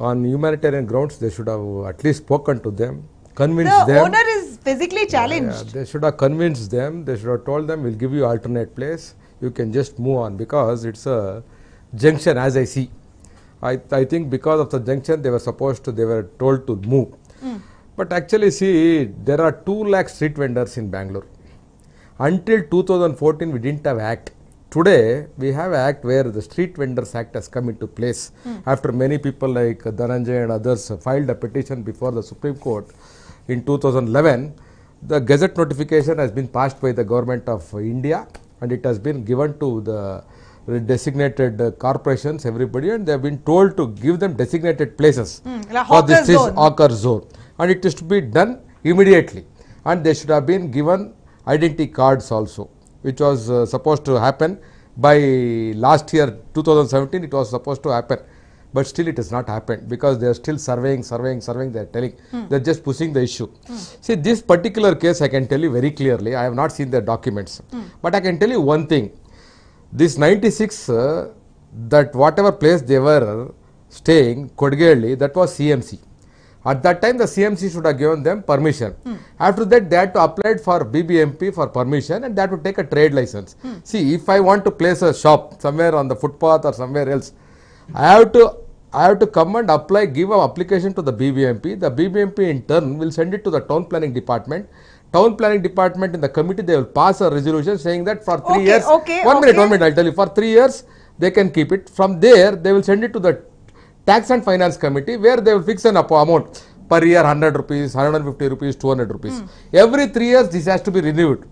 On humanitarian grounds, they should have at least spoken to them, convinced them. The owner is physically challenged. They should have convinced them. They should have told them, we'll give you alternate place. You can just move on, because it's a junction as I see. I think because of the junction, they were told to move. But actually, see, there are 2 lakh street vendors in Bengaluru. Until 2014, we didn't have act. Today, we have an act where the Street Vendors Act has come into place. After many people like Dhananjay and others filed a petition before the Supreme Court in 2011, the Gazette notification has been passed by the Government of India, and it has been given to the designated corporations, everybody, and they have been told to give them designated places like for this hawker zone. zone, and it is to be done immediately, and they should have been given identity cards also, which was supposed to happen by last year 2017. It was supposed to happen, but still it has not happened because they are still surveying, they are telling, they are just pushing the issue. See, this particular case I can tell you very clearly, I have not seen the documents, but I can tell you one thing. This 96, that whatever place they were staying, Kodgeli, that was CMC. At that time, the CMC should have given them permission. After that, they had to apply for BBMP for permission, and they had to take a trade license. See, if I want to place a shop somewhere on the footpath or somewhere else, I have to come and apply, give an application to the BBMP. The BBMP in turn will send it to the town planning department. Town planning department in the committee, they will pass a resolution saying that for 3 years, one minute, I'll tell you, for 3 years, they can keep it. From there, they will send it to the tax and finance committee, where they will fix an amount per year, 100 rupees, 150 rupees, 200 rupees. Every 3 years, this has to be renewed.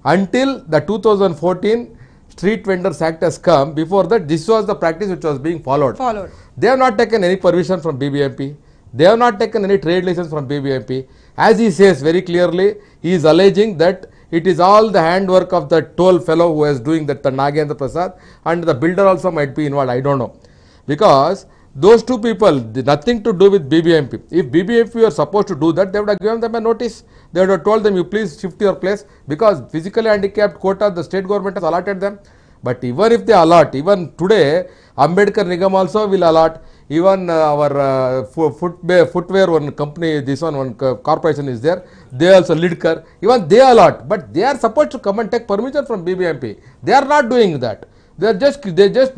Until the 2014 Street Vendors Act has come, before that, this was the practice which was being followed. They have not taken any permission from BBMP. They have not taken any trade license from BBMP. As he says very clearly, he is alleging that it is all the handwork of the toll fellow who is doing that, the Nagendra Prasad, and the builder also might be involved. I don't know. Because those two people, nothing to do with BBMP. If BBMP were supposed to do that, they would have given them a notice. They would have told them, you please shift your place, because physically handicapped quota, the state government has allotted them. But even if they allot, even today, Ambedkar Nigam also will allot. Even our footwear one company, this one corporation is there, they also Lidkar, even they allot. But they are supposed to come and take permission from BBMP. They are not doing that. They just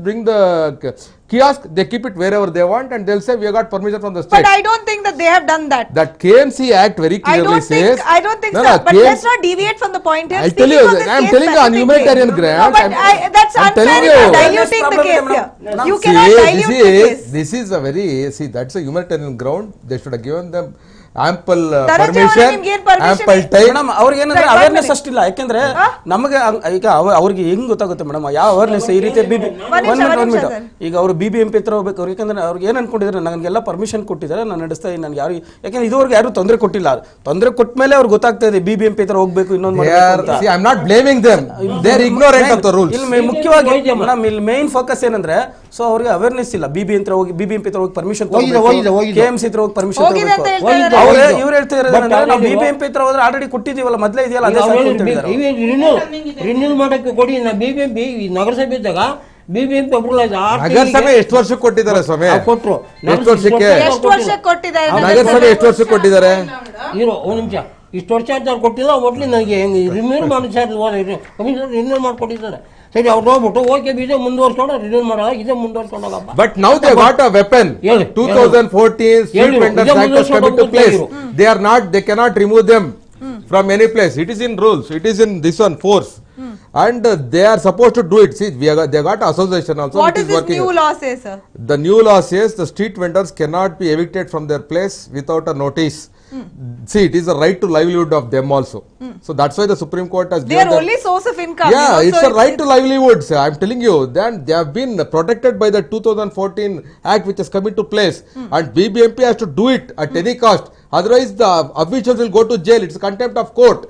bring the kiosk, they keep it wherever they want, and they'll say we have got permission from the state. But I don't think that they have done that. That KMC Act very clearly says. I don't think so. But let's not deviate from the point here. I'll tell you, I'm telling you on humanitarian grounds. No, but that's unfair. You're diluting the case here. You cannot dilute the case. This is a very, that's a humanitarian ground. They should have given them ample permission, ample time. Madam ಅವ್ರಿಗೆ ಏನಂದ್ರೆ awareness ಅಷ್ಟಿಲ್ಲ. ಯಾಕೆಂದ್ರೆ ನಮಗೆ ಈಗ ಅವ್ರಿಗೆ ಹೆಂಗ್ ಗೊತ್ತಾಗುತ್ತೆ madam ಯಾವ awareness ಈ ರೀತಿ ಈಗ ಅವರು BBMP ಹತ್ರ ಹೋಗ್ಬೇಕು ಅವ್ರಿಗೆ. ಯಾಕಂದ್ರೆ ಅವ್ರಿಗೆ ಏನ್ ಅನ್ಕೊಂಡಿದ್ರೆ ನನಗೆಲ್ಲ ಪರ್ಮಿಷನ್ ಕೊಟ್ಟಿದ್ದಾರೆ, ನಾನು ನಡೆಸ್ತಾ ಇದ್ದೀನಿ, ನನಗೆ ಯಾರು, ಯಾಕಂದ್ರೆ ಇದುವರೆಗೆ ಯಾರು ತೊಂದರೆ ಕೊಟ್ಟಿಲ್ಲ. ತೊಂದರೆ ಕೊಟ್ಟ ಮೇಲೆ ಅವ್ರಿಗೆ ಗೊತ್ತಾಗ್ತಾ ಇದೆ BBMP ಹತ್ರ ಹೋಗ್ಬೇಕು, ಇನ್ನೊಂದು I am not blaming them, they are ignorant of the rules. ಇಲ್ಲಿ ಮುಖ್ಯವಾಗಿ ಮೇಡಮ್ ಇಲ್ಲಿ ಮೇನ್ ಫೋಕಸ್ ಏನಂದ್ರೆ, ಸೊ ಅವ್ರಿಗೆ ಅವೇರ್ನೆಸ್ ಇಲ್ಲ. BBMP ಹತ್ರ ಹೋಗಿ ಪರ್ಮಿಷನ್ KMC ಹತ್ರ ಹೋಗಿ ಪರ್ಮಿಷನ್ ಇವ್ರು ಹೇಳ್ತಿದ್ದಾರೆ ನಾವು BBMP ಹತ್ರ ಹೋದ್ರೆ ಆಲ್ರೆಡಿ ಕೊಟ್ಟಿದೀವಲ್ಲ, ಮೊದಲೇ ಇದೆಯಲ್ಲ, ಅದೇ ರಿನ್ಯೂಲ್ ಮಾಡಕ್ಕೆ ಕೊಡಿ. BBMP ನಗರಸಭೆ ಇದ್ದಾಗ BBMP ನಗರಸಭೆ ಎಷ್ಟು ವರ್ಷಕ್ಕೆ ಕೊಟ್ಟಿದ್ದಾರೆ ಸ್ವಾಮಿ? ಕೊಟ್ಟರು. ಎಷ್ಟು ವರ್ಷಕ್ಕೆ ಕೊಟ್ಟಿದ್ದಾರೆ ನಗರಸಭೆ ಎಷ್ಟು ವರ್ಷಕ್ಕೆ ಕೊಟ್ಟಿದ್ದಾರೆ? ಒಂದು ನಿಮಿಷ, ಇಷ್ಟು ವರ್ಷ ಅಂತ ಅವ್ರು ಕೊಟ್ಟಿಲ್ಲ. ಒಟ್ಲಿ ನನಗೆ ರಿನ್ಯೂಲ್ ಮಾಡಿ ಸರ್, ರಿನ್ಯೂಲ್ ಮಾಡಿಕೊಟ್ಟಿದ್ದಾರೆ. ಸರಿ, ಅವ್ರು ಹೋಗ್ಬಿಟ್ಟು ಓಕೆ ಬೀಜ ಮುಂದುವರ್ಸ್ಕೊಂಡು ರಿನ್ಯೂಲ್ ಮಾಡೋ ಇದೇ ಮುಂದುವರ್ಸ್ಕೊಂಡೋಗಪ್ಪ. But now they got a weapon. 2014 Street Vendors Act has come into place. They cannot remove them from any place. It is in rules. It is in this one force. And they are supposed to do it. See, they got association also. What does this new law say, sir? The new law says the street vendors cannot be evicted from their place without a notice. See, it is a right to livelihood of them also. So that's why the Supreme Court has given their only source of income. Yeah, it's a right to livelihood. I'm telling you, then they have been protected by the 2014 Act which has come into place, and BBMP has to do it at any cost. Otherwise, the officials will go to jail. It's contempt of court.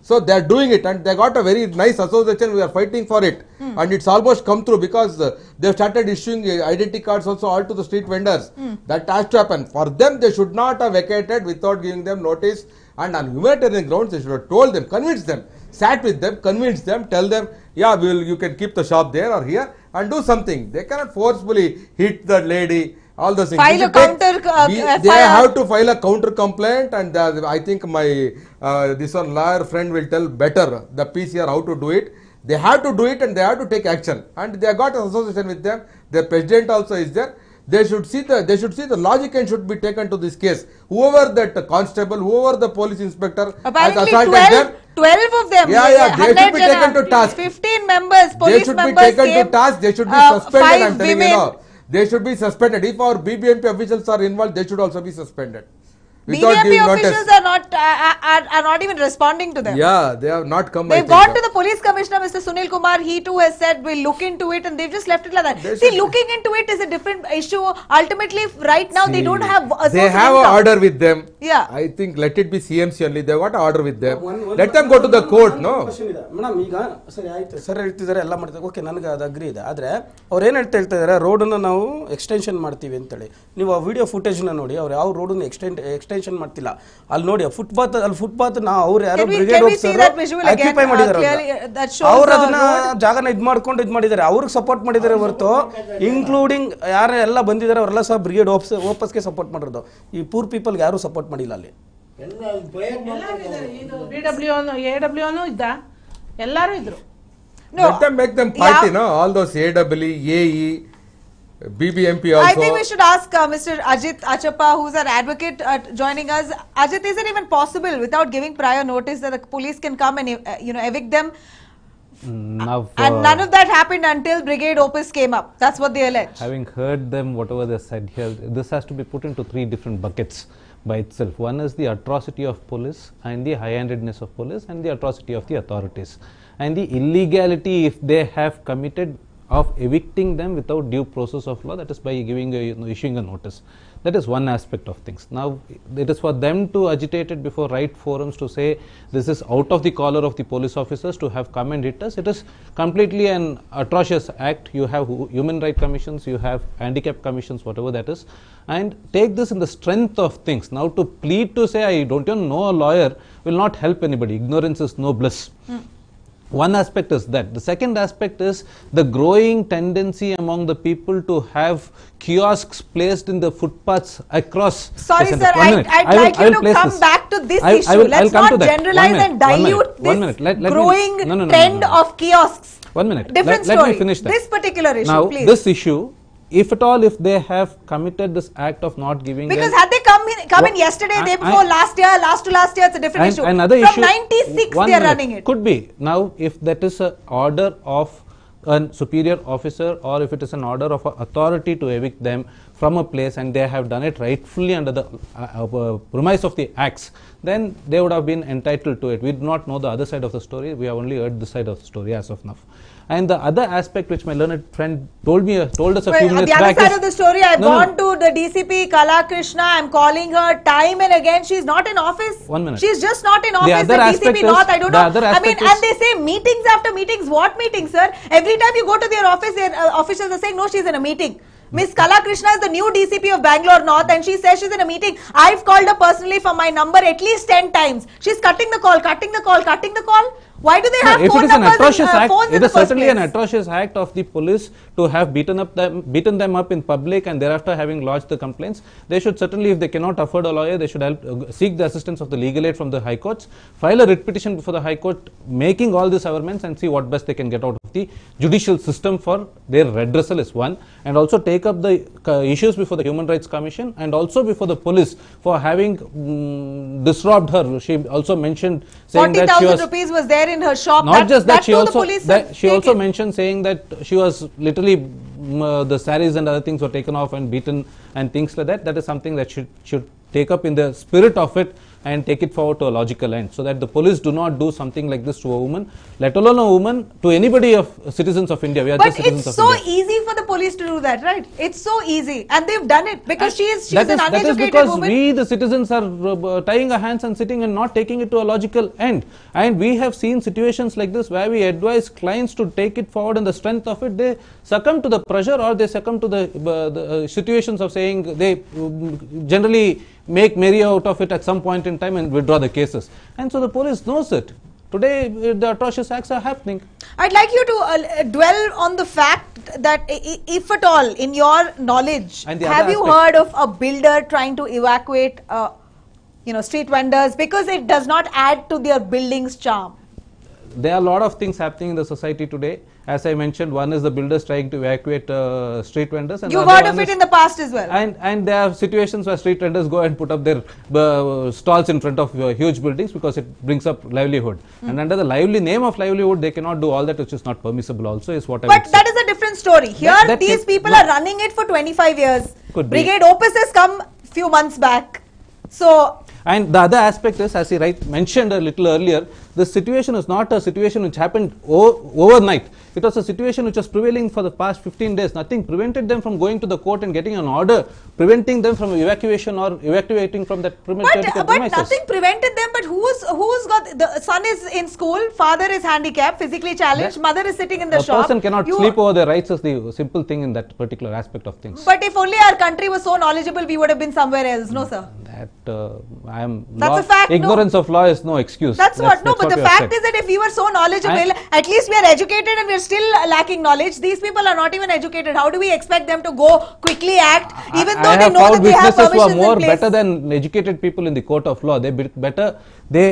So they are doing it, and they got a very nice association. We are fighting for it, and it's almost come through because they have started issuing identity cards also all to the street vendors. That has to happen. For them, they should not have vacated without giving them notice. And on humanitarian grounds, they should have told them, convinced them, sat with them, convinced them, tell them, yeah, you can keep the shop there or here and do something. They cannot forcefully hit the lady. All those things. File a counter. They have to file a counter complaint, and I think my this one lawyer friend will tell better the PCR how to do it. They have to do it, and they have to take action. And they have got an association with them. Their president also is there. They should see the logic and should be taken to this case. Whoever that constable, whoever the police inspector has assaulted them. 12 of them. Yeah, they should be taken to task. 15 members, police members. They should be taken to task. They should be suspended. I'm telling you now. They should be suspended. If our BBMP officials are involved, they should also be suspended. without BBMP giving officials notice. are not even responding to them. Yeah, they have not come. I They've think. gone to the police commissioner, Mr. Sunil Kumar. He too has said we'll look into it, and they've just left it like that. They See, should- looking into it is a different issue. Ultimately, right now they See, don't have. A they source of have an income. order with them. Yeah. I think let it be CMC only. They got an order with them. Let them go to the court. No. Madam ಈಗ ಸರಿ ಆಯ್ತು sir ಹೇಳ್ತಿದ್ದಾರೆ ಎಲ್ಲ ಮಾಡ್ತಾರೆ okay ನನಗೆ ಅದು agri ಇದೆ ಆದರೆ ಅವ್ರು ಏನು ಹೇಳ್ತಾ ಇದ್ದಾರೆ ರೋಡನ್ನು ನಾವು ಎಕ್ಸ್ಟೆನ್ಷನ್ ಮಾಡ್ತೀವಿ ಅಂತೇಳಿ ನೀವು ಆ ವಿಡಿಯೋ ಫುಟೇಜ್ನ ನೋಡಿ ಅವ್ರು ಯಾವ ರೋಡನ್ನು ಎಕ್ಸ್ಟೆನ್ಷನ್ ಮಾಡ್ತಿಲ್ಲ ಅಲ್ಲಿ ನೋಡಿ ಫುಟ್ಪಾತ್ ಅವ್ರು ಯಾರೋ ಬ್ರಿಗೇಡ್ ಆಕ್ಯುಪೈ ಮಾಡಿದ್ದಾರೆ ಅವ್ರು ಅದನ್ನ ಜಾಗನ ಇದು ಮಾಡಿದ್ದಾರೆ ಅವ್ರಿಗೆ ಸಪೋರ್ಟ್ ಮಾಡಿದ್ದಾರೆ ಹೊರತು ಇನ್ಕ್ಲೂಡಿಂಗ್ ಯಾರು ಎಲ್ಲ ಬಂದಿದ್ದಾರೆ ಅವರೆಲ್ಲ ಸಹ ಬ್ರಿಗೇಡ್ ಓಪಸ್ಗೆ ಸಪೋರ್ಟ್ ಮಾಡಿರೋದು ಈ ಪೂರ್ ಪೀಪಲ್ಗೆ ಯಾರು ಸಪೋರ್ಟ್ ಮಾಡಿಲ್ಲ ಅಲ್ಲಿ AWನು ಇದ್ದ ಎಲ್ಲರೂ ಇದ್ರು. No. Let them make them party, no? All those AWE, AE, BBMP also. I think we should ask Mr. Ajit Achappa, who's our advocate, joining us. Ajit, is it even possible without giving prior notice that the police can come and evict them? Now, And none of that happened until Brigade Opus came up. That's what they allege. having heard them, whatever they said here, this has to be put into three different buckets by itself. One is the atrocity of police and the high-handedness of police and the atrocity of the authorities. And the illegality if they have committed of evicting them without due process of law, that is by giving issuing a notice. That is one aspect of things. Now it is for them to agitate it before right forums to say this is out of the collar of the police officers to have come and hit us. It is completely an atrocious act. You have human rights commissions, you have handicap commissions, whatever that is, and take this in the strength of things. Now to plead to say I don't even know a lawyer will not help anybody. Ignorance is no bliss. One aspect is that. The second aspect is the growing tendency among the people to have kiosks placed in the footpaths across. Sorry, the sir, center. I'd like you to come back to this issue. Let's not generalize and dilute this growing trend of kiosks. 1 minute. Different Let story. me finish that. This particular issue, Now, please. this issue, if at all, if they have committed this act of not giving Because them, had they come in yesterday, day before, last year, last to last year, it's a different issue. Another From issue, 96, one they are minute, running it. Could be. Now, if that is an order of a superior officer or if it is an order of authority to evict them from a place and they have done it rightfully under the premise of the acts, then they would have been entitled to it. We do not know the other side of the story. We have only heard this side of the story as of now. And the other aspect which my learned friend told us a few minutes the back other side is, of the story, I've gone to the DCP, Kala Krishna, I'm calling her time and again, she's not in office. 1 minute. She's just not in office. other The aspect DCP is- North, I don't the know. other I mean, aspect and is- they say meetings after meetings. What meetings, sir? Every time you go to their office, their officials are saying, no, she's in a meeting. Miss Kala Krishna is the new DCP of Bangalore North and she says she's in a meeting. I've called her personally from my number at least 10 times. She's cutting the call. Why do they have if phone it is an numbers atrocious and act, phones in it the is first certainly an place? atrocious act of the police to have beaten them up in public and thereafter having lodged the complaints. They should certainly, if they cannot afford a lawyer, they should help seek the assistance of the legal aid from the high courts, file a writ petition before the high court, making all these averments and see what best they can get out of the judicial system for their redressal is one, and also take up the issues before the Human Rights Commission and also before the police for having disrobed her. She also mentioned saying that she 40,000 was rupees was there in her shop. not just that, too the police she also taken. mentioned saying that she was literally the saris and other things were taken off and beaten and things like that. That is something that should take up in the spirit of it and take it forward to a logical end, so that the police do not do something like this to a woman, let alone a woman, to anybody of citizens of India. We are But just citizens it's of so India. easy for the police to do that, right? It's so easy, and they've done it because she's That an is uneducated because woman. we, the citizens, are tying our hands and sitting and not taking it to a logical end. And we have seen situations like this where we advise clients to take it forward in the strength of it. They succumb to the pressure or they succumb to the situations of saying they generally make merry out of it at some point in time and withdraw the cases. And so the police knows it. Today, the atrocious acts are happening. I'd like you to dwell on the fact that if at all, in your knowledge, And the have other you aspect- heard of a builder trying to evacuate street vendors because it does not add to their building's charm? There are a lot of things happening in the society today. As I mentioned, one is the builders trying to evacuate street vendors. And You've the other heard of one it is- in the past as well. And there are situations where street vendors go and put up their stalls in front of huge buildings because it brings up livelihood. And under the name of livelihood, they cannot do all that, which is not permissible also, is what I But would say. that is a different story. Here, that these can- people no. are running it for 25 years. Could be. Brigade Opus has come few months back. So, and the other aspect is, as he mentioned a little earlier, the situation is not a situation which happened overnight. It was a situation which was prevailing for the past 15 days. Nothing prevented them from going to the court and getting an order preventing them from evacuation or evacuating from that premises. But nothing prevented them. But who's got, the son is in school, father is handicapped, physically challenged, mother is sitting in the shop. A person cannot sleep over their rights is the simple thing in that particular aspect of things. But if only our country was so knowledgeable, we would have been somewhere else. No, sir. I am. That's a fact. Ignorance of law is no excuse. That's what. No, but the fact is that if we were so knowledgeable, at least we are educated and we are still lacking knowledge. These people are not even educated. How do we expect them to go quickly act, even though they know that they have permissions who are more in place? Better than educated people in the court of law. They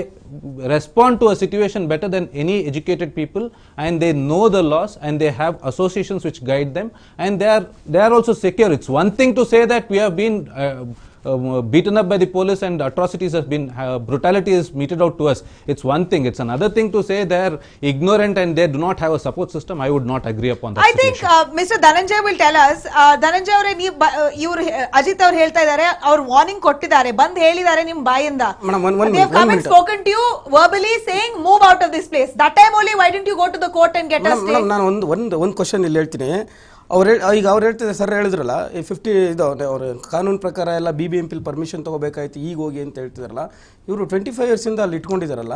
respond to a situation better than any educated people, and they know the laws, and they have associations which guide them, and they are also secure. It's one thing to say that we have been beaten up by the police and atrocities have been, brutality is meted out to us. It's one thing. It's another thing to say they are ignorant and they do not have a support system. I would not agree upon that. I think Mr. Dhananjay will tell us. Dhananjay avare iವರು Ajit ಅವರು ಹೇಳ್ತಾ ಇದ್ದಾರೆ, ಅವರು warning ಕೊಟ್ಟಿದ್ದಾರೆ, ಬಂದು ಹೇಳಿದ್ದಾರೆ ನಿಮ್ಮ ಬಾಯಿಂದ. They have come and spoken to you verbally saying move out of this place. That time only, why didn't you go to the court and get a stay? ನಾನು ಒಂದು ಕ್ವಶನ್ ಇಲ್ಲಿ ಹೇಳ್ತೀನಿ. ಈಗ ಅವ್ರು ಹೇಳ್ತಿದ್ದಾರೆ, ಸರ್ ಹೇಳಿದ್ರಲ್ಲ, 50 ಇದು ಅವರು ಕಾನೂನು ಪ್ರಕಾರ ಎಲ್ಲ BBMP ಪರ್ಮಿಷನ್ ತೊಗೋಬೇಕಾಯ್ತು, ಈಗ ಹೋಗಿ ಅಂತ ಹೇಳ್ತಿದಾರಲ್ಲ. ಇವರು 25 ಇಯರ್ಸಿಂದ ಅಲ್ಲಿ ಇಟ್ಕೊಂಡಿದ್ದಾರಲ್ಲ.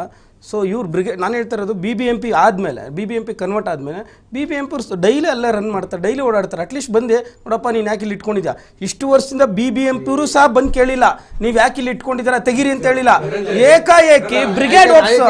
ಸೊ ಇವ್ರು ಬ್ರಿಗೇಡ್, ನಾನು ಹೇಳ್ತಾ ಇರೋದು BBMP ಆದಮೇಲೆ, BBMP ಕನ್ವರ್ಟ್ ಆದಮೇಲೆ BBMP ಡೈಲಿ ಅಲ್ಲೇ ರನ್ ಮಾಡ್ತಾರೆ, ಡೈಲಿ ಓಡಾಡ್ತಾರೆ. ಅಟ್ಲೀಸ್ಟ್ ಬಂದೆ ನೋಡಪ್ಪ ನೀನು ಯಾಕೆ ಇಲ್ಲಿ ಇಟ್ಕೊಂಡಿದ್ಯಾ, ಇಷ್ಟು ವರ್ಷದಿಂದ BBMP ಅವರು ಸಹ ಬಂದು ಕೇಳಿಲ್ಲ ನೀವು ಯಾಕೆ ಇಲ್ಲಿ ಇಟ್ಕೊಂಡಿದ್ದೀರಾ ತೆಗಿರಿ ಅಂತ ಹೇಳಿಲ್ಲ. ಏಕಾಏಕಿ ಬ್ರಿಗೇಡ್ ವರ್ಕ್ಸ್,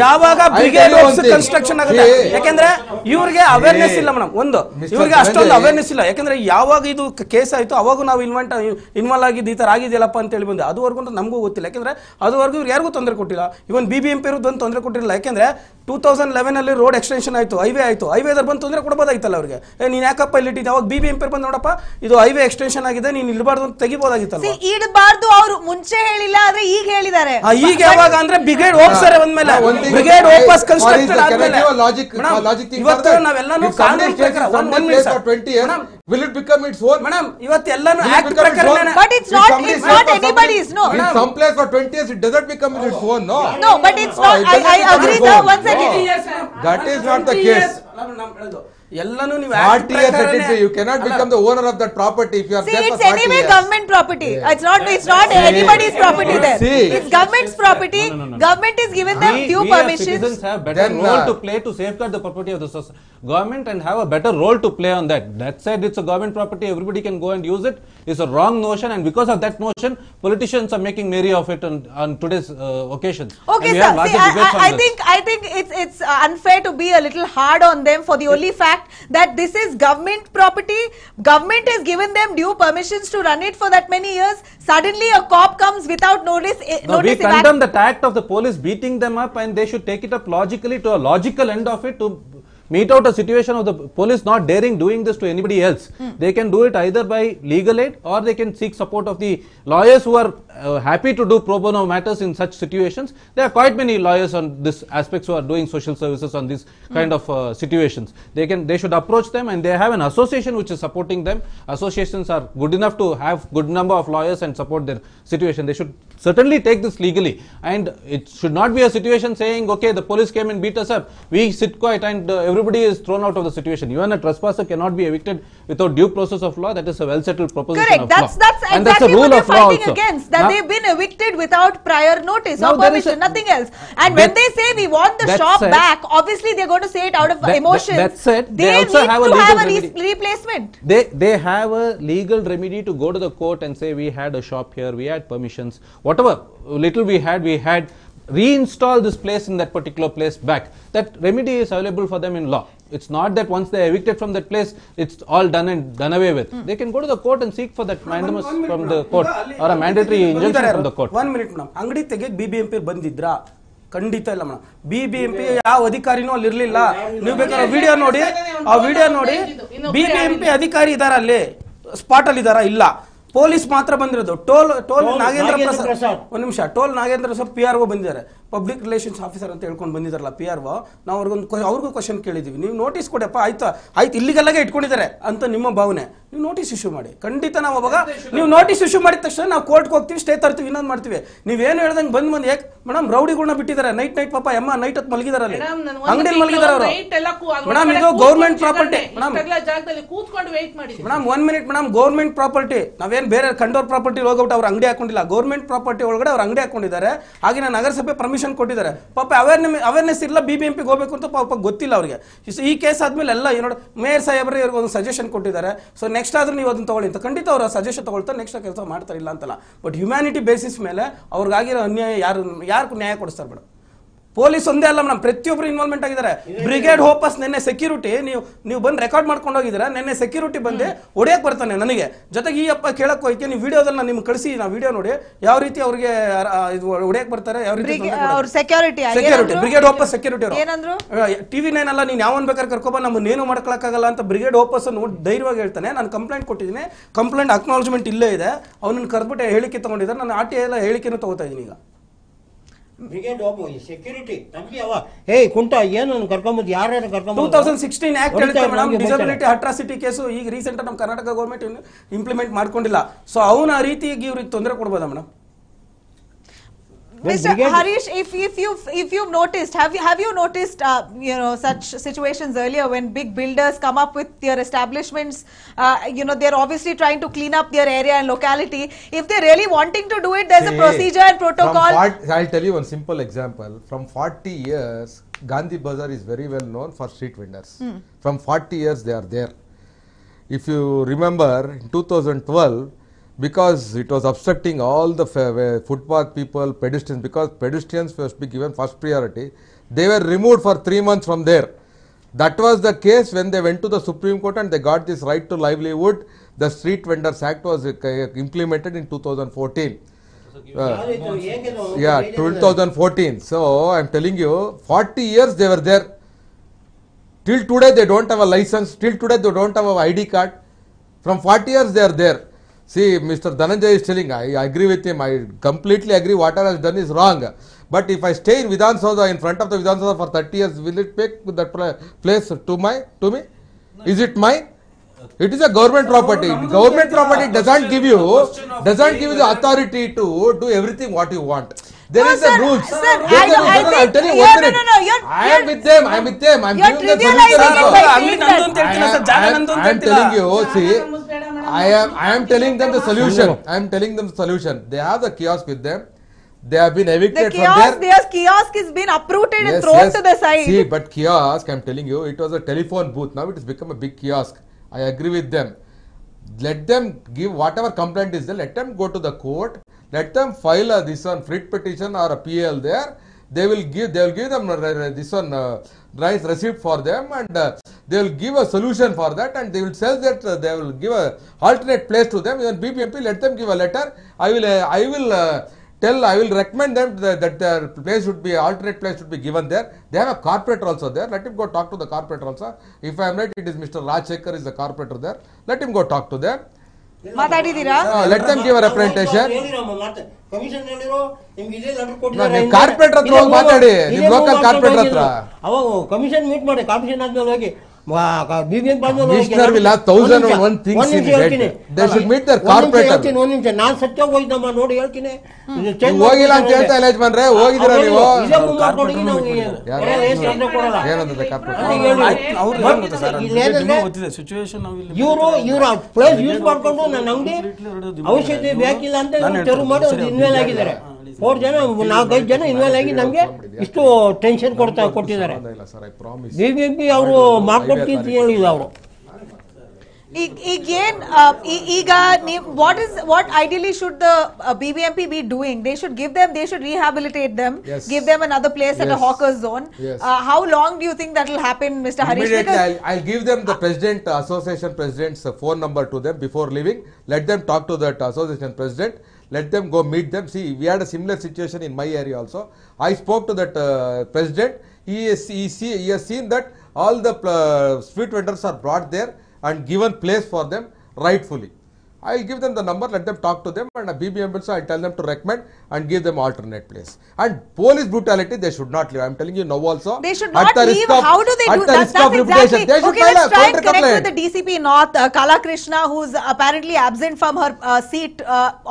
ಯಾವಾಗ ಬ್ರಿಗೇಡ್ ವರ್ಕ್ಸ್ ಕನ್ಸ್ಟ್ರಕ್ಷನ್ ಆಗುತ್ತೆ, ಯಾಕೆಂದ್ರೆ ಇವ್ರಿಗೆ ಅವೇರ್ನೆಸ್ ಇಲ್ಲ ಮೇಡಮ್. ಒಂದು ಇವ್ರಿಗೆ ಅಷ್ಟೊಂದು ಅವೇರ್ನೆಸ್ ಇಲ್ಲ, ಯಾಕಂದ್ರೆ ಯಾವಾಗ ಇದು ಕೇಸ್ ಆಯ್ತು ಅವಾಗ ನಾವು ಇನ್ವಾಲ್ವ್ ಆಗಿದ್ದು ಈ ತರ ಆಗಿದೆಯಲ್ಲಪ್ಪ ಅಂತ ಹೇಳಿ ಬಂದೆ. ಅದುವರೆಗೂ ನಮಗೂ ಗೊತ್ತಿಲ್ಲ, ಯಾಕಂದ್ರೆ ಅದುವರೆಗೂ ಇವ್ರು ಯಾರಿಗೂ ತೊಂದರೆ ಕೊಟ್ಟಿಲ್ಲ. ಇವನ್ BBMP ಒಂದು ತೊಂದರೆ ಕೊಟ್ಟಿರಲಿಲ್ಲ, ಯಾಕೆಂದ್ರೆ 2011 ಅಲ್ಲಿ ರೋಡ್ ಎಕ್ಸ್ಟೆನ್ಷನ್ ಆಯ್ತು, ಹೈವೇ ಆಯ್ತು, ಹೈವೇದಲ್ಲಿ ಬಂದು ತೊಂದರೆ ಕೊಡಬಹುದಾಗಿತ್ತಲ್ಲ ಅವ್ರಿಗೆ. ನೀನ್ ಯಾಕಪ್ಪ ಇಲ್ಲಿ ಇಟ್ಟಿದ್ದೆ, ಅವಾಗ BBMP ಬಂದು ನೋಡಪ್ಪ ಇದು ಹೈವೇ ಎಕ್ಸ್ಟೆನ್ಷನ್ ಆಗಿದೆ, ನೀನ್ ಇಡಬಾರ್ದು ಅಂತ ತೆಗಿಬಹುದಾಗಿತ್ತಲ್ಲ. ಇಡಬಾರ್ದು ಅವರು ಮುಂಚೆ ಹೇಳಿಲ್ಲ, ಆದ್ರೆ ಈಗ ಹೇಳಿದ್ದಾರೆ. ಈಗ ಯಾವಾಗ ಅಂದ್ರೆ ಬ್ರಿಗೇಡ್ ಹೋಗ್ತಾರೆ ಒಂದ್ಮೇಲೆ, ಬ್ರಿಗೇಡ್ ವಾಪಸ್ ಕನ್ಸ್ಟ್ರಕ್ಷನ್ ಆದ್ಮೇಲೆ ಇವತ್ತು ನಾವೆಲ್ಲಾನು ಕಾನೂನು ಪ್ರಕಾರ 20 years will it become its own? Madam, ಇವತ್ತೆಲ್ಲಾನು ಆಕ್ಟ್ ಪ್ರಕಾರ. But it's not anybody's. No, in some place for 20 years it doesn't become its own. No, but it's not. I agree, sir. One second. That is not the case. ಎಲ್ಲಾನು ನೀವು 40 years you cannot become the owner of that property if you are there for 40 years. See, it's anyway government property. It's not anybody's property there. It's government's property. Government is given them due permissions. Citizens have better role to play to safeguard the property of the government and have a better role to play on that. That said, it's a government property, everybody can go and use it. It's a wrong notion, and because of that notion, politicians are making merry of it on today's occasions. Okay, sir. See, I think it's unfair to be a little hard on them for the only fact that this is government property. Government has given them due permissions to run it for that many years. Suddenly a cop comes without notice. We condemn that act of the police beating them up, and they should take it up logically to a logical end of it to meet out a situation of the police not daring doing this to anybody else. They can do it either by legal aid or they can seek support of the lawyers who are happy to do pro bono matters in such situations. There are quite many lawyers on this aspects who are doing social services on this kind of situations. They should approach them, and they have an association which is supporting them. Associations are good enough to have good number of lawyers and support their situation. They should certainly take this legally, and it should not be a situation saying, okay, the police came and beat us up, we sit quiet and everybody is thrown out of the situation. Even a trespasser cannot be evicted without due process of law. That is a well settled proposition. Correct. Of that's law. And that's exactly what they're fighting against, that they've been evicted without prior notice or permission, nothing else. And when they say we want the shop back, obviously they're going to say it out of emotion. That's it. They also need to have a replacement. They have a legal remedy to go to the court and say we had a shop here, we had permissions, whatever little we had reinstall this place in that particular place back. That remedy is available for them in law. It's not that once they are evicted from that place, it's all done away with. They can go to the court and seek for that mandamus from the court or a mandatory injunction from the court. 1 minute, madam. ಅಂಗಡಿ ತೆಗೆಗೆ BBMP ಬಂದಿದ್ರಾ? ಖಂಡಿತ ಇಲ್ಲ madam. BBMP ಯಾವ ಅಧಿಕಾರಿನೂ ಅಲ್ಲಿ ಇರಲಿಲ್ಲ. ನೀವು ಬೇಕಾದ್ರೆ video ನೋಡಿ, ಆ ವಿಡಿಯೋ ನೋಡಿ, BBMP ಅಧಿಕಾರಿ ಇದಾರ ಅಲ್ಲಿ ಸ್ಪಾಟ್ ಅಲ್ಲಿ ಇದಾರ? ಇಲ್ಲ. ಪೊಲೀಸ್ ಮಾತ್ರ ಬಂದಿರೋದು. ಟೋಲ್ ನಾಗೇಂದ್ರ ಪ್ರಸಾದ್, ಒಂದು ನಿಮಿಷ, ಟೋಲ್ ನಾಗೇಂದ್ರ ಪ್ರಸಾದ್ PRO ಬಂದಿದ್ದಾರೆ, ಪಬ್ಲಿಕ್ ರಿಲೇಷನ್ಸ್ ಆಫೀಸರ್ ಅಂತ ಹೇಳ್ಕೊಂಡು ಬಂದಿದ್ದಾರಲ್ಲ PRO. ನಾವು ಅವ್ರಿಗೂ ಕ್ವಶನ್ ಕೇಳಿದ್ದೀವಿ, ನೀವು ನೋಟಿಸ್ ಕೊಡಪ್ಪ, ಆಯ್ತು ಇಲ್ಲಿಗೆಲ್ಲಾಗೆ ಇಟ್ಕೊಂಡಿದ್ದಾರೆ ಅಂತ ನಿಮ್ಮ ಭಾವನೆ, ನೀವು ನೋಟಿಸ್ ಇಶ್ಯೂ ಮಾಡಿ. ಖಂಡಿತ ನಾವು ಅವಾಗ ನೀವು ನೋಟಿಸ್ ಇಶ್ಯೂ ಮಾಡಿದ ತಕ್ಷಣ ನಾವು ಕೋರ್ಟ್ಗೆ ಹೋಗ್ತೀವಿ, ಸ್ಟೇ ತರ್ತೀವಿ, ಇನ್ನೊಂದು ಮಾಡ್ತೀವಿ. ನೀವೇನು ಹೇಳ್ದಂಗೆ ಬಂದು ಯಾಕೆ ಮೇಡಮ್ ರೌಡಿಗಳನ್ನ ಬಿಟ್ಟಿದ್ದಾರೆ, ನೈಟ್ ಪಾಪ ಅಮ್ಮ ನೈಟ್ ಹೊತ್ತು ಮಲಗಿದಾರಲ್ಲಿ, ಅಂಗಡಿಯಲ್ಲಿ ಮಲಗಿದಾರೆ ಅವರು. ಮೇಡಮ್ ಇದು government property madam. Madam 1 minute madam, government property, ನಾವೇನು ಬೇರೆ ಕಂಡೋರ್ ಪ್ರಾಪರ್ಟಿ ಹೋಗ್ಬಿಟ್ಟು ಅವ್ರು ಅಂಗಡಿ ಹಾಕೊಂಡಿಲ್ಲ, ಗೌರ್ಮೆಂಟ್ ಪ್ರಾಪರ್ಟಿ ಒಳಗಡೆ ಅವ್ರು ಅಂಗಡಿ ಹಾಕೊಂಡಿದ್ದಾರೆ. ಹಾಗೆ ನಗರಸಭೆ ಪರ್ಮಿಷನ್ ಕೊಟ್ಟಿದ್ದಾರೆ. ಪಾಪ ಅವೇರ್ನೆಸ್ ಇಲ್ಲ, BBMP ಹೋಗ್ಬೇಕು ಅಂತ ಪಾಪ ಗೊತ್ತಿಲ್ಲ ಅವ್ರಿಗೆ. ಈ ಕೇಸ್ ಆದ್ಮೇಲೆ ಎಲ್ಲ ನೋಡಿ ಮೇಯರ್ ಸಾಹೇಬ್ರೆ ಇವ್ರಿಗೆ ಒಂದು ಸಜೆಷನ್ ಕೊಟ್ಟಿದ್ದಾರೆ. ಸೊ ನೆಕ್ಸ್ಟ್ ಆದ್ರೂ ನೀವು ಅದನ್ನ ತಗೊಳ್ಳಿ ಅಂತ. ಖಂಡಿತ ಅವ್ರ ಸಜೆಷನ್ ತಗೊಳ್ತಾರೆ, ನೆಕ್ಸ್ಟ್ ಕೆಲಸ ಮಾಡ್ತಾರೆ, ಇಲ್ಲ ಅಂತಲ್ಲ. ಬಟ್ ಹ್ಯುಮ್ಯಾನಿಟಿ ಬೇಸಿಸ್ ಮೇಲೆ ಅವ್ರಿಗಾಗಿರೋ ಅನ್ಯಾಯ ಯಾರು ನ್ಯಾಯ ಕೊಡಿಸ್ತಾರೆ ಮೇಡಮ್? ಪೊಲೀಸ್ ಒಂದೇ ಅಲ್ಲ ಮೇಡಮ್, ಪ್ರತಿಯೊಬ್ಬರು ಇನ್ವಾಲ್ವ್ಮೆಂಟ್ ಆಗಿದ್ದಾರೆ. ಬ್ರಿಗೇಡ್ ಹೋಪಸ್ ನೆನ್ನೆ ಸೆಕ್ಯೂರಿಟಿ ನೀವು ಬಂದು ರೆಕಾರ್ಡ್ ಮಾಡ್ಕೊಂಡು ಹೋಗಿದ್ದೀರಾ. ನೆನ್ನೆ ಸೆಕ್ಯೂರಿಟಿ ಬಂದು ಹೊಡೆಯಕ್ಕೆ ಬರ್ತಾನೆ ನನಗೆ, ಜೊತೆಗೆ ಈ ಅಪ್ಪ ಕೇಳಕ್ಕೆ ಹೋಯ್ಕೆ ನೀವು ವಿಡಿಯೋದಲ್ಲಿ ನಾನು ನಿಮ್ಗೆ ಕಳಿಸಿ, ನಾವು ವಿಡಿಯೋ ನೋಡಿ ಯಾವ ರೀತಿ ಅವ್ರಿಗೆ ಹೊಡೆಯಕ್ಕೆ ಬರ್ತಾರೆ, ಯಾವ ರೀತಿ ಸೆಕ್ಯೂರಿಟಿ ಬ್ರಿಗೇಡ್ ಹೋಪಸ್ ಸೆಕ್ಯೂರಿಟಿ ಅವರು TV9 ಅಲ್ಲ, ನೀನು ಯಾವನ್ ಬೇಕಾದ್ರೆ ಕರ್ಕೊಬ, ನಮ್ಮನ್ನೇನು ಮಾಡ್ಕೊಳಕ್ಕಾಗಲ್ಲ ಅಂತ ಬ್ರಿಗೇಡ್ ಹೋಪಸ್ ನೋಡಿ ಧೈರ್ಯವಾಗಿ ಹೇಳ್ತಾನೆ. ನಾನು ಕಂಪ್ಲೇಂಟ್ ಕೊಟ್ಟಿದ್ದೀನಿ, ಕಂಪ್ಲೇಂಟ್ ಅಕ್ನಾಲಜ್ಮೆಂಟ್ ಇಲ್ಲೇ ಇದೆ. ಅವನನ್ನು ಕರೆದ್ಬಿಟ್ಟು ಹೇಳಿಕೆ ತಗೊಂಡಿದ್ದಾರೆ, ನಾನು RTI ಎಲ್ಲ ಹೇಳಿಕೆನೂ ತಗೋತಾ ಇದ್ದೀನಿ ಈಗ. ಬ್ರಿಗೇಡ್ ಸೆಕ್ಯೂರಿಟಿ ಕುಂಟ ಏನು ಕರ್ಕೊಂಬಂದು ಯಾರ್ಯಾರು ಕರ್ಕೊಂಬಂದು 2016 ಆಕ್ಟ್ ಹೇಳುತ್ತೆ ಮೇಡಮ್, ಡಿಸಬಿಲಿಟಿ ಅಟ್ರಾಸಿಟಿ ಕೇಸು ಈಗ ರೀಸೆಂಟ್ ನಮ್ಮ ಕರ್ನಾಟಕ ಗೌರ್ಮೆಂಟ್ ಇಂಪ್ಲಿಮೆಂಟ್ ಮಾಡ್ಕೊಂಡಿಲ್ಲ. ಸೊ ಅವನ ಆ ರೀತಿಯಾಗಿ ಇವ್ರಿಗೆ ತೊಂದರೆ ಕೊಡ್ಬೋದಾ madam? Mr. Harish, if you've noticed, have you noticed such situations earlier when big builders come up with their establishments? They're obviously trying to clean up their area and locality. If they're really wanting to do it, there's a procedure and protocol. I'll tell you one simple example. From 40 years, Gandhi Bazaar is very well known for street vendors. From 40 years, they are there. If you remember, in 2012. Because it was obstructing all the footpath people, pedestrians, because pedestrians were to be given first priority, they were removed for 3 months from there. That was the case when they went to the Supreme Court and they got this right to livelihood. The Street Vendors Act was implemented in 2014. 2014. So I am telling you, 40 years they were there. Till today they don't have a license. Till today they don't have a ID card. From 40 years they are there. See, Mr. Dhananjay is telling, I agree with him, I completely agree, whatever has done is wrong. But if I stay in Vidhan Soudha, in front of the Vidhan Soudha for 30 years, will it make that place to me? Is it mine? It is a government property. Government property doesn't give you the authority to do everything what you want. There is a rules. Sir, I'm telling you 1 minute. I am with them. I'm giving the solution. I'm telling you, see, I am telling them the solution. They have the kiosk with them. They have been evicted from there. Their kiosk has been uprooted and thrown to the side. See, but kiosk, I'm telling you, it was a telephone booth. Now it has become a big kiosk. I agree with them. Let them give whatever complaint is there. Let them go to the court. Let them file this one writ petition or a PL there. They will give them this one nice receipt for them, and they will give a solution for that, and they will sell that. They will give a alternate place to them. Even BBMP, let them give a letter. I will recommend them that their place should be alternate place should be given there. They have a corporator also there. Let him go talk to the corporator also. If I am right, it is Mr. Rajshekhar is the corporator there. Let him go talk to them. Let them give a representation. Corporator ಹತ್ರ ಹೋಗಿ ಮಾತಾಡಿ, ನಿಮ್ಮ local corporate ಹತ್ರ. ಅವಾಗ commission meet ಮಾಡಿ, commission ಆದ್ಮೇಲೆ ಹೋಗಿ Commissioner will have 1001 things in head. They should meet their corporator. ನಾನು ಸತ್ಯೋಗಿ ಹೋಗಿದ್ದಮ್ಮ ನೋಡಿ ಹೇಳ್ತೀನಿ. ಹೋಗಿಲ್ಲ ಅಂತ ಹೇಳ್ತಾ ಇಲ್ಲ ಯಜಮಾನ್ರೆ, ಹೋಗಿದ್ದೀರಾ ನೀವು? ಇವ್ರ ಪ್ಲೇಸ್ ಯೂಸ್ ಮಾಡ್ಕೊಂಡು ನನ್ನ ಅಂಗಡಿ ಔಷಧಿ ಬೇಕಿಲ್ಲ ಅಂತ ತೆರವು ಮಾಡಿ ಇನ್ವೇಲ್ ಆಗಿದ್ದಾರೆ. 4 ಜನ 4-5 ಜನ ಇನ್ವಾಲ್ವ್ ಆಗಿ ನಮಗೆ ಇಷ್ಟು ಟೆನ್ಷನ್ ಕೊಟ್ಟಿದ್ದಾರೆ. BBMP ಅವರು ಮಾಡ್ಕೊಡ್ತೀನಿ ಅಂತ ಹೇಳಿಲ್ಲ ಅವರು. What ideally should the BBMP be doing? They should rehabilitate them, give them another place at a hawker zone. How long do you think that will happen, Mr. Harish? Immediately, I'll give them the association president's phone number to them before leaving. Let them talk to that association president. Let them go meet them. See, we had a similar situation in my area also. I spoke to that president. He has seen that all the street vendors are brought there and given place for them rightfully. I'll give them the number, let them talk to them, and a BBMP also I'll tell them to recommend and give them alternate place. And police brutality, they should not leave. I'm telling you now also. They should not leave. How do they do that? That's exactly. Okay, let's try and connect with the DCP North, Kala Krishna, who's apparently absent from her seat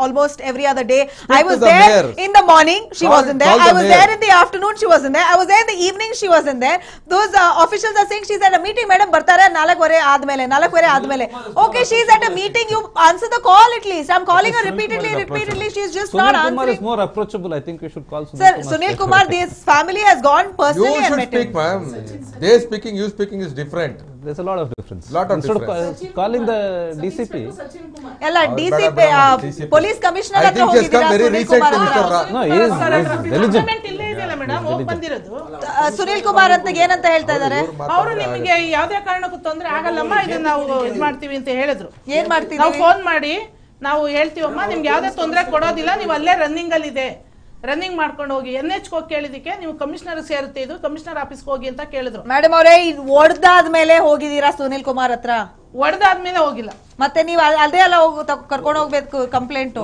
almost every other day. I was there in the morning, she wasn't there. I was there in the afternoon, she wasn't there. I was there in the evening, she wasn't there. Those officials are saying she's at a meeting, madam, bartare 4 vare aadmele. Okay, she's at a meeting, you answer the call at least. I'm calling her repeatedly. She's just not answering. Sunil Kumar is more approachable. I think we should call Sunil Kumar. Sir, Sunil Kumar, this family has gone personally and met him. You should speak, ma'am. They speaking, you speaking is different. There's a lot of difference. Instead of calling the DCP. DCP, police commissioner. I think he has come very recent to Mr. No, he is diligent. Sunil Kumar ಅಂತ ಏನಂತ ಹೇಳ್ತಾ ಇದ್ದಾರೆ? ಅವರು ನಿಮಗೆ ಯಾವುದೇ ಕಾರಣಕ್ಕೂ ತೊಂದರೆ ಆಗಲ್ಲಮ್ಮ, ಇದನ್ನ ನಾವು ಇದು ಮಾಡ್ತೀವಿ ಅಂತ ಹೇಳಿದ್ರು. ಏನ್ ಮಾಡ್ತೀವಿ? ನಾವು ಫೋನ್ ಮಾಡಿ ನಾವು ಹೇಳ್ತೀವಮ್ಮ, ನಿಮ್ಗೆ ಯಾವುದೇ ತೊಂದರೆ ಕೊಡೋದಿಲ್ಲ, ನೀವು ಅಲ್ಲೇ ರನ್ನಿಂಗ್ ಅಲ್ಲಿ ಇದೆ, ರನ್ನಿಂಗ್ ಮಾಡ್ಕೊಂಡು ಹೋಗಿ. NH ಹೋಗಿ ಕೇಳಿದಕ್ಕೆ ನೀವು ಕಮಿಷನರ್ ಸೇರುತ್ತೆ, ಇದು ಕಮಿಷನರ್ ಆಫೀಸ್ಗೆ ಹೋಗಿ ಅಂತ ಕೇಳಿದ್ರು. ಮೇಡಮ್ ಅವರೇ, ಒಡ್ದಾದ್ಮೇಲೆ ಹೋಗಿದ್ದೀರಾ ಸುನಿಲ್ ಕುಮಾರ್ ಹತ್ರ? ಒಡ್ದಾದ್ಮೇಲೆ ಹೋಗಿಲ್ಲ. ಮತ್ತೆ ನೀವು ಅದೇ ಅಲ್ಲ ಕರ್ಕೊಂಡು ಹೋಗ್ಬೇಕು complaint.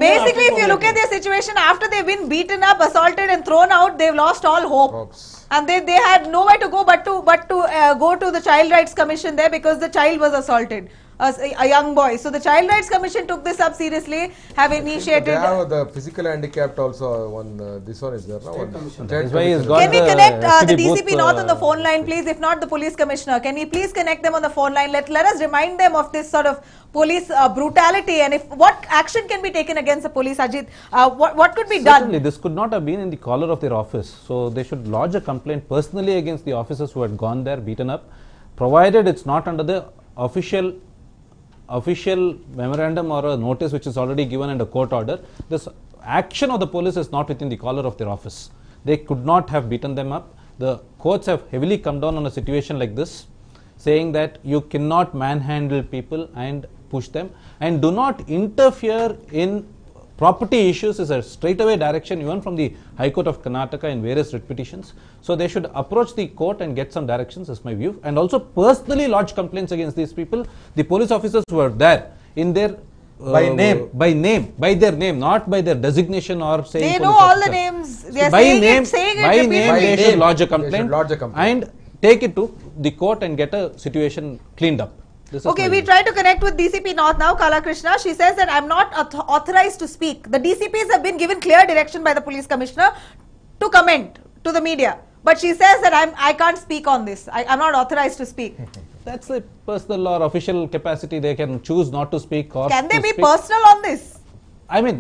Basically, if you look at their situation, after they've been beaten up, assaulted and thrown out, they've lost all hope. And they had nowhere to go but to go to the Child Rights Commission there, because the child was assaulted, a young boy. So the Child Rights Commission took this up seriously, have initiated. They have the physical handicapped also. This one is there now. Can we connect the DCP North on the phone line, please? If not, the police commissioner. Can we please connect them on the phone line? Let us remind them of this sort of police brutality, and if what action can be taken against the police, Ajit? What could be done? Certainly, this could not have been in the collar of their office. So they should lodge a complaint personally against the officers who had gone there, beaten up, provided it's not under the official memorandum or a notice which is already given and a court order. This action of the police is not within the collar of their office. They could not have beaten them up. The courts have heavily come down on a situation like this, saying that you cannot manhandle people and push them, and do not interfere in property issues is a straightaway direction even from the High Court of Karnataka in various writ petitions. So they should approach the court and get some directions, is my view, and also personally lodge complaints against these people. The police officers who are there in their by their name, not by their designation or saying they know all the names. They are saying they should lodge a complaint and take it to the court and get a situation cleaned up. Okay, we try to connect with DCP North now, Kala Krishna. She says that I'm not authorized to speak. The DCPs have been given clear direction by the police commissioner to comment to the media, but she says that I can't speak on this. I'm not authorized to speak. That's a personal or official capacity. They can choose not to speak or can they be personal on this? I mean,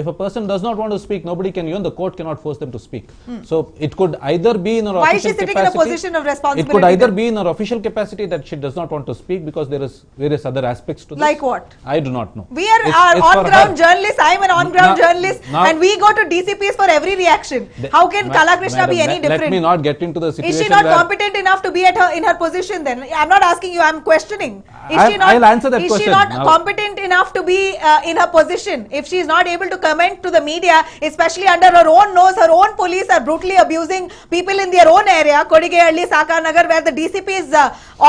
if a person does not want to speak, nobody can, even the court cannot force them to speak. So it could either be in her official capacity. Why is she sitting in a position of responsibility? It could either be in her official capacity that she does not want to speak because there is various other aspects to this. Like what? I do not know. We are on-ground journalists. I am an on-ground journalist, and we go to DCPs for every reaction. How can Kala Krishna be any different? Let me not get into the situation. Is she not competent enough to be in her position then? I'm not asking you, I'm questioning. I'll answer that question. Is she not competent enough to be in her position? If she is not able to comment to the media, especially under her own nose, her own police are brutally abusing people in their own area, Kodigehalli, Sakarnagar, where the DCP's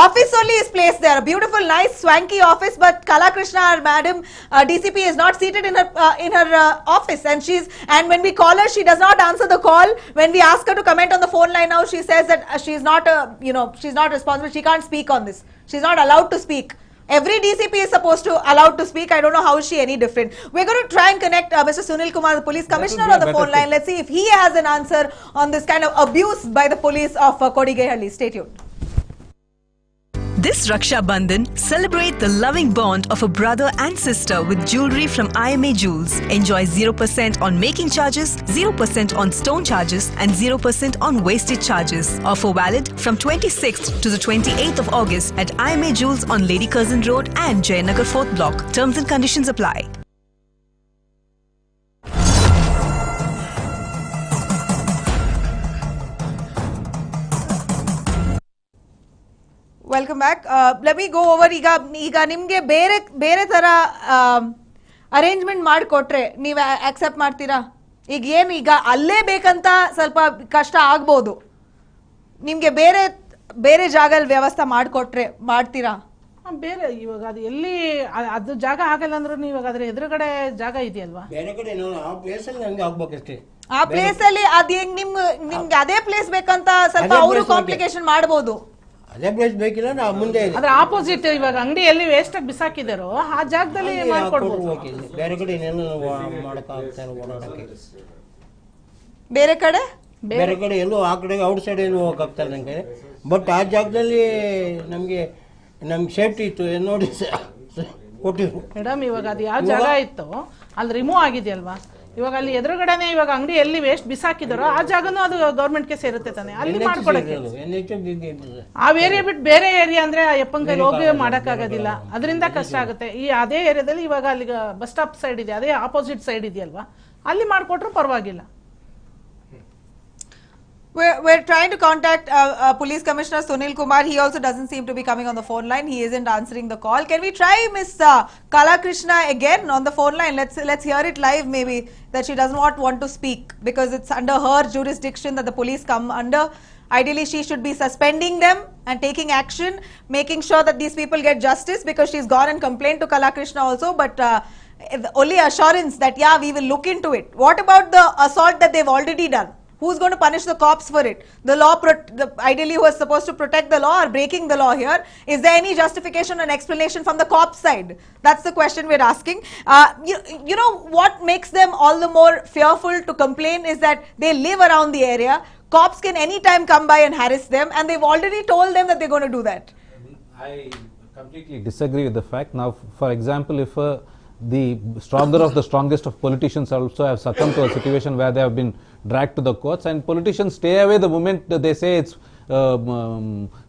office only is placed there. A beautiful, nice, swanky office, but Kala Krishna, our madam, DCP, is not seated in her office, and when we call her, she does not answer the call. When we ask her to comment on the phone line now, she says that she's not she's not responsible. She can't speak on this. She's not allowed to speak. Every DCP is supposed to allowed to speak. I don't know how is she any different. We're going to try and connect Mr. Sunil Kumar, the police commissioner, on the phone line. Let's see if he has an answer on this kind of abuse by the police of Kodigehalli. Stay tuned. This Raksha Bandhan, celebrate the loving bond of a brother and sister with jewellery from IMA Jewels. Enjoy 0% on making charges, 0% on stone charges and 0% on wastage charges. Offer valid from 26th to the 28th of August at IMA Jewels on Lady Curzon Road and Jayanagar 4th Block. Terms and conditions apply. Welcome back. Let me go over ಈಗ ನಿಮಗೆ ಬೇರೆ ತರ arrangement ಮಾಡಿಕೊಟ್ರೆ ನೀವು accept ಮಾಡ್ತೀರಾ? ಈಗ ಅಲ್ಲೇ ಬೇಕಂತ ಸ್ವಲ್ಪ ಕಷ್ಟ ಆಗ್ಬೋದು. ನಿಮ್ಗೆ ಬೇರೆ ಬೇರೆ ಜಾಗದಲ್ಲಿ ವ್ಯವಸ್ಥೆ ಮಾಡಿಕೊಟ್ರೆ ಮಾಡ್ತೀರಾ? ಬೇರೆ ಇವಾಗ ಅದು ಎಲ್ಲಿ ಅದು ಜಾಗ ಆಗಲ್ಲ ಅಂದ್ರೂ ಇವಾಗ ಅದ್ರ ಎದುರುಗಡೆ ಜಾಗ ಇದೆಯಲ್ವಾ, ಬೇರೆ ಕಡೆ ಆ ಪ್ಲೇಸ್ ಅಲ್ಲಿ ಹಂಗೆ ಆಗ್ಬೇಕಷ್ಟೇ. ಆ ಪ್ಲೇಸ್ ಅಲ್ಲಿ ಅದ್ ಹೆಂಗ್ ನಿಮ್ಗೆ ಅದೇ ಪ್ಲೇಸ್ ಬೇಕಂತ ಸ್ವಲ್ಪ ಅವರು ಕಾಂಪ್ಲಿಕೇಶನ್ ಮಾಡಬಹುದು. ಅದೇ ಪ್ಲೇಸ್ ಬೇಕಿಲ್ಲ, ನಾವು ಮುಂದೆ ಅದ್ರ ಆಪೋಸಿಟ್ ಇವಾಗ ಅಂಗಡಿ ಎಲ್ಲಿ ವೇಸ್ಟ್ ಆಗಿ ಬಿಸಾಕಿದಾರೋ ಆ ಜಾಗದಲ್ಲಿ ಮಾಡ್ಕೊಡ್ಬೋದು. ಬೇರೆ ಕಡೆ ಇನ್ನೇನು ಮಾಡಕ್ಕಾಗ್ತಾ ಓಡಾಡಕ್ಕೆ, ಬೇರೆ ಕಡೆ ಎಲ್ಲೂ ಆ ಕಡೆ ಔಟ್ ಸೈಡ್ ಏನು ಹೋಗಕ್ಕಾಗ್ತಾ ನಂಗೆ. ಬಟ್ ಆ ಜಾಗದಲ್ಲಿ ನಮ್ಗೆ ಸೇಫ್ಟಿ ಇತ್ತು ನೋಡಿ ಕೊಟ್ಟಿದ್ರು ಮೇಡಮ್. ಇವಾಗ ಅದು ಯಾವ ಜಾಗ ಇತ್ತು ಅಲ್ಲಿ ರಿಮೂವ್ ಆಗಿದೆಯಲ್ವಾ, ಇವಾಗ ಅಲ್ಲಿ ಎದುರುಗಡೆನೆ ಇವಾಗ ಅಂಗಡಿ ಎಲ್ಲಿ ವೇಸ್ಟ್ ಬಿಸಾಕಿದಾರೋ ಆ ಜಾಗನೂ ಅದು ಗೌರ್ಮೆಂಟ್ಗೆ ಸೇರುತ್ತೆ ತಾನೆ, ಅಲ್ಲಿ ಮಾಡ್ಕೊಡಕ್ಕೆ. ಆ ಏರಿಯಾ ಬಿಟ್ಟು ಬೇರೆ ಏರಿಯಾ ಅಂದ್ರೆ ಅಪ್ಪನ ಕೈಲಿ ಹೋಗಿ ಮಾಡಕ್ಕಾಗೋದಿಲ್ಲ, ಅದರಿಂದ ಕಷ್ಟ ಆಗುತ್ತೆ. ಈ ಅದೇ ಏರಿಯಾದಲ್ಲಿ ಇವಾಗ ಅಲ್ಲಿ ಬಸ್ ಸ್ಟಾಪ್ ಸೈಡ್ ಇದೆ, ಅದೇ ಆಪೋಸಿಟ್ ಸೈಡ್ ಇದೆಯಲ್ವಾ, ಅಲ್ಲಿ ಮಾಡ್ಕೊಟ್ರು ಪರವಾಗಿಲ್ಲ. We're trying to contact Police Commissioner Sunil Kumar. He also doesn't seem to be coming on the phone line. He isn't answering the call. Can we try Miss Kala Krishna again on the phone line? Let's hear it live, maybe, that she does not want to speak because it's under her jurisdiction that the police come under. Ideally, she should be suspending them and taking action, making sure that these people get justice, because she's gone and complained to Kala Krishna also, but only assurance that, yeah, we will look into it. What about the assault that they've already done? Who's going to punish the cops for it? The law, ideally, who is supposed to protect the law, are breaking the law here. Is there any justification and explanation from the cops side? That's the question we're asking. You know what makes them all the more fearful to complain is that they live around the area. Cops can anytime come by and harass them, and they've already told them that they're going to do that. I completely disagree with the fact. Now, for example, if the stronger of the strongest of politicians also have succumbed to a situation where they have been dragged to the courts, and politicians stay away the moment they say it's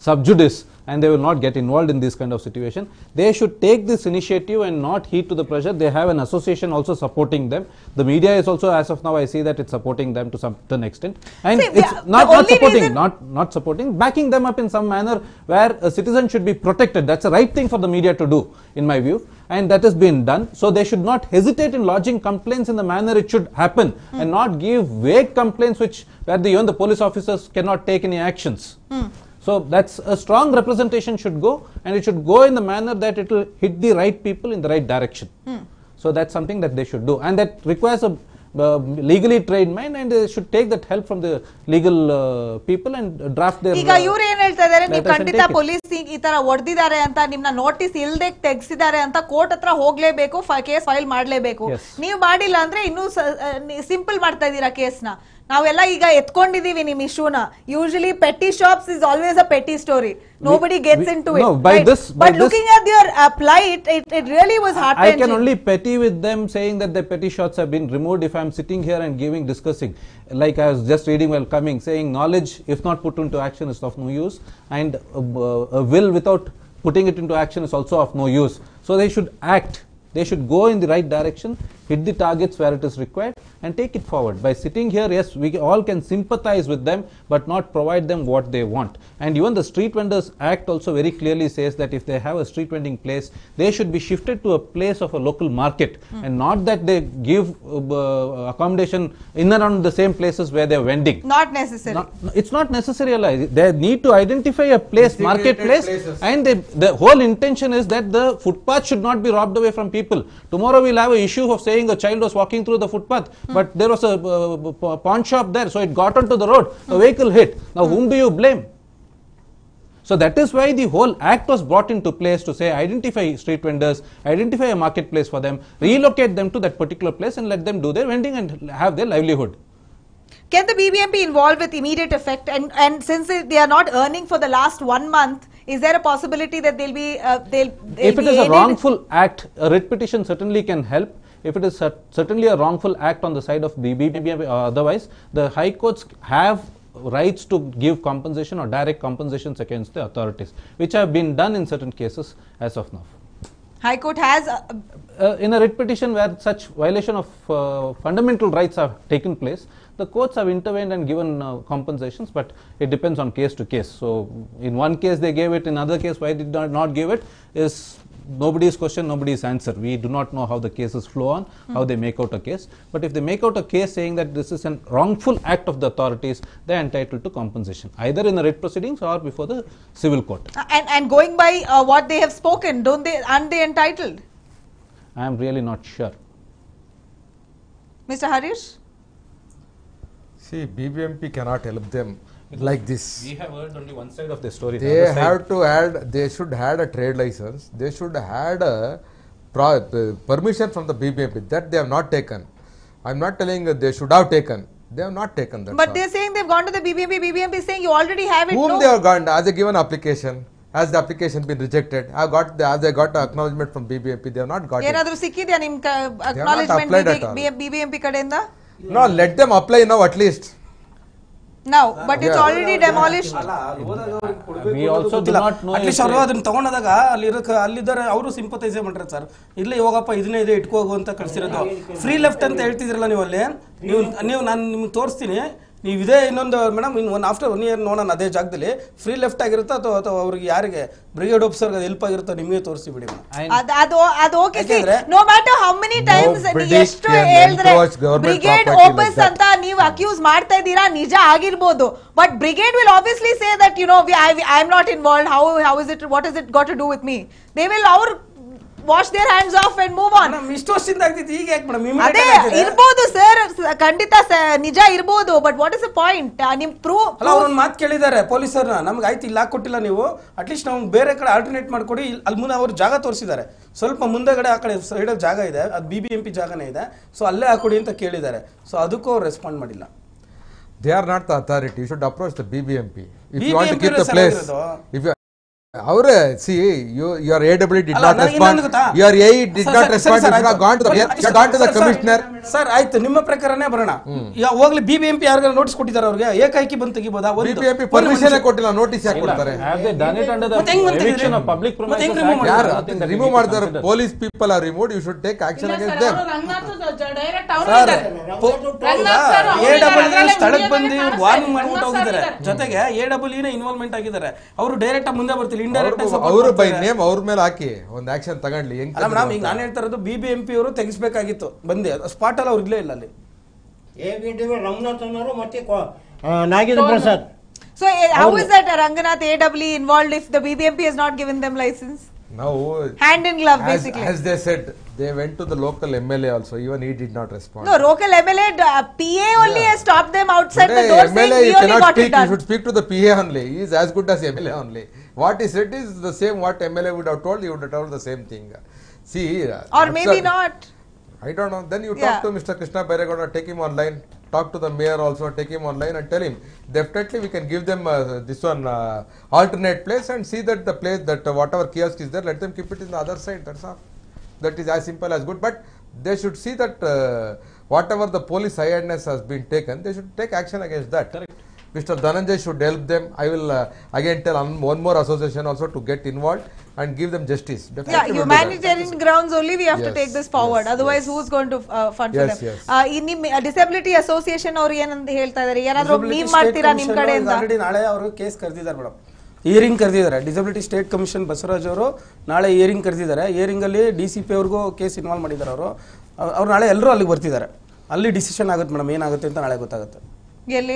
sub judice, and they will not get involved in this kind of situation. They should take this initiative and not heed to the pressure. They have an association also supporting them. The media is also, as of now, I see that it's supporting them to some extent, and see, it's not supporting, backing them up in some manner where a citizen should be protected. That's the right thing for the media to do, in my view, and that has been done. So they should not hesitate in lodging complaints in the manner it should happen, and not give vague complaints where even the police officers cannot take any actions. So that's a strong representation should go, and it should go in the manner that it will hit the right people in the right direction. So that's something that they should do, and that requires a legally trained mind, and they should take that help from the legal people and draft their. ಈಗ ಇವರು ಏನ್ ಹೇಳ್ತಾ ಇದಾರೆ, ನೀವು ಖಂಡಿತ police ಈ ತರ ಹೊಡೆದಿದ್ದಾರೆ ಅಂತ, ನಿಮ್ನ ನೋಟಿಸ್ ಇಲ್ದೆ ತೆಗ್ಸಿದ್ದಾರೆ ಅಂತ ಕೋರ್ಟ್ ಹತ್ರ ಹೋಗ್ಲೇಬೇಕು, ಕೇಸ್ ಫೈಲ್ ಮಾಡ್ಲೇಬೇಕು. ನೀವು ಮಾಡಿಲ್ಲ ಅಂದ್ರೆ ಇನ್ನೂ ಸಿಂಪಲ್ ಮಾಡ್ತಾ ಇದೀರಾ ಕೇಸ್ನ. ನಾವೆಲ್ಲ ಈಗ ಎತ್ಕೊಂಡಿದೀವಿ ನಿಮ್ ಇಶ್ಯೂನ. Usually petty shops is always a petty story. Nobody gets into it. No, but looking at their plight, it really was heart-wrenching. I can only petty with them saying that the petty shops have been removed if I am sitting here and discussing. Like I was just reading while coming, saying knowledge, if not put into action, is of no use, and a will without putting it into action is also of no use. So they should act. They should go in the right direction, hit the targets where it is required, and take it forward. By sitting here, yes, we all can sympathize with them, but not provide them what they want. And even the Street Vendors Act also very clearly says that if they have a street vending place, they should be shifted to a place of a local market, and not that they give accommodation in and around the same places where they are vending. Not necessary. It's not necessary. They need to identify a place, marketplace, and the whole intention is that the footpath should not be robbed away from people. Tomorrow we'll have an issue of saying a child was walking through the footpath, but there was a pawn shop there, so it got onto the road, a vehicle hit. Now whom do you blame? So that is why the whole act was brought into place, to say identify street vendors, identify a marketplace for them, relocate them to that particular place and let them do their vending and have their livelihood. Can the BBMP involve with immediate effect? And since they are not earning for the last 1 month, is there a possibility that they'll be if it is a wrongful act, a writ petition certainly can help. If it is certainly a wrongful act on the side of the BBMP or otherwise, the high courts have rights to give compensation or direct compensations against the authorities, which have been done in certain cases as of now. High Court has in a writ petition where such violation of fundamental rights have taken place, the courts have intervened and given compensations, but it depends on case to case. So in one case they gave it, in another case why did not give it is nobody's question, nobody's answer. We do not know how the cases flow on, how they make out a case. But if they make out a case saying that this is a wrongful act of the authorities, they are entitled to compensation, either in the writ proceedings or before the civil court. And going by what they have spoken, aren't they entitled? I am really not sure. Mr. Harish? See, BBMP cannot help them like this. We have heard only one side of the story. They have to add, they should have a trade license, they should have a permission from the BBMP. That they have not taken. I am not telling they should have taken. They have not taken that. But they are saying they have gone to the BBMP. BBMP is saying you already have it. Whom they have gone? As a given application. Has the application been rejected? Have they got acknowledgement from BBMP? They have not got it. ಏನಾದರೂ ಸಿಕ್ಕಿದೆಯಾ ನಿಮಗೆ acknowledgement BBMP ಕಡೆಯಿಂದ? No, let them apply now at least. Now, but it's already demolished. We also do not know. At least ಅವರು ಅದನ್ನ ತಗೊಂಡಾಗ ಅಲ್ಲಿದ್ದಾರೆ ಅವರು sympathise ಮಾಡ್ತಾರೆ sir. ಇಲ್ಲೇ ಹೋಗಪ್ಪ ಇದನ್ನೇ ಇದೆ ಇಟ್ಕೋಗು ಅಂತ ಕಳಿಸಿರೋದು. ಫ್ರೀ ಲೆಫ್ಟ್ ಅಂತ ಹೇಳ್ತಿದ್ರಲ್ಲ ನೀವು ಅಲ್ಲಿ. ನೀವು ನಾನು ನಿಮ್ಗೆ ತೋರಿಸ್ತೀನಿ. ನೀವು ಇದೇ ಇನ್ನೊಂದು ಮೇಡಮ್ ಆಫ್ಟರ್ 1 year ನೋಡೋಣ ಅದೇ ಜಾಗದಲ್ಲಿ ಫ್ರೀ ಲೆಫ್ಟ್ ಆಗಿರುತ್ತಾ ಅಥವಾ ಅವ್ರಿಗೆ ಯಾರಿಗೆ ಬ್ರಿಗೇಡ್ ಆಫೀಸರ್ಗೆ ಹೆಲ್ಪ್ ಆಗಿರುತ್ತೋ ನಿಮಗೆ ತೋರಿಸಿ ಬಿಡಿ. ಅದು okay no matter how many times ಎಷ್ಟು ಹೇಳಿದ್ರೆ ಬ್ರಿಗೇಡ್ ಆಫೀಸ್ ಅಂತ ನೀವು ಅಕ್ಯೂಸ್ ಮಾಡ್ತಾ ಇದ್ದೀರಾ ನಿಜ ಆಗಿರಬಹುದು but Brigade will obviously say that you know I am not involved how is it what is it got to do with me they will wash their hands off and move on. ಇಷ್ಟು ವರ್ಷದಿಂದ ಆಗ್ತಿತ್ತು ಈಗ ಯಾಕೆ madam ಅದೇ ಇರಬಹುದು sir ಖಂಡಿತ ನಿಜ ಇರಬಹುದು but what is the point ನಿಮ್ ಪ್ರೂಫ್ ಅಲ್ಲ ಅವ್ರನ್ನ ಮಾತು ಕೇಳಿದ್ದಾರೆ ಪೊಲೀಸರನ್ನ ನಮ್ಗೆ ಆಯ್ತು ಇಲ್ಲ ಕೊಟ್ಟಿಲ್ಲ ನೀವು ಅಟ್ಲೀಸ್ಟ್ ನಾವು ಬೇರೆ ಕಡೆ ಆಲ್ಟರ್ನೇಟ್ ಮಾಡ್ಕೊಡಿ ಅಲ್ಲಿ ಮುಂದೆ ಅವ್ರು ಜಾಗ ತೋರಿಸಿದ್ದಾರೆ ಸ್ವಲ್ಪ ಮುಂದೆಗಡೆ ಆ ಕಡೆ ಸೈಡಲ್ಲಿ ಜಾಗ ಇದೆ ಅದು BBMP ಜಾಗನೇ ಇದೆ ಸೊ ಅಲ್ಲೇ ಹಾಕೊಡಿ ಅಂತ ಕೇಳಿದ್ದಾರೆ ಸೊ ಅದಕ್ಕೂ ಅವ್ರು ರೆಸ್ಪಾಂಡ್ ಮಾಡಿಲ್ಲ. They are not the authority. You should approach the BBMP. If you want to keep the place, if you see, your AW did not respond. Your AE did not respond. You should have gone to the commissioner. Sir, ಆಯ್ತು ನಿಮ್ಮ ಪ್ರಕಾರನೇ ಬರೋಣ. ಹೋಗ್ಲಿ BBMP ಯಾರಿಗಾರ notice ಕೊಟ್ಟಿದ್ದಾರೆ ಅವ್ರಿಗೆ ಏಕಾಏಕಿ ಬಂದು ತೆಗಿಬೋದಾ? BBMP ಪರ್ಮಿಷನ್ ಕೊಟ್ಟಿಲ್ಲ ನೋಟಿಸ್ ಯಾಕೆ ಕೊಡ್ತಾರೆ? Have they done it under the eviction of public premises? Remove ಮಾಡಿದ್ದಾರೆ. Police people are removed. You should take action against them. AW ಸ್ಥಳಕ್ಕೆ ಬಂದು ವಾರ್ನಿಂಗ್ ಮಾಡ್ಬಿಟ್ಟು ಹೋಗಿದ್ದಾರೆ. ಜೊತೆಗೆ AW ನ ಇನ್ವಾಲ್ವ್ಮೆಂಟ್ ಆಗಿದ್ದಾರೆ. ಅವರು ಡೈರೆಕ್ಟ್ ಆಗಿ ಮುಂದೆ ಬರ್ತಿಲ್ಲ ಅವರು ಬೈ ನೇಮ್ ಅವ್ರ ಮೇಲೆ ಹಾಕಿ ಒಂದು ಆಕ್ಷನ್ ತಗೊಂಡ್ಲಿ. ಅಲ್ಲ ಮೇಡಮ್ ಈಗ ನಾನು ಹೇಳ್ತಾ ಇರೋದು BBMP ಅವರು ತೆಗಿಸಬೇಕಾಗಿತ್ತು ಬಂದೆ ಸ್ಪಾಟ್ ಅಲ್ಲಿ ಅವ್ರು ಇಲ್ಲೇ ಇಲ್ಲ ಅಲ್ಲಿ. ರಂಗನಾಥ್ ಅವರು ಮತ್ತೆ Nagendra Prasad. So how is that Ranganath AW involved if the BBMP has not given them license? Now hand in glove basically. As they said, they went to the local MLA also. Even he did not respond. No, local MLA PA only has stopped them outside the door saying MLA, we you only cannot got speak. it done. You should speak to the PA only. He is as good as MLA only. What he said is the same what MLA would have told. He would have told the same thing. See, or maybe not. I don't know. Then you talk to Mr. Krishna Bairegowda, take him online. Talk to the mayor also, take him online and tell him definitely we can give them this one alternate place and see that the place that whatever kiosk is there, let them keep it in the other side. That's all. That is as simple as good. But they should see that whatever the police high-handedness has been taken, they should take action against that. Correct. Mr. Dhananjay should help them. I will again tell one more association also to get involved and give them justice. Definitely humanitarian grounds only we have to take this forward. Otherwise, who's going to fund for them? In disability association ಅವರು ಏನಂತ ಹೇಳ್ತಾ ಇದ್ದಾರೆ? ಏನಾದರೂ ನೀವು ಮಾಡ್ತೀರಾ ನಿಮ್ಮ ಕಡೆಯಿಂದ? Already ನಾಳೆ ಅವರು ಕೇಸ್ ಕರೆದಿದ್ದಾರೆ ಮೇಡಮ್. ಹಿಯರಿಂಗ್ ಕರೆದಿದ್ದಾರೆ. ಡಿಸಬಿಲಿಟಿ ಸ್ಟೇಟ್ ಕಮಿಷನ್ ಬಸವರಾಜ್ ಅವರು ನಾಳೆ ಹಿಯರಿಂಗ್ ಕರೆದಿದ್ದಾರೆ. ಹಿಯರಿಂಗ್ ಅಲ್ಲಿ DCP ಅವ್ರಿಗೂ ಕೇಸ್ ಇನ್ವಾಲ್ವ್ ಮಾಡಿದ್ದಾರೆ ಅವ್ರು ನಾಳೆ ಎಲ್ಲರೂ ಅಲ್ಲಿಗೆ ಬರ್ತಿದ್ದಾರೆ. ಅಲ್ಲಿ ಡಿಸಿಷನ್ ಆಗುತ್ತೆ ಮೇಡಮ್ ಏನಾಗುತ್ತೆ ಅಂತ ನಾಳೆ ಗೊತ್ತಾಗುತ್ತೆ. ಎಲ್ಲಿ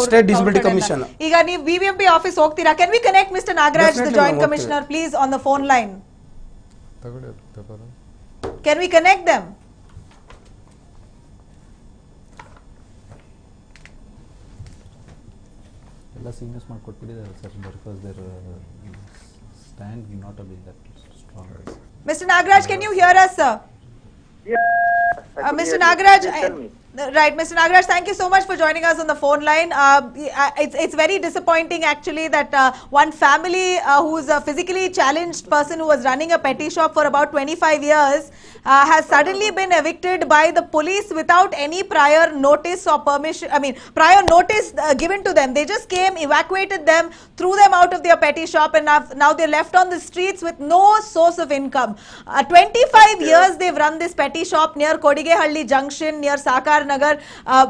ಸ್ಟೇಟ್ ಡಿಸಬಿಲಿಟಿ ಕಮಿಷನ್ ಈಗ ನೀವು BBMP ಆಫೀಸ್ ಹೋಗ್ತೀರಾ? Can we connect Mr. Nagaraj, the joint commissioner, please on the phone line? Can we connect them? ಎಲ್ಲ ಸೀನಿಯರ್ಸ್ ಮಾಡಿಕೊಟ್ಬಿಟ್ಟಿದ್ದಾರೆ sir because their stand will not be that strong. Mr. Nagaraj, can you hear us, sir? Mr. Nagaraj, right, Mr. Nagaraj, thank you so much for joining us on the phone line. It's very disappointing actually that one family who's a physically challenged person who was running a petty shop for about 25 years has suddenly been evicted by the police without any prior notice or permission. I mean, prior notice given to them. They just came, evacuated them, threw them out of their petty shop, and now they're left on the streets with no source of income. 25 years they've run this petty shop near Kodigehalli Junction, near Sakar Nagar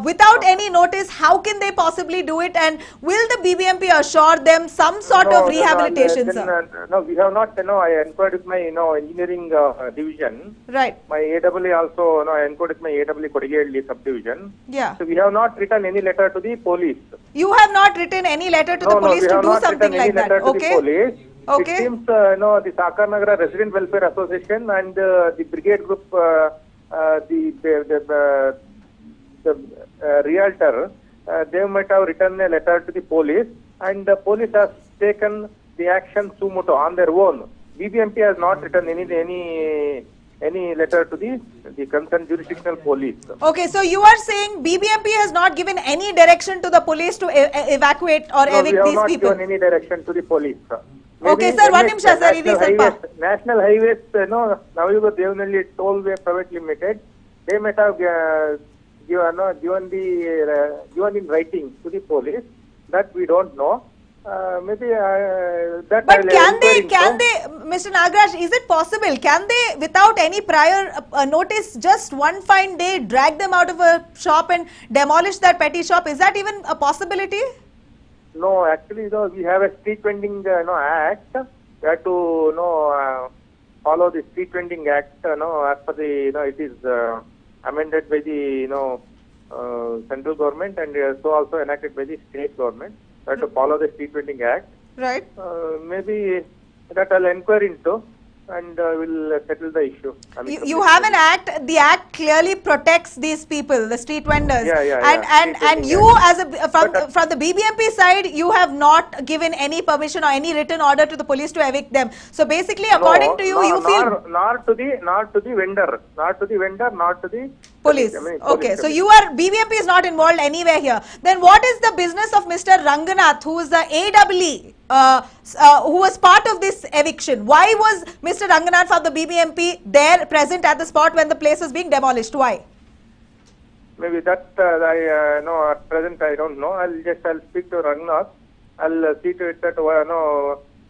without any notice. How can they possibly do it? And will the BBMP assure them some sort of rehabilitation, sir? No, we have not. I inquired with my engineering division. Right. My AWE also. I inquired with my AWE Kodigeli subdivision. Yeah. So we have not written any letter to the police. You have not written any letter to the police to do something like that. Okay. Okay. It seems the Sakar Nagara Resident Welfare Association and the brigade group, the realtor, they might have written a letter to the police, and the police has taken the action suo motu on their own. BBMP has not written any letter to the concerned jurisdictional police. Okay, so you are saying BBMP has not given any direction to the police to evacuate or evict these people? We have not given any direction to the police. Okay, sir, one nimsha, sir. National highways, Navayuga Devnalli Tollway Private Limited, they might have given in writing to the police. That we don't know. Maybe that. But can they, Mr. Nagaraj, is it possible? Can they, without any prior notice, just one fine day, drag them out of a shop and demolish that petty shop? Is that even a possibility? No, actually, we have a street vending act. We have to follow the street vending act. As per the it is amended by the central government and so also enacted by the state government. We have to follow the street vending act. Right. Maybe that I'll inquire into and we'll settle the issue. You have an act. The act clearly protects these people, the street vendors. And you, as from the BBMP side, you have not given any permission or any written order to the police to evict them. So basically, according to you, you feel not to the vendor, not to the police. Okay, so you are BBMP is not involved anywhere here. Then what is the business of Mr. Ranganath, who is the AWE? Who was part of this eviction? Why was Mr. Ranganath from the BBMP there present at the spot when the place was being demolished? Why? Maybe that I know at present I don't know. I'll speak to Ranganath. I'll see to it that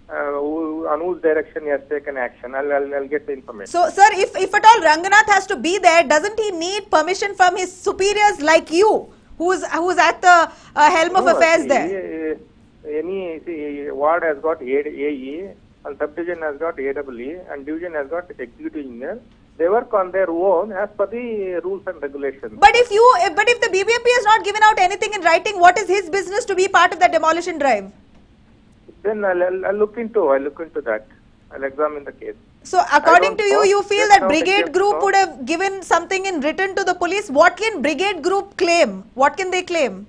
on whose direction he has taken action. I'll get the information. So, sir, if at all Ranganath has to be there, doesn't he need permission from his superiors like you, who's at the helm of affairs there? Any ward has got AE and subdivision has got AWE and division has got executive engineer. They work on their own as per the rules and regulations. But if the BBMP has not given out anything in writing, what is his business to be part of that demolition drive? Then I'll look into that. I'll examine the case. So according to you, you feel that brigade group would have given something in written to the police. What can brigade group claim? What can they claim?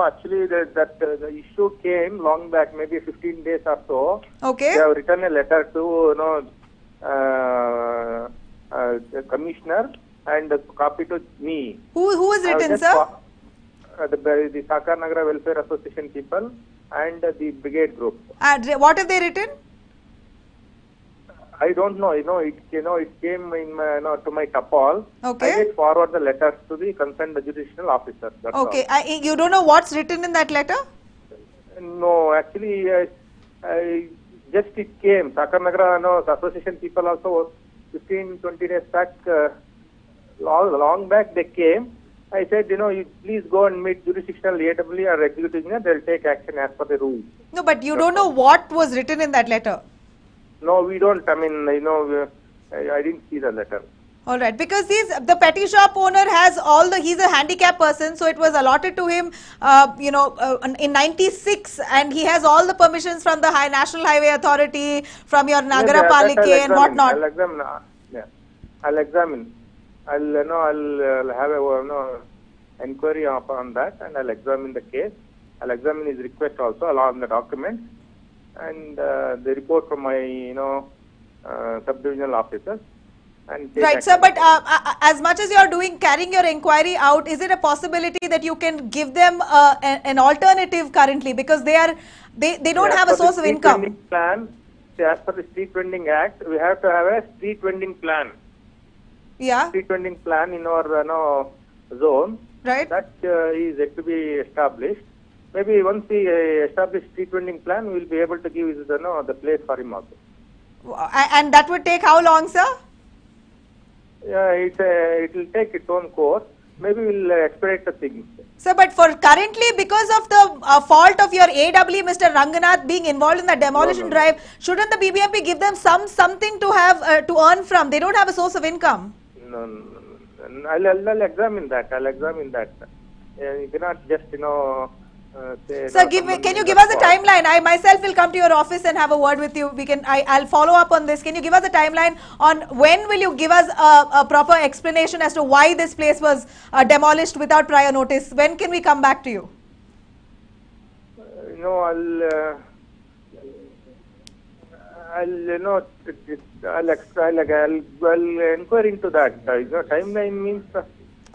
Actually, the issue came long back, maybe 15 days or so. Okay. They have written a letter to the commissioner and a copy to me. Who has written, sir? The Sakar Nagara Welfare Association people and the brigade group. What have they written? I don't know. It came in to my tapal. Okay. I just forward the letters to the concerned judicial officer. That's okay. You don't know what's written in that letter? No, actually, just it came. Sakar Nagara association people also 15-20 days back, long back they came. I said, you please go and meet jurisdictional AWE or executive engineer. They'll take action as per the rules. No, but you don't know what was written in that letter. No, we don't. I mean, I didn't see the letter. All right, because the petty shop owner has he's a handicapped person, so it was allotted to him, in 96, and he has all the permissions from the National Highway Authority, from your Nagara Palike and whatnot. I'll examine. I'll examine. I'll have a inquiry upon that, and I'll examine the case. I'll examine his request also along the documents and the report from my sub-divisional officers. Right, sir, but as much as you are carrying your inquiry out, is it a possibility that you can give them an alternative currently, because they don't have a source of income? Plan, as per the Street Vending Act, we have to have a street vending plan. Yeah. Street vending plan in our zone. Right. That is yet to be established. Maybe once we establish street vending plan, we will be able to give the place for him also. And that would take how long, sir? it will take its own course. Maybe we'll expedite the things. Sir, but for currently, because of the fault of your AW, Mr. Ranganath, being involved in the demolition drive, shouldn't the BBMP give them something to have to earn from? They don't have a source of income. No. I'll examine that. You cannot just, say... Sir, can you give us a timeline? I myself will come to your office and have a word with you. I'll follow up on this. Can you give us a timeline on when will you give us a proper explanation as to why this place was demolished without prior notice? When can we come back to you? I'll inquire into that. Timeline means...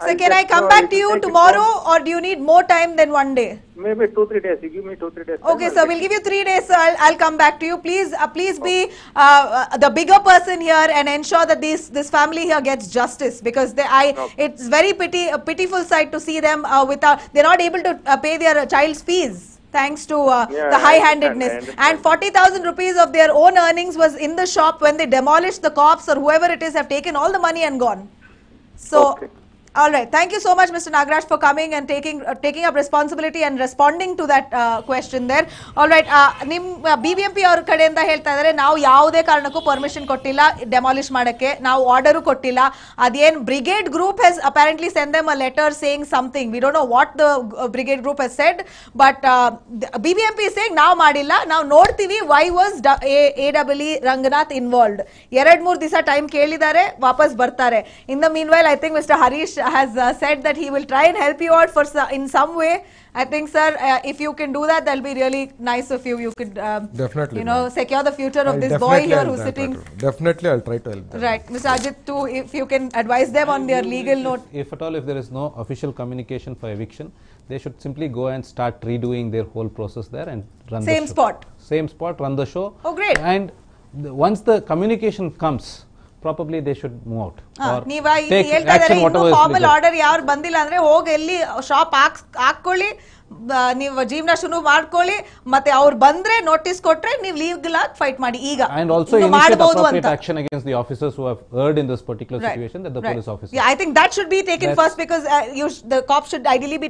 So can I come back to you tomorrow, or do you need more time than 1 day? Maybe 2-3 days. You give me 2-3 days. Okay, sir. We'll give you 3 days, sir. I'll come back to you. Please be the bigger person here and ensure that this family here gets justice, because it's very pitiful sight to see them they're not able to pay their child's fees, thanks to the high-handedness. And 40,000 rupees of their own earnings was in the shop when they demolished. The cops or whoever it is have taken all the money and gone. So. Okay. All right. Thank you so much, Mr. Nagaraj, for coming and taking up responsibility and responding to that question there. All right. BBMP avar kadeyinda helta idare ನಾವು ಯಾವುದೇ ಕಾರಣಕ್ಕೂ permission ಕೊಟ್ಟಿಲ್ಲ demolish ಮಾಡಕ್ಕೆ. ನಾವು order ಕೊಟ್ಟಿಲ್ಲ. ಅದೇನ್ brigade group has apparently sent them a letter saying something. We don't know what the brigade group has said, but BBMP is saying ನಾವು ಮಾಡಿಲ್ಲ. ನಾವು ನೋಡ್ತೀವಿ why was AW Ranganath involved. 2-3 ದಿವಸ ಟೈಮ್ ಕೇಳಿದ್ದಾರೆ, ವಾಪಸ್ ಬರ್ತಾರೆ. In the meanwhile, I think Mr. Harish has said that he will try and help you out in some way. I think, sir, if you can do that, that'll be really nice of you. You could, definitely, secure the future of this boy here who's sitting. Definitely, I'll try to help them. Right, Mr. Ajit, too, if you can advise them on their legal note. If at all, if there is no official communication for eviction, they should simply go and start redoing their whole process there and run the show. Same spot, run the show. Oh, great. And once the communication comes, probably they should move out. ನೀವು ಹೇಳ್ತಾ ಇದ್ದಾರೆ ಇನ್ನು formal order ಯಾರು ಬಂದಿಲ್ಲ ಅಂದ್ರೆ ಹೋಗಿ ಎಲ್ಲಿ shop ಹಾಕೊಳ್ಳಿ, ನೀವು ಜೀವನ ಶುರು ಮಾಡ್ಕೊಳ್ಳಿ, ಮತ್ತೆ ಅವ್ರು ಬಂದ್ರೆ ನೋಟಿಸ್ ಕೊಟ್ರೆ ನೀವು ಲೀಗಲ್ ಆಗಿ ಫೈಟ್ ಮಾಡಿ ಈಗ. And also initiate appropriate action against the officers who have erred in this particular situation, that the police officers. Yeah, I think that should be taken first, because the cops should ideally be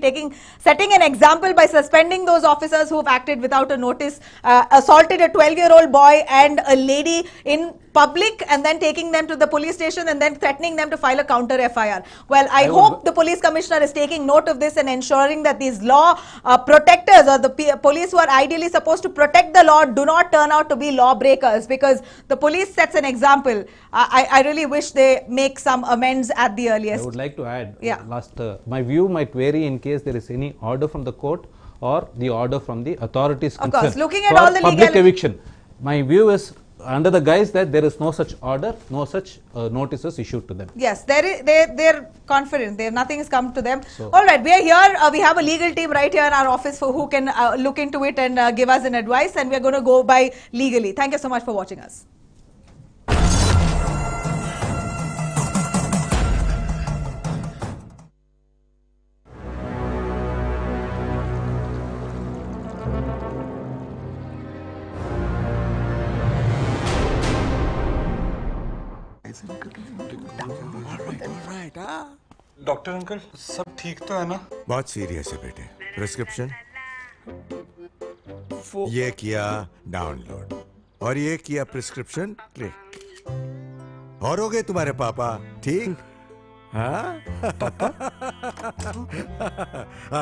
setting an example by suspending those officers who have acted without a notice, assaulted a 12-year-old boy and a lady in public, and then taking them to the police station and then threatening them to file a counter FIR. Well, I hope the police commissioner is taking note of this and ensuring that these law protectors, or the police who are ideally supposed to protect the law, do not turn out to be lawbreakers, because the police sets an example. I really wish they make some amends at the earliest. I would like to add, my view might vary in case there is any order from the court or the order from the authorities concerned. Of course, looking at all the public eviction. My view is under the guise that there is no such order, no such notices issued to them. Yes, they're confident. Nothing has come to them. So, all right, we are here. We have a legal team right here in our office who can look into it and give us an advice, and we are going to go by legally. Thank you so much for watching us. Doctor uncle सब ठीक तो है ना? बहुत serious है बेटे। Prescription ये किया डाउनलोड और ये किया प्रिस्क्रिप्शन क्लिक, और हो गए तुम्हारे पापा ठीक। हाँ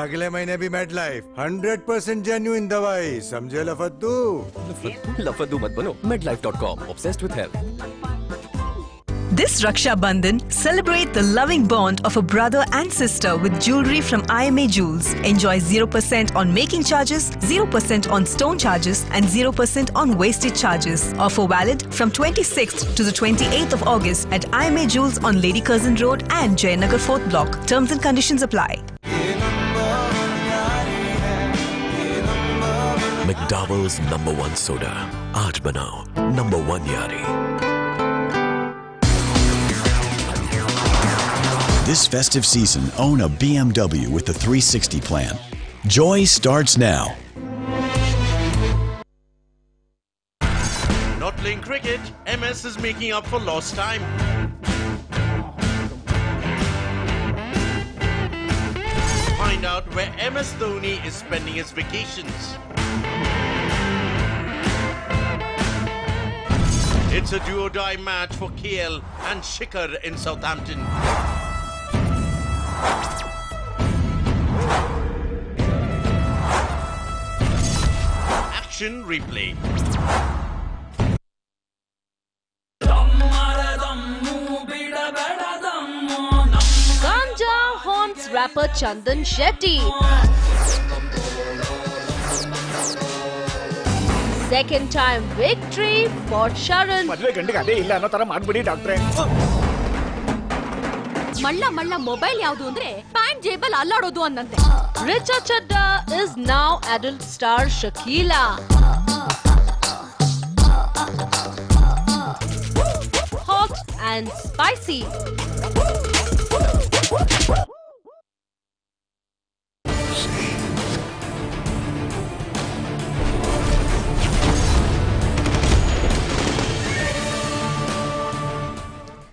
अगले महीने भी मेड लाइफ 100% जेन्युइन दवाई, समझे लफद्दू? लफद्दू मत बनो। medlife.com, obsessed with health. This Raksha Bandhan, celebrate the loving bond of a brother and sister with jewellery from IMA Jewels. Enjoy 0% on making charges, 0% on stone charges and 0% on wastage charges. Offer valid from 26th to the 28th of August at IMA Jewels on Lady Curzon Road and Jayanagar 4th Block. Terms and conditions apply. McDowell's #1 soda. Aaj banao #1 Yari. This festive season, own a BMW with the 360 plan. Joy starts now. Not playing cricket, MS is making up for lost time. find out where MS Dhoni is spending his vacations. It's a do-or-die match for KL and Shikhar in Southampton. Action replay. Ganja haunts rapper Chandan Shetty. Second time victory for Sharan. Malla mobile yaudu andre pant jebal alladodu annante. Richa Chadda is now adult star Shakila. Hot and spicy.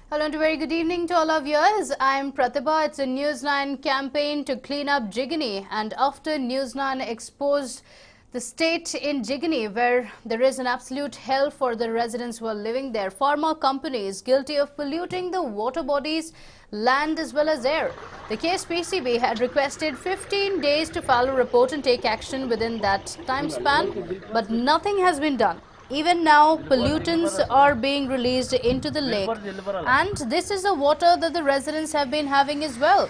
Hello and a very good evening to all our viewers. I'm Pratibha. It's a NEWS9 campaign to clean up Jigani, and after NEWS9 exposed the state in Jigani where there is an absolute hell for the residents who are living there. Pharma companies guilty of polluting the water bodies, land as well as air. The KSPCB had requested 15 days to file a report and take action within that time span, but nothing has been done. Even now, pollutants are being released into the lake, and this is the water that the residents have been having as well.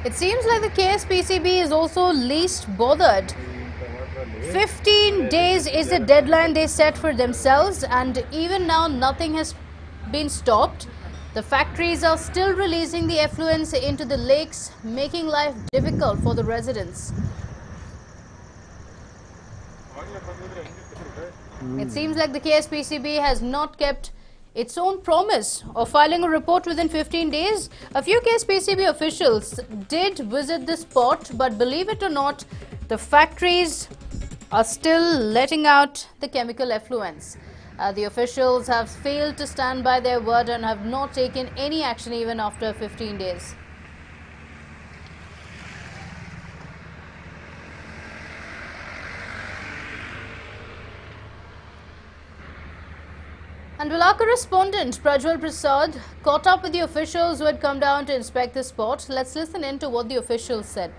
It seems like the KSPCB is also least bothered. 15 days is the deadline they set for themselves, and even now nothing has been stopped. The factories are still releasing the effluents into the lakes, making life difficult for the residents. It seems like the KSPCB has not kept its own promise of filing a report within 15 days. A few KSPCB officials did visit the spot, but believe it or not, the factories are still letting out the chemical effluents. The officials have failed to stand by their word and have not taken any action even after 15 days. And well, our correspondent Prajwal Prasad caught up with the officials who had come down to inspect the spot. Let's listen in to what the officials said.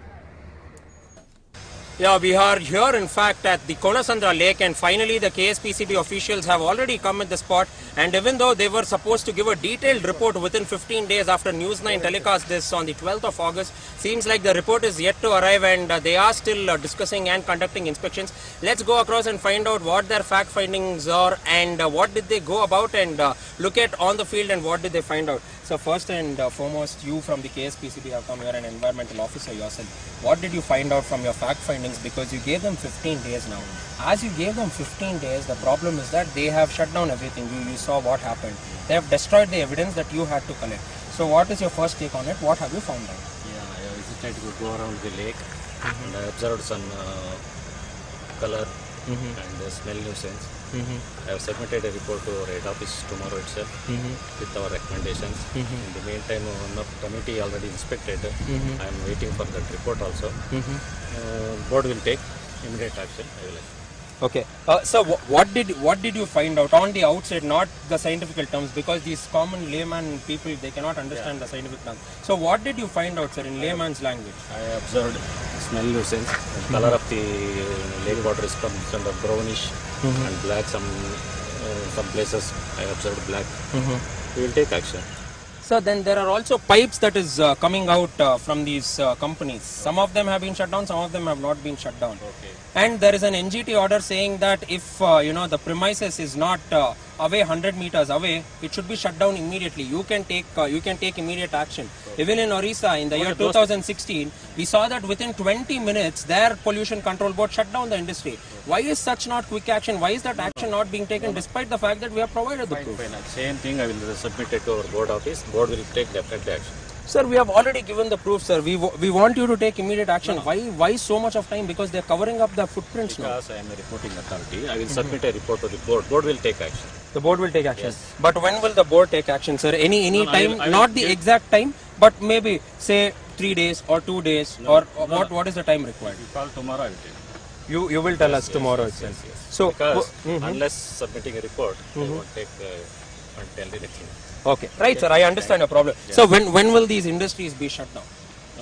Yeah, we are here in fact at the Konasandra Lake, and finally the KSPCB officials have already come at the spot, and even though they were supposed to give a detailed report within 15 days after NEWS9 telecast this on the 12th of August, seems like the report is yet to arrive, and they are still discussing and conducting inspections. Let's go across and find out what their fact findings are and what did they go about and look at on the field and what did they find out. So first and foremost, you from the KSPCB have come here, an environmental officer yourself. What did you find out from your fact findings? Because you gave them 15 days now. As you gave them 15 days, the problem is that they have shut down everything. You saw what happened. They have destroyed the evidence that you had to collect. So what is your first take on it? What have you found out? Yeah, I visited to go around the lake and I observed some color and smell nuisance. I have submitted a report to our head office tomorrow itself with our recommendations. In the meantime, one of the committee already inspected. I am waiting for that report also. Board will take immediate action. I will. Okay. So what did you find out on the outside, not the scientific terms, because these common layman people, they cannot understand the scientific terms. So what did you find out, sir, in layman's language? I observed smell nuisance. The color of the lake water is kind of brownish and black. Some places I observed black. We will take action. So then there are also pipes that is coming out from these companies. Some of them have been shut down, some of them have not been shut down. Okay. And there is an NGT order saying that if the premises is not away 100 meters away, it should be shut down immediately. You can take immediate action. Okay. Even in Orissa in the year 2016, we saw that within 20 minutes their pollution control board shut down the industry. Okay. Why is such not quick action? Why is that action not being taken despite the fact that we have provided the proof? Same thing I will submit it to our board office. Board will take definitely action. Sir, we have already given the proof, sir. We want you to take immediate action. Why so much of time? Because they are covering up the footprints now. Because I am a reporting authority, I will submit a report to the board. Board will take action. The board will take action. Yes. But when will the board take action, sir? Any No, time, I will not the give- exact time, but maybe say 3 days or 2 days, or what is the time required? You call tomorrow, I will tell you. You will tell us tomorrow itself. So Because unless submitting a report, I won't take until anything. Okay, right, sir. I understand your problem. Yes. So when will these industries be shut down,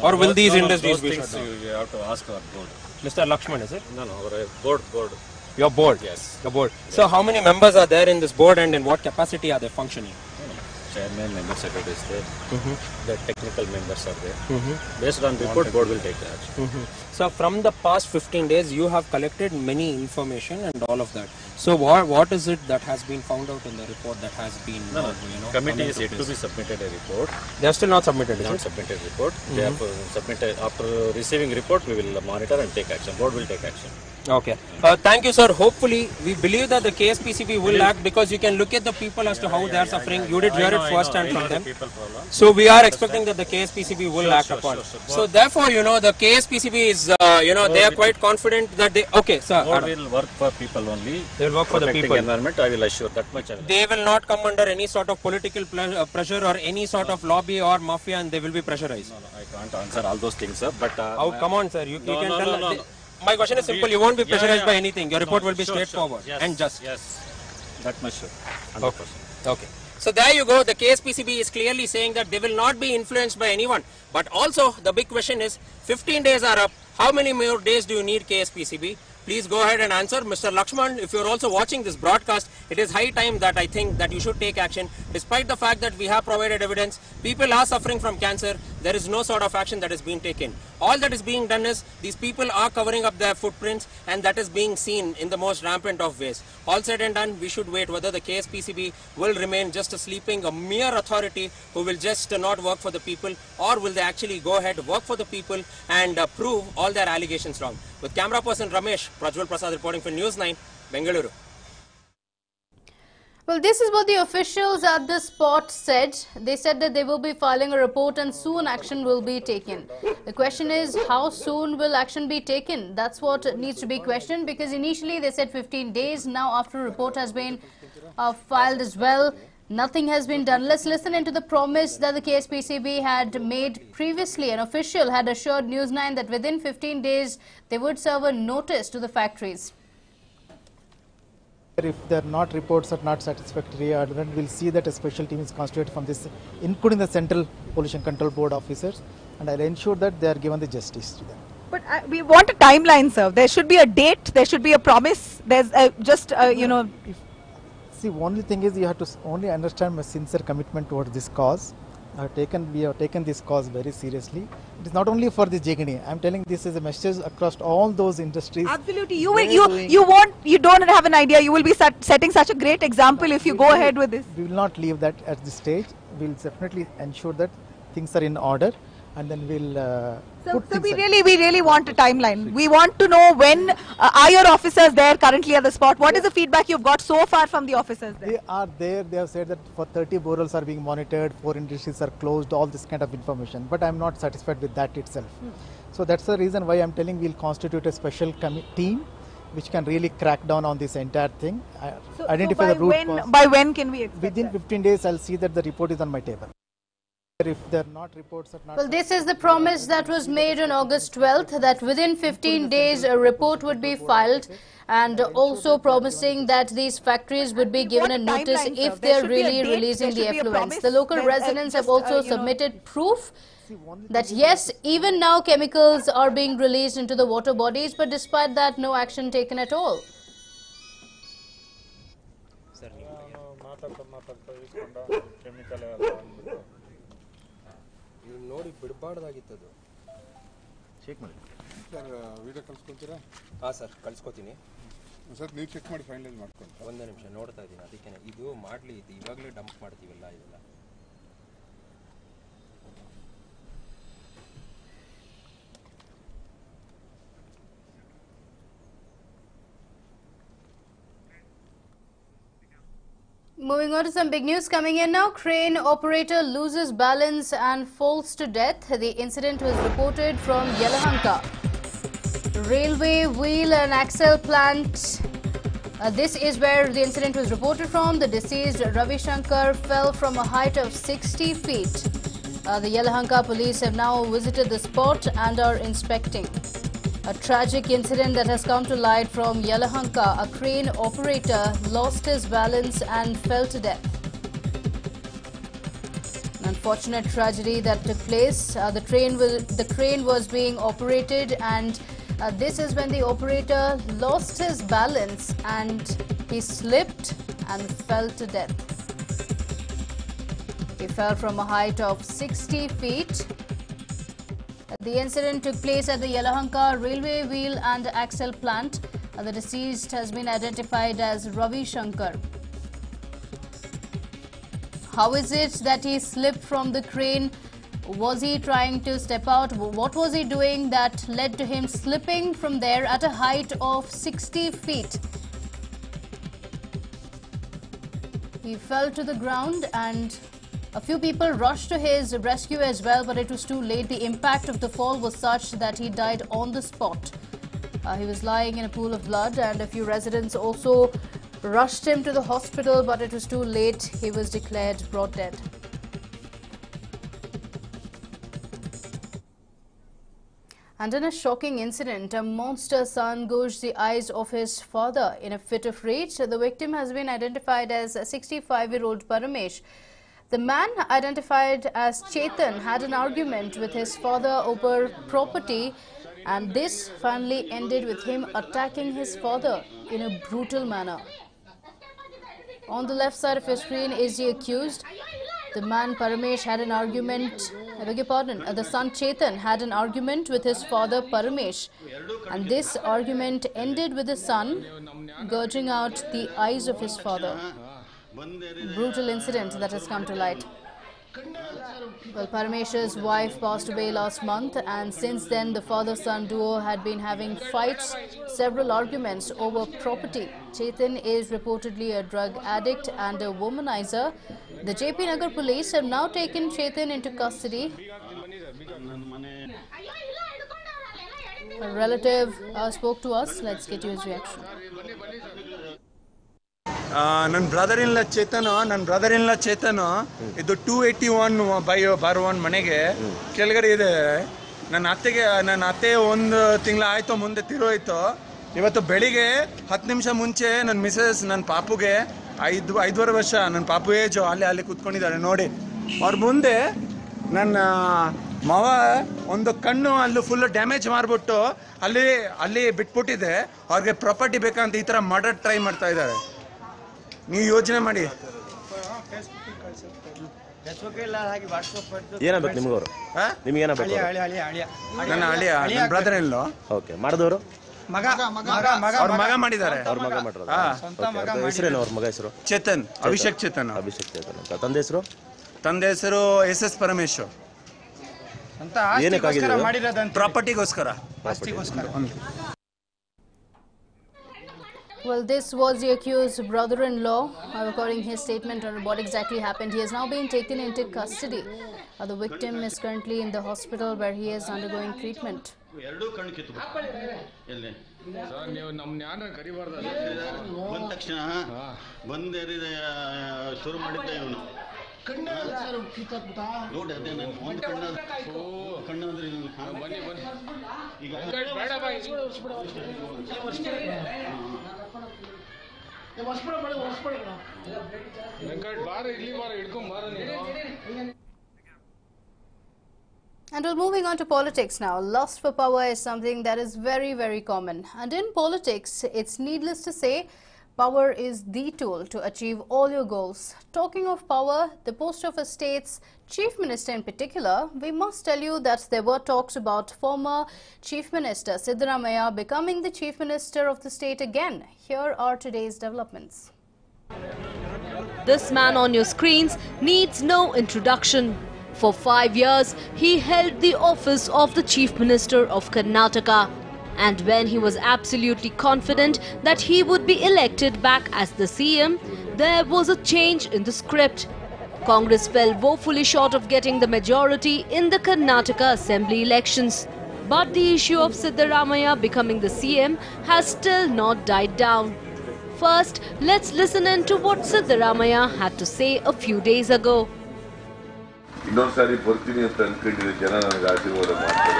or will these industries those be things shut down? You have to ask our board. Mr. Lakshman, is it? No, our board. Your board. Yes. Your board. So how many members are there in this board, and in what capacity are they functioning? Chairman, member secretary is there. The technical members are there. Based on report, board will take the action. So from the past 15 days, you have collected many information and all of that. So what is it that has been found out in the report that has been Committee is yet to be submitted a report. They are still not submitted. Not submitted report. They have submitted after receiving report. We will monitor and take action. Board will take action. Okay. Thank you, sir. Hopefully, we believe that the KSPCB will act, because you can look at the people as to how they are suffering. You did hear it first hand from them. So we are expecting that the KSPCB will act upon. So therefore, the KSPCB is, they are quite confident that they. Okay, sir. Board will work for people only. They will work for the people. Environment, I will assure that much. They will not come under any sort of political pressure or any sort of lobby or mafia, and they will be pressurized. No, I can't answer all those things, sir. But come on, sir. You can tell. My question is simple. You won't be pressurized by anything. Your report will be straightforward and just. Yes, that much sure. 100%. Okay. So there you go. The KSPCB is clearly saying that they will not be influenced by anyone. But also the big question is, 15 days are up. How many more days do you need, KSPCB? Please go ahead and answer. Mr. Lakshman, if you're also watching this broadcast, it is high time that I think that you should take action. Despite the fact that we have provided evidence, people are suffering from cancer, there is no sort of action that is being taken. All that is being done is, these people are covering up their footprints, and that is being seen in the most rampant of ways. All said and done, we should wait whether the KSPCB will remain just a mere authority who will just not work for the people, or will they actually go ahead, work for the people, and prove all their allegations wrong. With camera person Ramesh, Prajwal Prasad reporting for NEWS9, Bengaluru. Well, this is what the officials at the spot said. They said that they will be filing a report and soon action will be taken. The question is, how soon will action be taken? That's what needs to be questioned, because initially they said 15 days. Now after a report has been filed as well, nothing has been done. Let's listen into the promise that the KSPCB had made previously. An official had assured NEWS9 that within 15 days they would serve a notice to the factories. If their reports are not satisfactory, then we'll see that a special team is constituted from this, including the Central Pollution Control Board officers, and I'll ensure that they are given the justice to them. But we want a timeline, sir. There should be a date, there should be a promise. There's See, only thing is you have to only understand my sincere commitment towards this cause. We have taken this cause very seriously. It is not only for the Jigani. I'm telling this is a message across all those industries. Absolutely. You don't have an idea. You will be setting such a great example if you go ahead with this. We will not leave that at this stage. We will definitely ensure that things are in order, and then we'll So we really want a timeline. We want to know when are your officers there currently at the spot? What is the feedback you've got so far from the officers there? They are there. They have said that for 30 borals are being monitored, 4 industries are closed, all this kind of information. But I'm not satisfied with that itself. So that's the reason why I'm telling we'll constitute a special team which can really crack down on this entire thing, identify the root cause. By when can we expect Within 15 days, I'll see that the report is on my table. If they're not reports are not. Well, this is the promise that was made on August 12th, that within 15 days a report would be filed, and also promising that these factories would be given a notice if they're really releasing the effluents. The local residents have also submitted proof that yes, even now chemicals are being released into the water bodies, but despite that, no action taken at all. ನೋಡಿ ಬಿಡಬಾರ್ದಾಗಿತ್ತದು check ಮಾಡಿ sir video ಕಳಿಸ್ಕೊತೀರಾ? ಹಾಂ sir ಕಳಿಸ್ಕೊತೀನಿ sir ನೀವು check ಮಾಡಿ finalise ಮಾಡ್ಕೊಂಡು ಒಂದೇ ನಿಮಿಷ ನೋಡ್ತಾ ಇದ್ದೀನಿ ಅದಕ್ಕೆ ಇದು ಮಾಡಲಿ ಇದು ಇವಾಗಲೇ ಡಂಪ್ ಮಾಡ್ತೀವಲ್ಲ ಇದೆಲ್ಲ Moving on to some big news coming in now. Crane operator loses balance and falls to death. The incident was reported from Yelahanka. Railway wheel and axle plant. This is where the incident was reported from. The deceased Ravi Shankar fell from a height of 60 feet. The Yelahanka police have now visited the spot and are inspecting. A tragic incident that has come to light from Yelahanka. A crane operator lost his balance and fell to death. An unfortunate tragedy that took place. The crane was being operated, and this is when the operator lost his balance and he slipped and fell to death. He fell from a height of 60 feet. The incident took place at the Yelahanka Railway Wheel and Axle Plant. The deceased has been identified as Ravi Shankar. How is it that he slipped from the crane? Was he trying to step out? What was he doing that led to him slipping from there at a height of 60 feet? He fell to the ground and a few people rushed to his rescue as well, but it was too late. The impact of the fall was such that he died on the spot. He was lying in a pool of blood, and a few residents also rushed him to the hospital, but it was too late. He was declared brought dead. And in a shocking incident, a monster son gouged the eyes of his father in a fit of rage. The victim has been identified as 65-year-old Paramesh. The man, identified as Chetan, had an argument with his father over property, and this finally ended with him attacking his father in a brutal manner. On the left side of your screen is the accused. The man Paramesh had an argument, the son Chetan had an argument with his father Paramesh, and this argument ended with the son gouging out the eyes of his father. Brutal incident that has come to light. Well, Paramesh's wife passed away last month, and since then the father-son duo had been having fights, several arguments over property. Chetan is reportedly a drug addict and a womanizer. The JP Nagar police have now taken Chetan into custody. A relative spoke to us. Let's get you his reaction. ನನ್ನ brother in ಲಾ ಚೇತನ್ ಇದು 281/1 ಮನೆಗೆ ಕೆಳಗಡೆ ಇದೆ. ನನ್ನ ಅತ್ತೆ ಒಂದು ತಿಂಗಳ ಆಯ್ತು, ಮುಂದೆ ತಿರೋಯ್ತು. ಇವತ್ತು ಬೆಳಿಗ್ಗೆ 10 ನಿಮಿಷ ಮುಂಚೆ ನನ್ನ ಮಿಸಸ್ ನನ್ನ ಪಾಪುಗೆ 5.5 ವರ್ಷ ನನ್ನ ಪಾಪು ಏಜು ಅಲ್ಲಿ ಕೂತ್ಕೊಂಡಿದ್ದಾರೆ ನೋಡಿ. ಅವ್ರ ಮುಂದೆ ನನ್ನ ಮಾವ ಒಂದು ಕಣ್ಣು ಅಲ್ಲಿ ಫುಲ್ ಡ್ಯಾಮೇಜ್ ಮಾಡಿಬಿಟ್ಟು ಅಲ್ಲಿ ಬಿಟ್ಬಿಟ್ಟಿದೆ. ಅವ್ರಿಗೆ ಪ್ರಾಪರ್ಟಿ ಬೇಕಂತ ಈ ಥರ ಮರ್ಡರ್ ಟ್ರೈ ಮಾಡ್ತಾ ಇದ್ದಾರೆ. ನೀವು ಯೋಚನೆ ಮಾಡಿ. ಏನಾಗಬೇಕು ನಿಮ್ಗವರು? ನಿಮ್ಗೆ ಏನಾಗಬೇಕು? ನನ್ನ ಅಳಿಯ, ನನ್ನ ಬ್ರದರ್ ಇನ್ ಲಾ. ಓಕೆ, ಮಾಡಿದವರು ಅವ್ರ ಮಗ ಮಾಡಿದ್ದಾರೆ. ಅವ್ರ ಮಗ ಮಾಡಿರೋದು. ಹೆಸರೇನು ಅವ್ರ ಮಗ ಹೆಸರು? ಚೇತನ್, ಅಭಿಷೇಕ್ ಚೇತನ್. ಅಂತ ತಂದೆ ಹೆಸರು? ತಂದೆ ಹೆಸರು SS Parameshwar. ಏನಕ್ಕಾಗಿದೆ? ಪ್ರಾಪರ್ಟಿಗೋಸ್ಕರ. Well, this was the accused's brother-in-law. According to his statement on what exactly happened, he has now been taken into custody. The victim is currently in the hospital where he is undergoing treatment. And we're moving on to politics now. Lust for power is something that is very, very common. And in politics, it's needless to say, power is the tool to achieve all your goals. Talking of power, the post of a state's chief minister in particular, we must tell you that there were talks about former Chief Minister Siddaramaiah becoming the Chief Minister of the state again. Here are today's developments. This man on your screens needs no introduction. For 5 years, he held the office of the Chief Minister of Karnataka. And when he was absolutely confident that he would be elected back as the CM, there was a change in the script. Congress fell woefully short of getting the majority in the Karnataka Assembly elections. But the issue of Siddaramaiah becoming the CM has still not died down. First, let's listen in to what Siddaramaiah had to say a few days ago. ಇನ್ನೊಂದ್ಸಾರಿ ಬರ್ತೀನಿ ಅಂತ ಅನ್ಕೊಂಡಿದ್ದೆ, ಜನ ನನಗೆ ಆಶೀರ್ವಾದ ಮಾಡ್ತಾರೆ,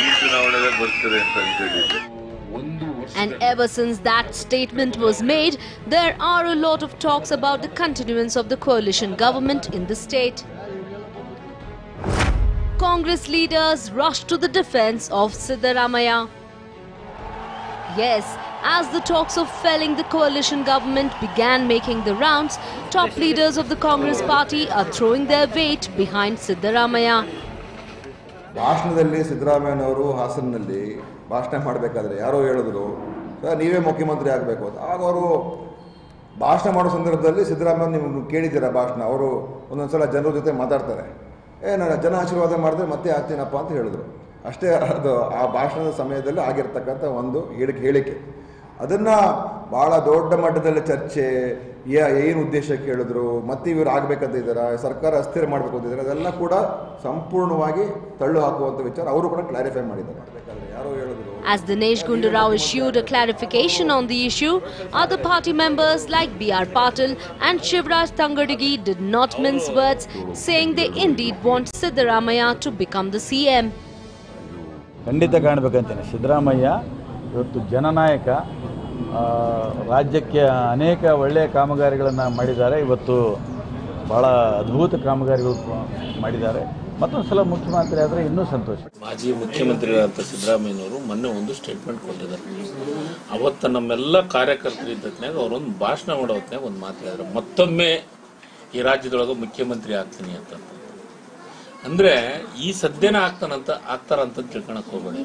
ಈ ಚುನಾವಣೆಗೆ ಬರ್ತಾರೆ ಅಂತ ಅನ್ಕೊಂಡಿದ್ದೆ. And ever since that statement was made, there are a lot of talks about the continuance of the coalition government in the state. Congress leaders rushed to the defense of Siddaramaiah. Yes, as the talks of felling the coalition government began making the rounds, top leaders of the Congress party are throwing their weight behind Siddaramaiah. ಭಾಷಣದಲ್ಲಿ ಸಿದ್ದರಾಮಯ್ಯನವರು ಹಾಸನಲ್ಲಿ ಭಾಷಣ ಮಾಡಬೇಕಾದ್ರೆ ಯಾರೋ ಹೇಳಿದ್ರು, sir ನೀವೇ ಮುಖ್ಯಮಂತ್ರಿ ಆಗಬೇಕು ಅಂತ. ಆಗ ಅವರು ಭಾಷಣ ಮಾಡೋ ಸಂದರ್ಭದಲ್ಲಿ ಸಿದ್ದರಾಮಯ್ಯ ನೀವು ಕೇಳಿದ್ದೀರಾ ಭಾಷಣ, ಅವರು ಒಂದೊಂದ್ಸಲ ಜನರ ಜೊತೆ ಮಾತಾಡ್ತಾರೆ, ನಾನು ಜನ ಆಶೀರ್ವಾದ ಮಾಡಿದ್ರೆ ಮತ್ತೆ ಆಗ್ತೀನಪ್ಪ ಅಂತ ಹೇಳಿದ್ರು. ಅಷ್ಟೇ ಅದು ಆ ಭಾಷಣದ ಸಮಯದಲ್ಲಿ ಆಗಿರ್ತಕ್ಕಂಥ ಒಂದು ಹೇಳಿಕೆ. ಅದನ್ನು ಭಾಳ ದೊಡ್ಡ ಮಟ್ಟದಲ್ಲಿ ಚರ್ಚೆ, ಏನು ಉದ್ದೇಶಕ್ಕೆ ಹೇಳಿದ್ರು, ಮತ್ತೆ ಇವರು ಆಗಬೇಕಂತ ಇದ್ದಾರೆ, ಸರ್ಕಾರ ಅಸ್ಥಿರ ಮಾಡಬೇಕು ಅಂತಿದ್ದಾರೆ, ಅದೆಲ್ಲ ಕೂಡ ಸಂಪೂರ್ಣವಾಗಿ ತಳ್ಳು ಹಾಕುವಂಥ ವಿಚಾರ ಅವರು ಕೂಡ ಕ್ಲಾರಿಫೈ ಮಾಡಿದ್ದಾರೆ. ಯಾರೋ ಹೇಳಿದ್ರು. As Dinesh Gundurao issued a clarification on the issue, other party members like B.R. Patil and Shivraj Tangadigi did not mince words, saying they indeed want Siddaramaiah to become the CM. ಖಂಡಿತ ಕಾಣಬೇಕಂತೇನೆ. ಸಿದ್ದರಾಮಯ್ಯ ಇವತ್ತು ಜನನಾಯಕ, ರಾಜ್ಯಕ್ಕೆ ಅನೇಕ ಒಳ್ಳೆಯ ಕಾಮಗಾರಿಗಳನ್ನು ಮಾಡಿದ್ದಾರೆ. ಇವತ್ತು ಭಾಳ ಅದ್ಭುತ ಕಾಮಗಾರಿಗಳು ಮಾಡಿದ್ದಾರೆ. ಮತ್ತೊಂದು ಸಲ ಮುಖ್ಯಮಂತ್ರಿ ಆದರೆ ಇನ್ನೂ ಸಂತೋಷ. ಮಾಜಿ ಮುಖ್ಯಮಂತ್ರಿಗಳಂತ ಸಿದ್ದರಾಮಯ್ಯನವರು ಮೊನ್ನೆ ಒಂದು ಸ್ಟೇಟ್ಮೆಂಟ್ ಕೊಟ್ಟಿದ್ದಾರೆ. ಅವತ್ತು ನಮ್ಮೆಲ್ಲ ಕಾರ್ಯಕರ್ತರು ಇದ್ದತ್ನಾಗ ಅವರೊಂದು ಭಾಷಣ ಮಾಡೋ ಹೊತ್ನಾಗ ಒಂದು ಮಾತು ಹೇಳಿದ್ರು, ಮತ್ತೊಮ್ಮೆ ಈ ರಾಜ್ಯದೊಳಗೆ ಮುಖ್ಯಮಂತ್ರಿ ಆಗ್ತೀನಿ ಅಂತ. ಅಂದ್ರೆ ಈ ಸದ್ಯನ ಆಗ್ತಾರಂತ ತಿಳ್ಕೊಳಕ್ ಹೋಗ್ಬೇಡಿ.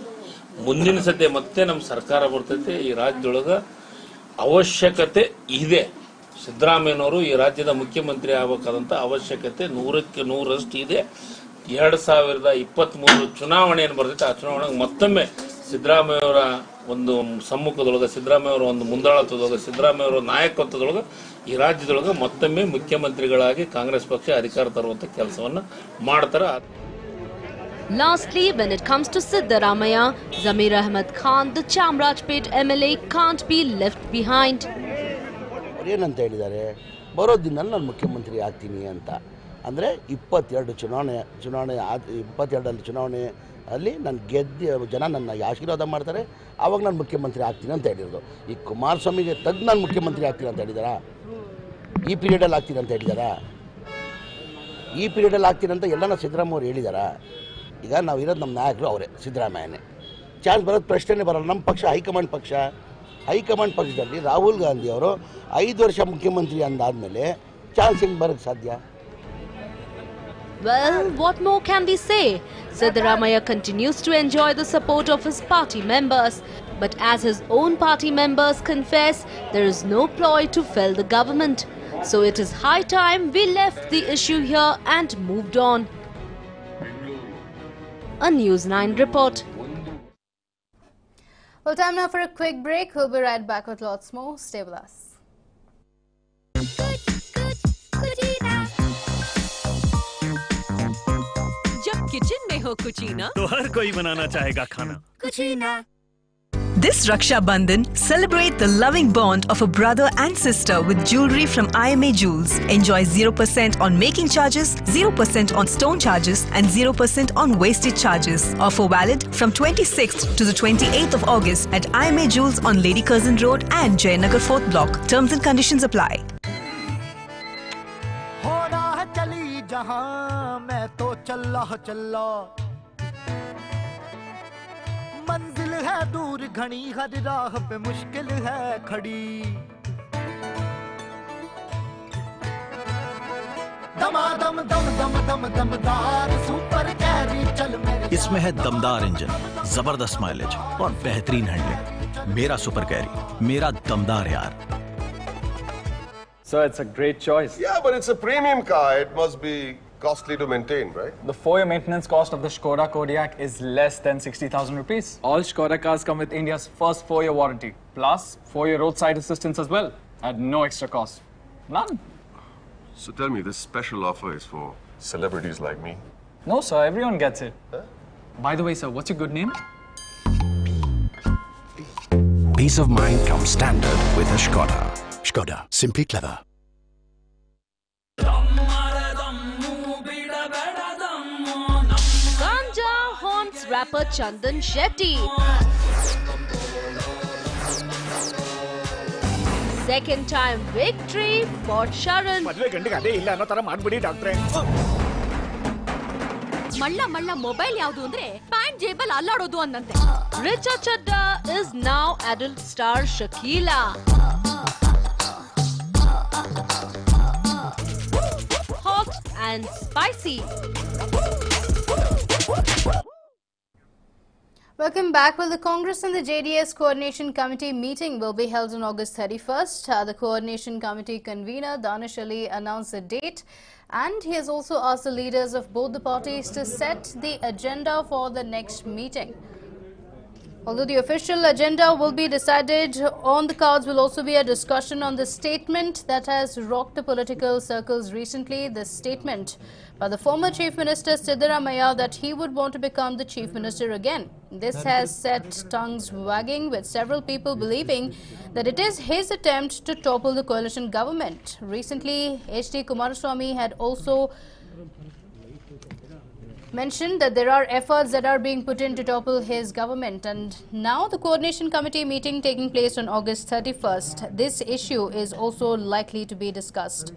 ಮುಂದಿನ ಸದ್ಯ ಮತ್ತೆ ನಮ್ಮ ಸರ್ಕಾರ ಬರ್ತೈತೆ, ಈ ರಾಜ್ಯದೊಳಗ ಅವಶ್ಯಕತೆ ಇದೆ. ಸಿದ್ದರಾಮಯ್ಯನವರು ಈ ರಾಜ್ಯದ ಮುಖ್ಯಮಂತ್ರಿ ಆಗಬೇಕಾದಂತ ಅವಶ್ಯಕತೆ 100ಕ್ಕೆ 100ರಷ್ಟು ಇದೆ. 2023 ಚುನಾವಣೆ ಏನು ಬರ್ತೈತೆ, ಆ ಚುನಾವಣೆಗೆ ಮತ್ತೊಮ್ಮೆ ಸಿದ್ದರಾಮಯ್ಯವರ ಒಂದು ಸಮ್ಮುಖದೊಳಗೆ, ಸಿದ್ದರಾಮಯ್ಯವರ ಒಂದು ಮುಂದಾಳತ್ವದೊಳಗೆ, ಸಿದ್ದರಾಮಯ್ಯವರ ನಾಯಕತ್ವದೊಳಗೆ ಈ ರಾಜ್ಯದೊಳಗೆ ಮತ್ತೊಮ್ಮೆ ಮುಖ್ಯಮಂತ್ರಿಗಳಾಗಿ ಕಾಂಗ್ರೆಸ್ ಪಕ್ಷ ಅಧಿಕಾರ ತರುವಂತ ಕೆಲಸವನ್ನ ಮಾಡ್ತಾರೆ. Lastly, when it comes to Siddaramaiah, Zamir Ahmed Khan, the Chamrajpet MLA, can't be left behind. ಏನಂತ ಹೇಳಿದ್ದಾರೆ, ಬರೋ ದಿನ ನಾನು ಮುಖ್ಯಮಂತ್ರಿ ಆಗ್ತೀನಿ ಅಂತ. ಅಂದರೆ 22 ಚುನಾವಣೆ ಅಲ್ಲಿ ನಾನು ಜನ ನನ್ನ ಆಶೀರ್ವಾದ ಮಾಡ್ತಾರೆ, ಆವಾಗ ನಾನು ಮುಖ್ಯಮಂತ್ರಿ ಆಗ್ತೀನಿ ಅಂತ ಹೇಳಿರೋದು. ಈ ಕುಮಾರಸ್ವಾಮಿಗೆ ತಗ್ ನಾನು ಮುಖ್ಯಮಂತ್ರಿ ಆಗ್ತೀನಿ ಅಂತ ಹೇಳಿದಾರಾ? ಈ ಪೀರಿಯಡಲ್ಲಿ ಆಗ್ತೀನಿ ಅಂತ ಹೇಳಿದಾರಾ? ಈ ಪೀರಿಯಡಲ್ಲಿ ಆಗ್ತೀನಿ ಅಂತ ಎಲ್ಲನ ಸಿದ್ದರಾಮಯ್ಯ ಅವರು ಹೇಳಿದಾರಾ? ಈಗ ನಾವು ಇರೋದು ನಮ್ಮ ನಾಯಕರು ಅವರೇ, ಸಿದ್ದರಾಮಯ್ಯನೇ. ಚಾನ್ಸ್ ಬರೋದು ಪ್ರಶ್ನೆ ಬರಲ್ಲ. ನಮ್ಮ ಪಕ್ಷ ಹೈಕಮಾಂಡ್ ಪಕ್ಷದಲ್ಲಿ ರಾಹುಲ್ ಗಾಂಧಿ ಅವರು 5 ವರ್ಷ ಮುಖ್ಯಮಂತ್ರಿ ಅಂದಾದ್ಮೇಲೆ ಚಾನ್ಸ್ ಹೆಂಗೆ ಬರೋಕ್ಕೆ ಸಾಧ್ಯ? Well, what more can we say? Siddaramaiah continues to enjoy the support of his party members. But as his own party members confess, there is no ploy to fell the government. So it is high time we left the issue here and moved on. A NEWS9 report. Well, time now for a quick break. We'll be right back with lots more. Stay with us. जब kitchen में हो कुचीना तो हर कोई बनाना चाहेगा खाना कुचीना। This Raksha Bandhan, celebrate the loving bond of a brother and sister with jewelry from IMA Jewels. Enjoy 0% on making charges, 0% on stone charges and 0% on wastage charges. Offer valid from 26th to the 28th of August at IMA Jewels on Lady Curzon Road and Jayanagar 4th Block. Terms and conditions apply. मंजिल है दूर घनी, हर राह पे मुश्किल है खड़ी। दमादम दम दम दम दमदार सुपर कैरी चल मेरे। इसमें है दमदार इंजन, जबरदस्त माइलेज और बेहतरीन हैंडलिंग। मेरा सुपर कैरी, मेरा दमदार यार। So it's a great choice. Yeah, but it's a premium car. It must be costly to maintain, right? The 4-year maintenance cost of the Skoda Kodiaq is less than 60,000 rupees. All Skoda cars come with India's first 4-year warranty, plus 4-year roadside assistance as well, at no extra cost. None. So tell me, this special offer is for celebrities like me? No, sir, everyone gets it. Huh? By the way, sir, what's your good name? Peace of mind comes standard with a Skoda. Skoda, simply clever. Ganja haunts rapper Chandan Shetty. Second time victory for Sharan. ಮಳ್ಳ mobile ಯಾವುದು ಅಂದ್ರೆ pant ಜೇಬಲ್ ಅಲ್ಲಾಡೋದು ಅನ್ನಂತೆ. Richa Chadda is now adult star Shakila. Hot and spicy. Welcome back. Well, the Congress and the JDS Coordination Committee meeting will be held on August 31st. The Coordination Committee convener, Danish Ali, announced the date, and he has also asked the leaders of both the parties to set the agenda for the next meeting. Although the official agenda will be decided, on the cards will also be a discussion on the statement that has rocked the political circles recently. The statement by the former Chief Minister Siddaramaiah that he would want to become the Chief Minister again. This has set tongues wagging, with several people believing that it is his attempt to topple the coalition government. Recently, H.D. Kumaraswamy had also mentioned that there are efforts that are being put in to topple his government, and now the Coordination Committee meeting taking place on August 31st. This issue is also likely to be discussed.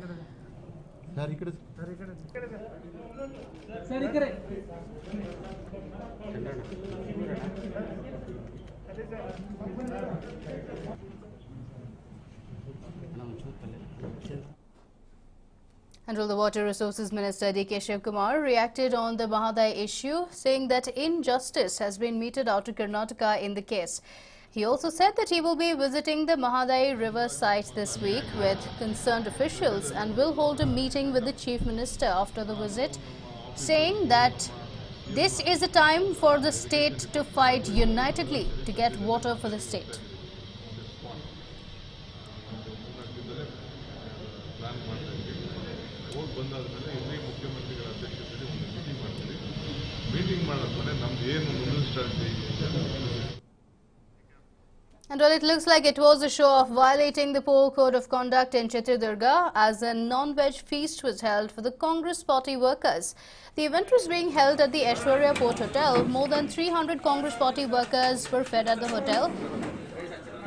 And the Water Resources Minister D.K. Shivkumar reacted on the Mahadai issue, saying that injustice has been meted out to Karnataka in the case. He also said that he will be visiting the Mahadai river site this week with concerned officials and will hold a meeting with the Chief Minister after the visit, saying that this is a time for the state to fight unitedly to get water for the state. And well, it looks like it was a show of violating the poll code of conduct in Chitradurga as a non-veg feast was held for the Congress party workers. The event was being held at the Aishwarya Port Hotel. More than 300 Congress party workers were fed at the hotel.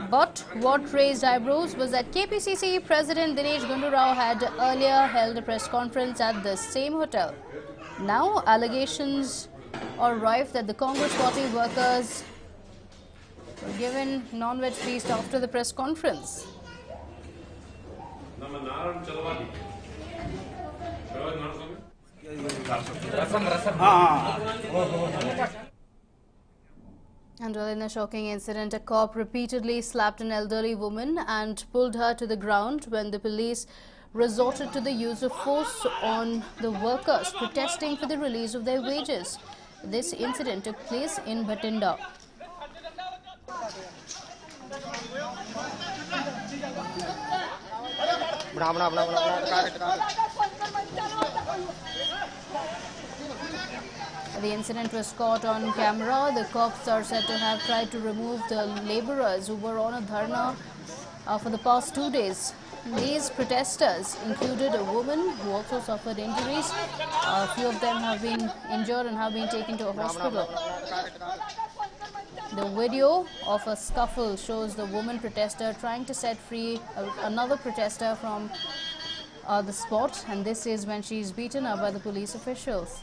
But what raised eyebrows was that KPCC President Dinesh Gundu Rao had earlier held a press conference at the same hotel. Now allegations are rife that the Congress party workers were given non-veg feast after the press conference. And well, in a shocking incident, a cop repeatedly slapped an elderly woman and pulled her to the ground when the police resorted to the use of force on the workers protesting for the release of their wages. This incident took place in Bhatinda. The incident was caught on camera. The cops are said to have tried to remove the labourers who were on a dharna for the past 2 days. These protesters included a woman who also suffered injuries. A few of them have been injured and have been taken to a hospital. The video of a scuffle shows the woman protester trying to set free another protester from the spot, and this is when she is beaten up by the police officials.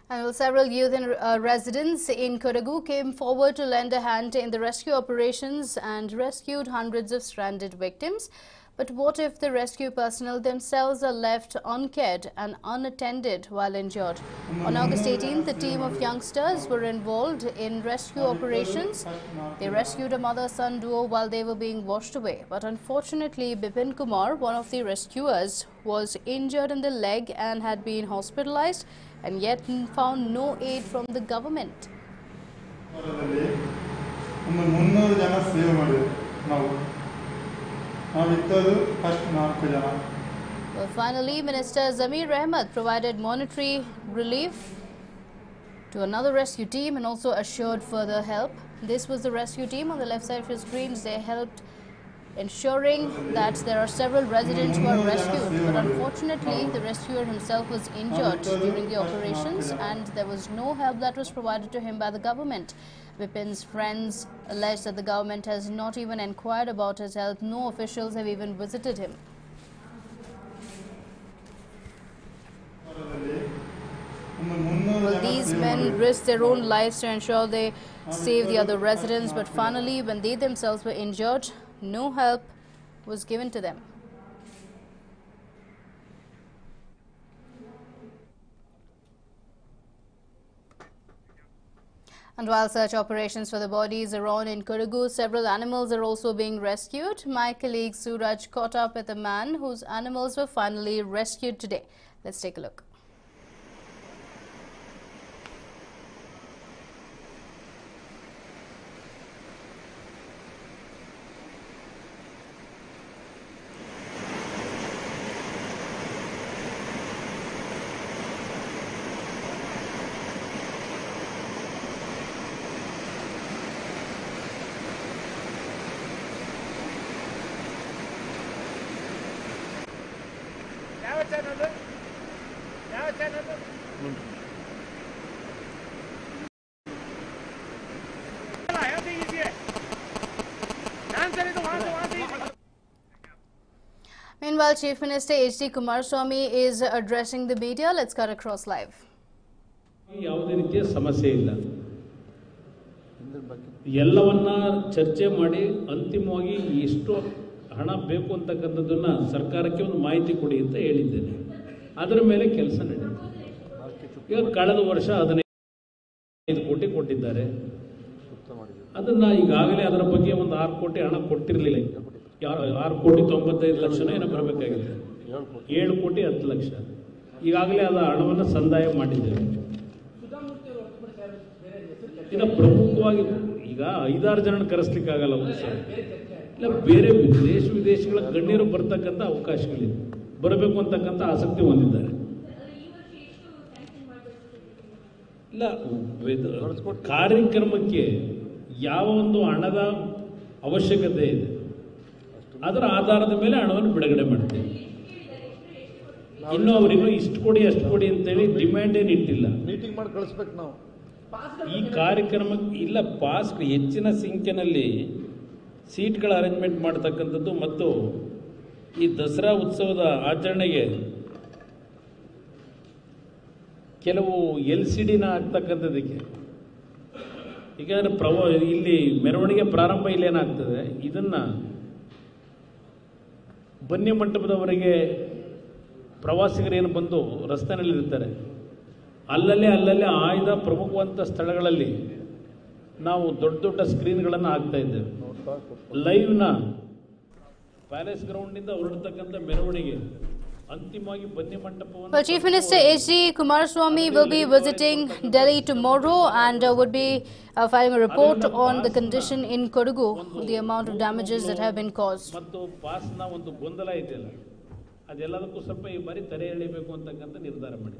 And Well, several youth and residents in Kodagu came forward to lend a hand in the rescue operations and rescued hundreds of stranded victims. But what if the rescue personnel themselves are left uncared and unattended while injured? On August 18th, a team of youngsters were involved in rescue operations. They rescued a mother-son duo while they were being washed away. But unfortunately, Bipin Kumar, one of the rescuers, was injured in the leg and had been hospitalized, and yet found no aid from the government. Well, finally, Minister Zamir Ahmed provided monetary relief to another rescue team and also assured further help. This was the rescue team on the left side of your screens. They helped ensuring that there are several residents who are rescued. But unfortunately, the rescuer himself was injured during the operations and there was no help that was provided to him by the government. Vipin's friends allege that the government has not even inquired about his health. No officials have even visited him. Well, these men risked their own lives to ensure they save the other residents, but finally, when they themselves were injured, no help was given to them. And while search operations for the bodies are on in Kodagu, several animals are also being rescued. My colleague Suraj caught up with a man whose animals were finally rescued today. Let's take a look. Meanwhile, Chief Minister H.D. Kumaraswamy is addressing the media. Let's cut across live. ಯಾವುದೇ ರೀತಿಯ ಸಮಸ್ಯೆ ಇಲ್ಲ. ಎಲ್ಲವನ್ನ ಚರ್ಚೆ ಮಾಡಿ ಅಂತಿಮವಾಗಿ ಎಷ್ಟು ಹಣ ಬೇಕು ಅಂತಕ್ಕಂಥದ್ದನ್ನ ಸರ್ಕಾರಕ್ಕೆ ಒಂದು ಮಾಹಿತಿ ಕೊಡಿ ಅಂತ ಹೇಳಿದ್ದೇನೆ. ಅದರ ಮೇಲೆ ಕೆಲಸ ನಡೆಯುತ್ತೆ. ಈಗ ಕಳೆದ ವರ್ಷ 15 ಕೋಟಿ ಕೊಟ್ಟಿದ್ದಾರೆ. ಅದನ್ನ ಈಗಾಗಲೇ ಅದರ ಬಗ್ಗೆ ಒಂದು 6 ಕೋಟಿ ಹಣ ಕೊಟ್ಟಿರಲಿಲ್ಲ. 6 ಕೋಟಿ 95 ಲಕ್ಷ ಏನೋ ಬರಬೇಕಾಗಿದೆ. 7 ಕೋಟಿ 10 ಲಕ್ಷ ಈಗಾಗಲೇ ಅದರ ಹಣವನ್ನು ಸಂದಾಯ ಮಾಡಿದ್ದೇವೆ. ಇನ್ನು ಪ್ರಮುಖವಾಗಿ ಈಗ 5-6 ಜನ ಕರೆಸ್ಲಿಕ್ಕಾಗಲ್ಲ ಒಂದು ಸಲ. ಇಲ್ಲ ಬೇರೆ ದೇಶ ವಿದೇಶಗಳ ಗಣ್ಯರು ಬರ್ತಕ್ಕಂಥ ಅವಕಾಶಗಳಿದೆ, ಬರಬೇಕು ಅಂತಕ್ಕಂಥ ಆಸಕ್ತಿ ಹೊಂದಿದ್ದಾರೆ. ಇಲ್ಲ ಕಾರ್ಯಕ್ರಮಕ್ಕೆ ಯಾವ ಒಂದು ಹಣದ ಅವಶ್ಯಕತೆ ಇದೆ ಅದರ ಆಧಾರದ ಮೇಲೆ ಹಣವನ್ನು ಬಿಡುಗಡೆ ಮಾಡ್ತೇವೆ. ಇನ್ನು ಅವರಿಗೂ ಇಷ್ಟು ಕೊಡಿ ಅಷ್ಟು ಕೊಡಿ ಅಂತೇಳಿ ಡಿಮ್ಯಾಂಡ್ ಏನು ಇಟ್ಟಿಲ್ಲ. ಮೀಟಿಂಗ್ ಮಾಡಿ ಕಳಿಸ್ಬೇಕು ನಾವು. ಈ ಕಾರ್ಯಕ್ರಮಕ್ಕೆ ಇಲ್ಲ ಪಾಸ್ ಹೆಚ್ಚಿನ ಸಂಖ್ಯೆಯಲ್ಲಿ ಸೀಟ್ಗಳ ಅರೇಂಜ್ಮೆಂಟ್ ಮಾಡ್ತಕ್ಕಂಥದ್ದು ಮತ್ತು ಈ ದಸರಾ ಉತ್ಸವದ ಆಚರಣೆಗೆ ಕೆಲವು LCDನ ಆಗ್ತಕ್ಕಂಥದ್ದಕ್ಕೆ ಈಗ ಇಲ್ಲಿ ಮೆರವಣಿಗೆ ಪ್ರಾರಂಭ ಇಲ್ಲೇನಾಗ್ತದೆ, ಇದನ್ನ ಬನ್ನಿ ಮಂಟಪದವರೆಗೆ ಪ್ರವಾಸಿಗರೇನು ಬಂದು ರಸ್ತೆಯಲ್ಲಿ ಇರ್ತಾರೆ, ಅಲ್ಲಲ್ಲೇ ಆಯ್ದ ಪ್ರಮುಖವಂತ ಸ್ಥಳಗಳಲ್ಲಿ ನಾವು ದೊಡ್ಡ ದೊಡ್ಡ ಸ್ಕ್ರೀನ್ಗಳನ್ನು ಹಾಕ್ತಾ ಇದ್ದೇವೆ. ಲೈವ್ನ ಪ್ಯಾಲೇಸ್ ಗ್ರೌಂಡ್ನಿಂದ ಹೊರಡ್ತಕ್ಕಂಥ ಮೆರವಣಿಗೆ ಅಂತಿಮವಾಗಿ ಬನ್ನಿ ಮಂಟಪವನ್ನು. Well, Chief Minister H.D. Kumaraswamy will be visiting Delhi tomorrow and would be filing a report on the condition in Kodagu, the amount of damages that have been caused. ಮತ್ತು ಪಾಸ್ನ ಒಂದು ಗೊಂದಲ ಇದೆಯಲ್ಲ, ಅದೆಲ್ಲದಕ್ಕೂ ಸ್ವಲ್ಪ ಈ ಬಾರಿ ತಡೆ ಎಳಿಬೇಕು ಅಂತಕ್ಕಂಥ ನಿರ್ಧಾರ ಮಾಡಿ.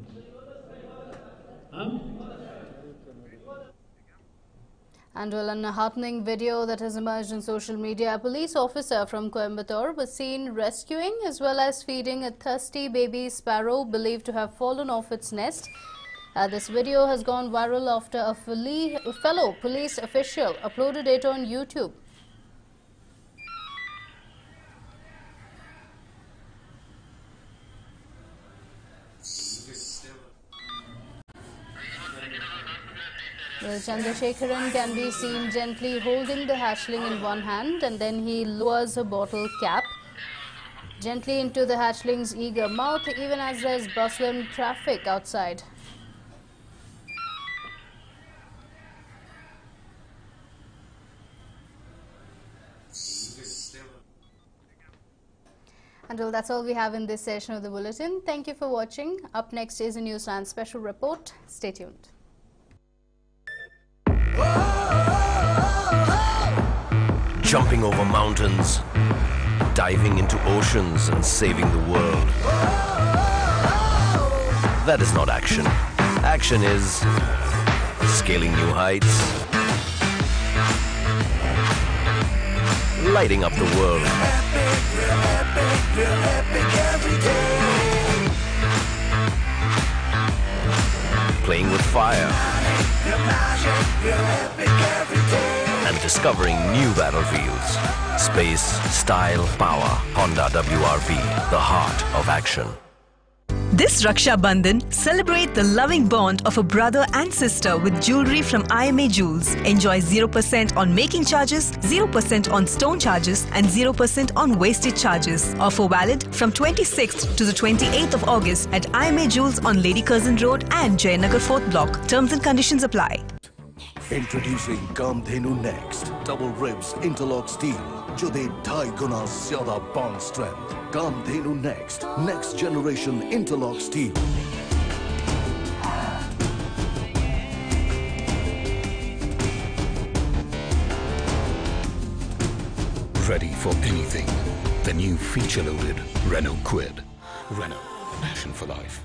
And well, in a heartening video that has emerged on social media, a police officer from Coimbatore was seen rescuing as well as feeding a thirsty baby sparrow believed to have fallen off its nest. This video has gone viral after a fellow police official uploaded it on YouTube. Well, Chandrasekharan can be seen gently holding the hatchling in one hand, and then he lowers a bottle cap gently into the hatchling's eager mouth, even as there's bustling traffic outside. And well, that's all we have in this session of the bulletin. Thank you for watching. Up next is a News9 special report. Stay tuned. Jumping over mountains, diving into oceans and saving the world. That is not action. Action is scaling new heights, lighting up the world. Playing with fire and discovering new battlefields. Space, style, power. Honda WRV, the heart of action. This Raksha Bandhan, celebrate the loving bond of a brother and sister with jewelry from IMA Jewels. Enjoy 0% on making charges, 0% on stone charges and 0% on wastage charges. Offer valid from 26th to the 28th of August at IMA Jewels on Lady Curzon Road and Jayanagar 4th Block. Terms and conditions apply. Introducing Kamdhenu Next, double ribs interlock steel, जो दे 2.5 गुना ज़्यादा bond strength. Kamdhenu Next, next generation interlock steel. Ready for anything. The new feature-loaded Renault Kwid. Renault, passion for life.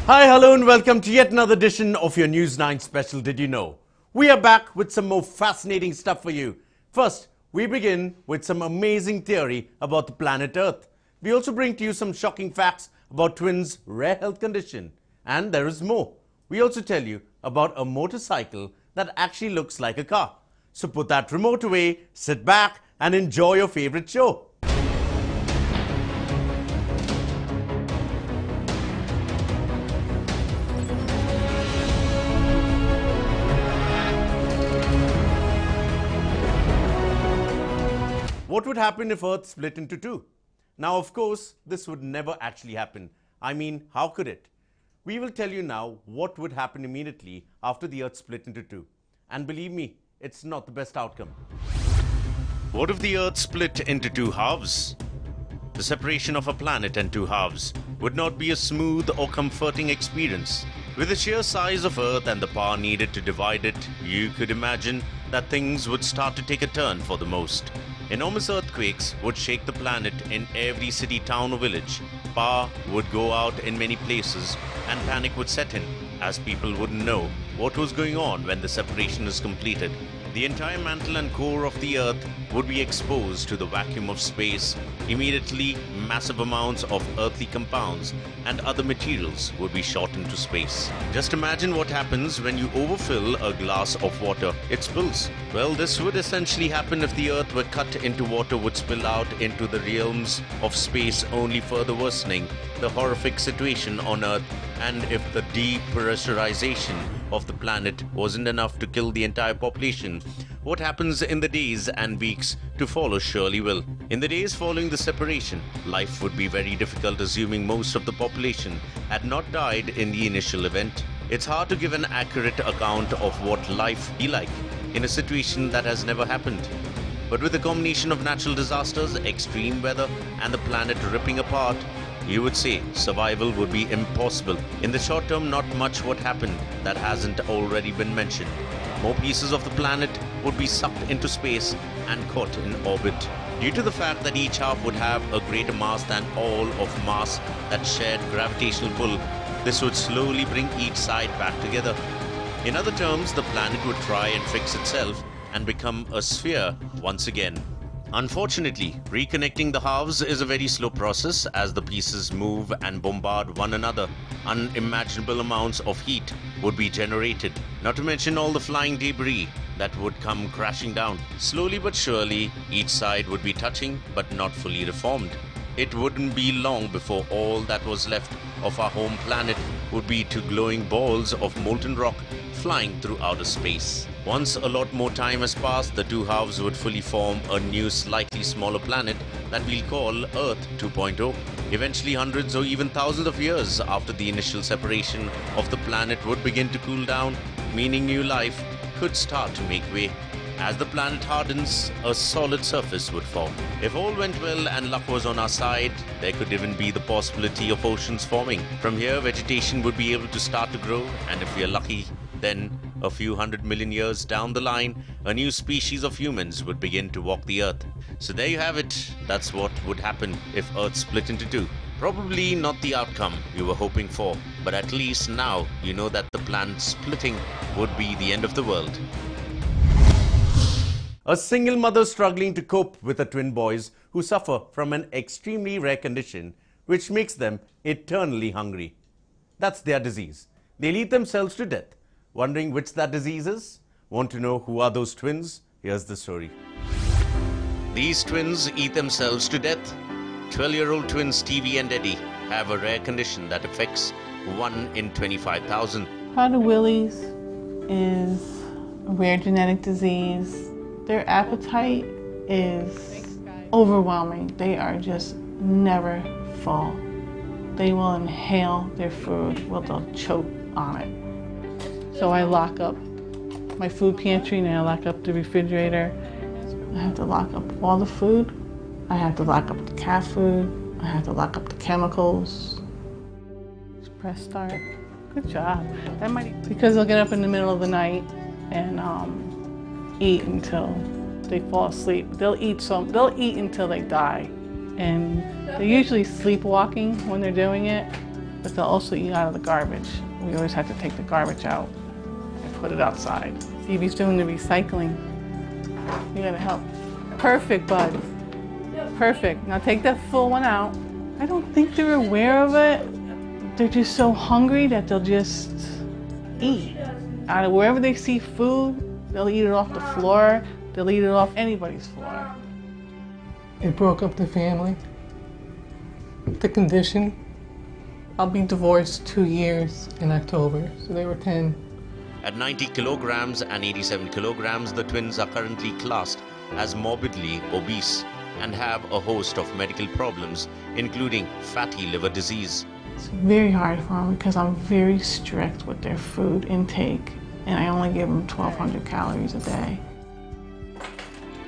Hi, hello and welcome to yet another edition of your News9 special Did You Know? We are back with some more fascinating stuff for you. First, we begin with some amazing theory about the planet Earth. We also bring to you some shocking facts about twins' rare health condition. And there is more. We also tell you about a motorcycle that actually looks like a car. So put that remote away, sit back and enjoy your favorite show. What would happen if Earth split into two? Now, of course, this would never actually happen. I mean, how could it? We will tell you now what would happen immediately after the Earth split into two. And believe me, it's not the best outcome. What if the Earth split into two halves? The separation of a planet in two halves would not be a smooth or comforting experience. With the sheer size of Earth and the power needed to divide it, you could imagine that things would start to take a turn for the most. Enormous earthquakes would shake the planet in every city, town or village. Power would go out in many places and panic would set in, as people wouldn't know what was going on when the separation is completed. The entire mantle and core of the Earth would be exposed to the vacuum of space. Immediately, massive amounts of earthly compounds and other materials would be shot into space. Just imagine what happens when you overfill a glass of water. It spills. Well, this would essentially happen if the Earth were cut into water would spill out into the realms of space, only further worsening the horrific situation on Earth. And if the depressurization of the planet wasn't enough to kill the entire population, what happens in the days and weeks to follow surely will. In the days following the separation, life would be very difficult, assuming most of the population had not died in the initial event. It's hard to give an accurate account of what life would be like in a situation that has never happened. But with the combination of natural disasters, extreme weather, and the planet ripping apart, you would say survival would be impossible. In the short term, not much would happen that hasn't already been mentioned. More pieces of the planet would be sucked into space and caught in orbit. Due to the fact that each half would have a greater mass than all of mass that shared gravitational pull, this would slowly bring each side back together. In other terms, the planet would try and fix itself and become a sphere once again. Unfortunately, reconnecting the halves is a very slow process as the pieces move and bombard one another. Unimaginable amounts of heat would be generated, not to mention all the flying debris that would come crashing down. Slowly but surely, each side would be touching but not fully reformed. It wouldn't be long before all that was left of our home planet would be two glowing balls of molten rock flying through outer space. Once a lot more time has passed, the two halves would fully form a new, slightly smaller planet that we'll call Earth 2.0. Eventually, hundreds or even thousands of years after the initial separation of the planet would begin to cool down, meaning new life could start to make way. As the planet hardens, a solid surface would form. If all went well and luck was on our side, there could even be the possibility of oceans forming. From here, vegetation would be able to start to grow, and if we are lucky, then a few 100 million years down the line, a new species of humans would begin to walk the Earth. So there you have it. That's what would happen if Earth split into two. Probably not the outcome you were hoping for, but at least now you know that the planet splitting would be the end of the world. A single mother struggling to cope with her twin boys who suffer from an extremely rare condition which makes them eternally hungry. That's their disease. They'll eat themselves to death. Wondering which that disease is? Want to know who are those twins? Here's the story. These twins eat themselves to death. 12-year-old twins Stevie and Eddie have a rare condition that affects 1 in 25,000. Prader-Willi's is a rare genetic disease. Their appetite is overwhelming. They are just never full. They will inhale their food, well, they'll choke on it. So I lock up my food pantry and I lock up the refrigerator. I have to lock up all the food. I have to lock up the cat food. I have to lock up the chemicals. Just press start. Good job. That might, because they'll get up in the middle of the night and eat until they fall asleep. They'll eat until they die. And they're usually sleepwalking when they're doing it, but they'll also eat out of the garbage. We always have to take the garbage out and put it outside. Stevie's doing the recycling. You gotta help. Perfect, bud. Perfect. Now take that full one out. I don't think they're aware of it. They're just so hungry that they'll just eat. Out of wherever they see food, they'll eat it off the floor. They'll eat it off anybody's floor. It broke up the family. The condition. I'll be divorced 2 years in October, so they were 10. At 90 kilograms and 87 kilograms, the twins are currently classed as morbidly obese and have a host of medical problems, including fatty liver disease. It's very hard for them because I'm very strict with their food intake, and I only give them 1,200 calories a day.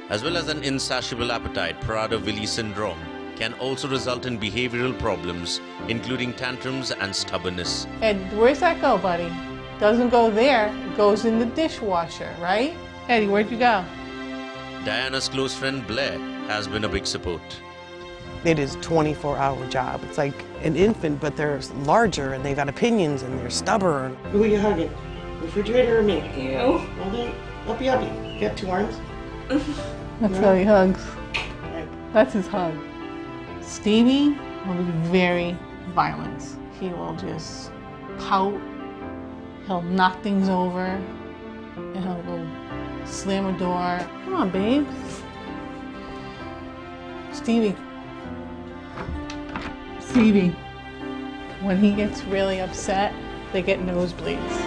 As well as an insatiable appetite, Prader-Willi syndrome can also result in behavioral problems, including tantrums and stubbornness. Ed, where's that go, buddy? Doesn't go there, it goes in the dishwasher, right? Eddie, where'd you go? Diana's close friend Blair has been a big support. It is a 24-hour job. It's like an infant, but they're larger and they've got opinions and they're stubborn. Who are you hugging? Refrigerator or me? You. Well then, uppy uppy. You got 2 arms? That's how he hugs. That's his hug. Stevie will be very violent. He will just pout. He'll knock things over. And he'll go slam a door. Come on, babe. Stevie. When he gets really upset, they get nosebleeds.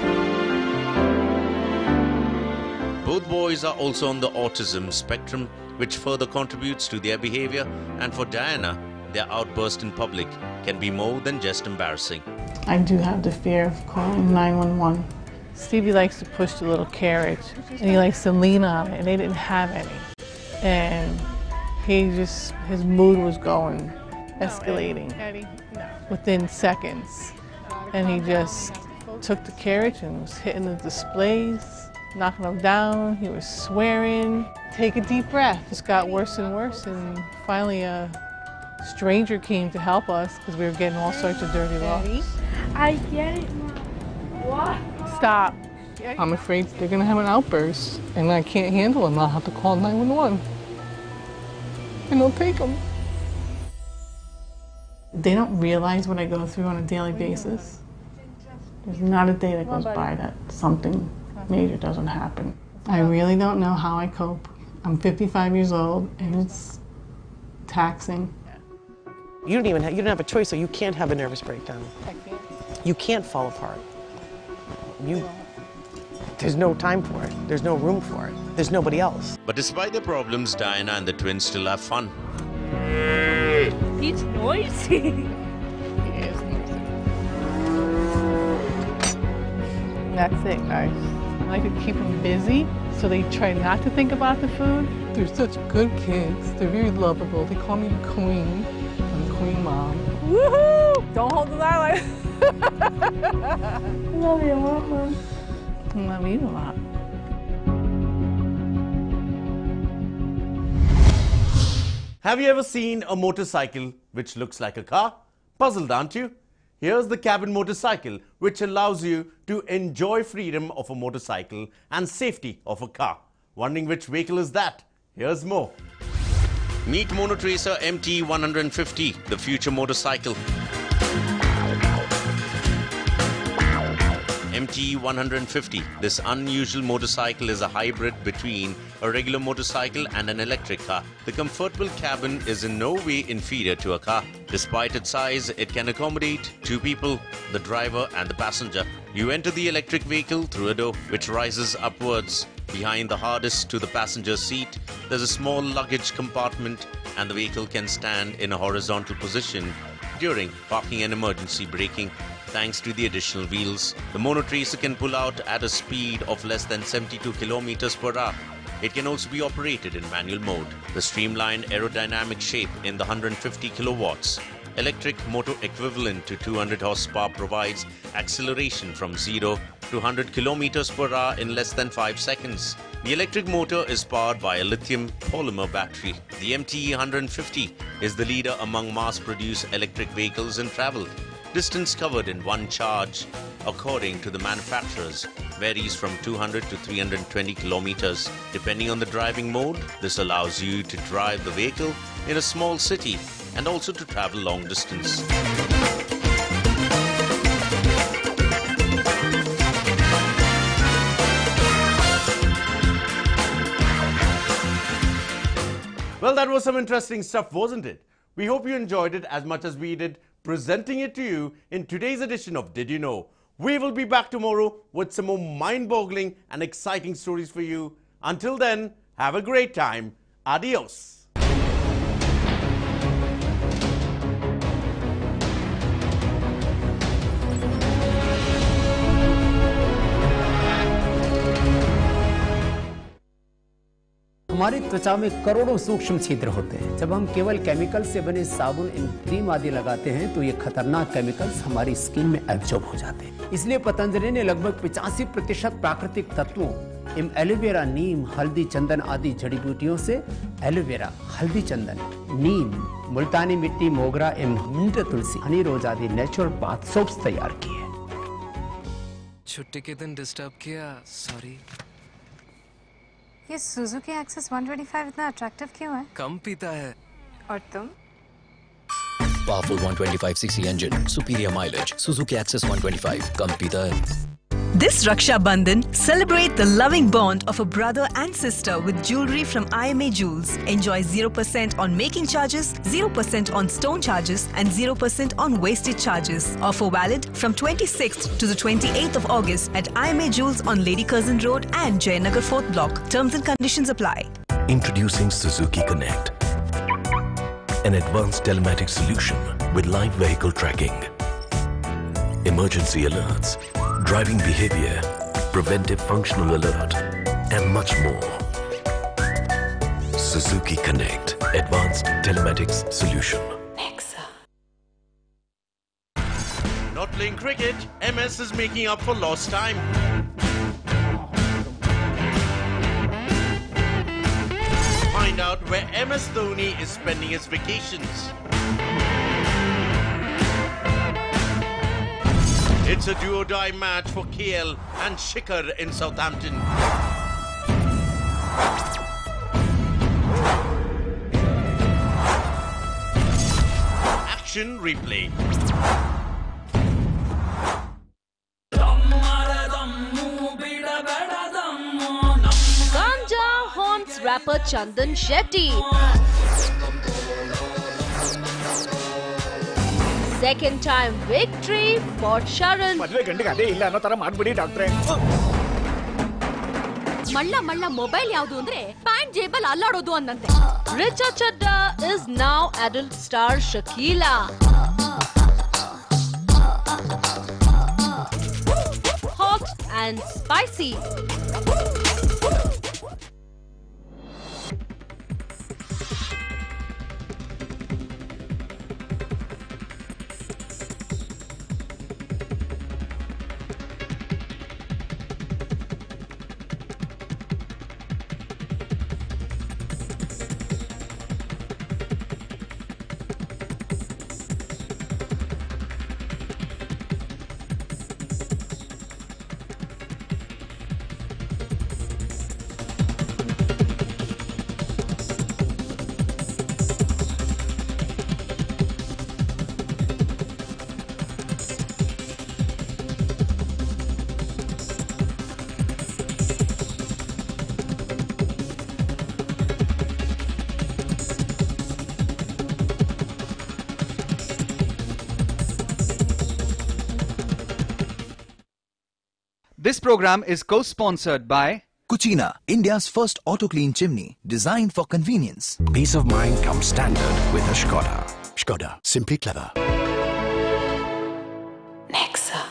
Both boys are also on the autism spectrum, which further contributes to their behavior, and for Diana, their outburst in public can be more than just embarrassing. I do have the fear of calling 911. Stevie likes to push the little carriage, and he likes to lean on it, and they didn't have any. And his mood was going, escalating within seconds. And he just took the carriage and was hitting the displays, knocking them down. He was swearing. Take a deep breath. Just got worse and worse, and finally a stranger came to help us because we were getting all sorts of dirty looks. I get it, Mom. What? Stop. I'm afraid they're gonna have an outburst and I can't handle them. I'll have to call 911. And they'll take them. They don't realize what I go through on a daily basis. There's not a day that goes by that something major doesn't happen. I really don't know how I cope. I'm 55 years old and it's taxing. You don't have a choice, so you can't have a nervous breakdown. You can't fall apart. There's no time for it. There's no room for it. There's nobody else. But despite their problems, Diana and the twins still have fun. He's noisy. That's it, guys. I like to keep them busy, so they try not to think about the food. They're such good kids. They're very lovable. They call me the queen. I'm the queen mom. Woohoo! Don't hold the eye like. Love you, Mama. I love you a lot. Have you ever seen a motorcycle which looks like a car? Puzzled, aren't you? Here's the cabin motorcycle, which allows you to enjoy freedom of a motorcycle and safety of a car. Wondering which vehicle is that? Here's more. Meet Monotracer MT150, the future motorcycle. MT150. This unusual motorcycle is a hybrid between a regular motorcycle and an electric car. The comfortable cabin is in no way inferior to a car. Despite its size, it can accommodate two people, the driver and the passenger. You enter the electric vehicle through a door which rises upwards. Behind the harness to the passenger seat, there's a small luggage compartment, and the vehicle can stand in a horizontal position during parking and emergency braking. Thanks to the additional wheels, the Monotracer can pull out at a speed of less than 72 kilometers per hour. It can also be operated in manual mode. The streamlined aerodynamic shape in the 150 kilowatts electric motor equivalent to 200 horsepower provides acceleration from 0 to 100 kilometers per hour in less than 5 seconds. The electric motor is powered by a lithium polymer battery. The MT150 is the leader among mass-produced electric vehicles in travel. Distance covered in one charge, according to the manufacturers, varies from 200 to 320 kilometers. Depending on the driving mode, this allows you to drive the vehicle in a small city and also to travel long distance. Well, that was some interesting stuff, wasn't it? We hope you enjoyed it as much as we did presenting it to you in today's edition of Did You Know? We will be back tomorrow with some more mind-boggling and exciting stories for you. Until then, have a great time. Adios. हमारी त्वचा में करोड़ों सूक्ष्म छिद्र होते हैं। जब हम केवल केमिकल से बने साबुन क्रीम आदि लगाते हैं तो ये खतरनाक केमिकल्स हमारी स्किन में एब्जॉर्ब हो जाते हैं। इसलिए पतंजलि ने लगभग 85% प्राकृतिक तत्वों एलोवेरा, नीम, हल्दी, चंदन आदि जड़ी बूटियों से एलोवेरा, हल्दी, चंदन, नीम, मुल्तानी मिट्टी, मोगरा मिंट तुलसी, हनी रोज आदि नेचुरल बाथ सोप्स तैयार किए। छुट्टी के दिन डिस्टर्ब किया, सॉरी। ये सुजुकी एक्सेस 125 इतना अट्रैक्टिव क्यों है? कम पीता है। और तुम? Powerful 125cc engine, superior mileage. Suzuki Access 125, कम पीता है। This Raksha Bandhan, celebrate the loving bond of a brother and sister with jewelry from IMA Jewels. Enjoy 0% on making charges, 0% on stone charges and 0% on wastage charges. Offer valid from 26th to the 28th of August at IMA Jewels on Lady Curzon Road and Jayanagar 4th Block. Terms and conditions apply. Introducing Suzuki Connect, an advanced telematics solution with live vehicle tracking, emergency alerts, driving behavior, preventive functional alert, and much more. Suzuki Connect, advanced telematics solution. Not playing cricket, MS is making up for lost time. Find out where MS Dhoni is spending his vacations. It's a do-or-die match for KL and Shikhar in Southampton. Action replay. rapper Chandan Shetty. Second time victory for Sharan. ಮಳ್ಳ ಮಳ್ಳ mobile ಯಾವುದು ಅಂದ್ರೆ pant ಜೇಬಲ್ ಅಲ್ಲಾಡೋದು ಅನ್ನಂತೆ. Richa Chadda is now adult star Shakila. Hot and spicy. This program is co-sponsored by Cucina, India's first auto-clean chimney, designed for convenience. Peace of mind comes standard with a Skoda. Skoda, simply clever. Nexa.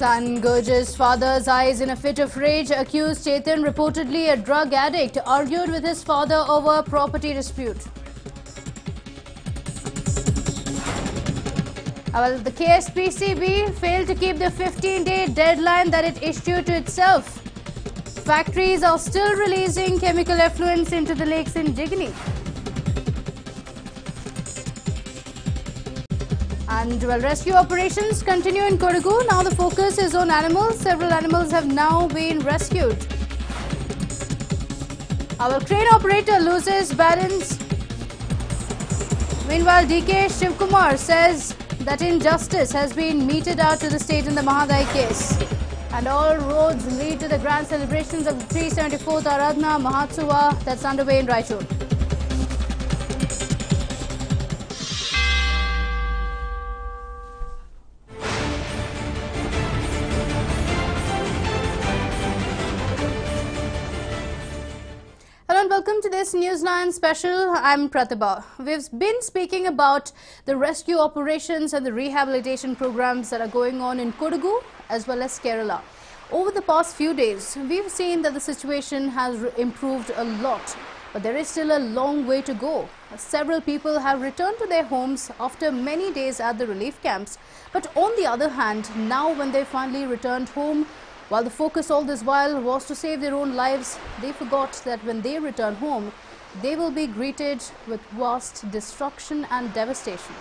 Son gouges father's eyes in a fit of rage. Accused Chetan, reportedly a drug addict, argued with his father over property dispute. Well, the KSPCB failed to keep the 15-day deadline that it issued to itself. Factories are still releasing chemical effluents into the lakes in Jigni. And well, rescue operations continue in Kodagu. Now the focus is on animals. Several animals have now been rescued. Our crane operator loses balance. Meanwhile, DK Shivkumar says that injustice has been meted out to the state in the Mahadai case. And all roads lead to the grand celebrations of the 374th Aradhana Mahotsava that's underway in Raichur. Welcome to this News9 special. I'm Pratibha. We've been speaking about the rescue operations and the rehabilitation programs that are going on in Kodagu as well as Kerala. Over the past few days, we've seen that the situation has improved a lot, but there is still a long way to go. Several people have returned to their homes after many days at the relief camps, but on the other hand, now when they finally returned home, while the focus all this while was to save their own lives, they forgot that when they return home, they will be greeted with vast destruction and devastation.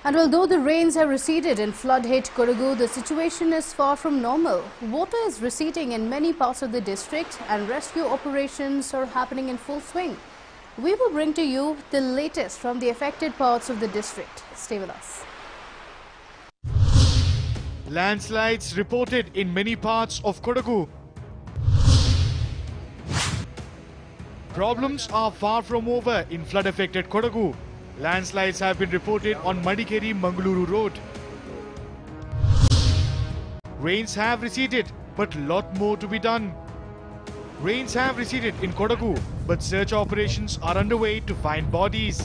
And although the rains have receded in flood-hit Kodagu, the situation is far from normal. Water is receding in many parts of the district and rescue operations are happening in full swing. We will bring to you the latest from the affected parts of the district. Stay with us. Landslides reported in many parts of Kodagu. Problems are far from over in flood-affected Kodagu. Landslides have been reported on Madikeri-Bengaluru road. Rains have receded, but lot more to be done. Rains have receded in Kodagu, but search operations are underway to find bodies.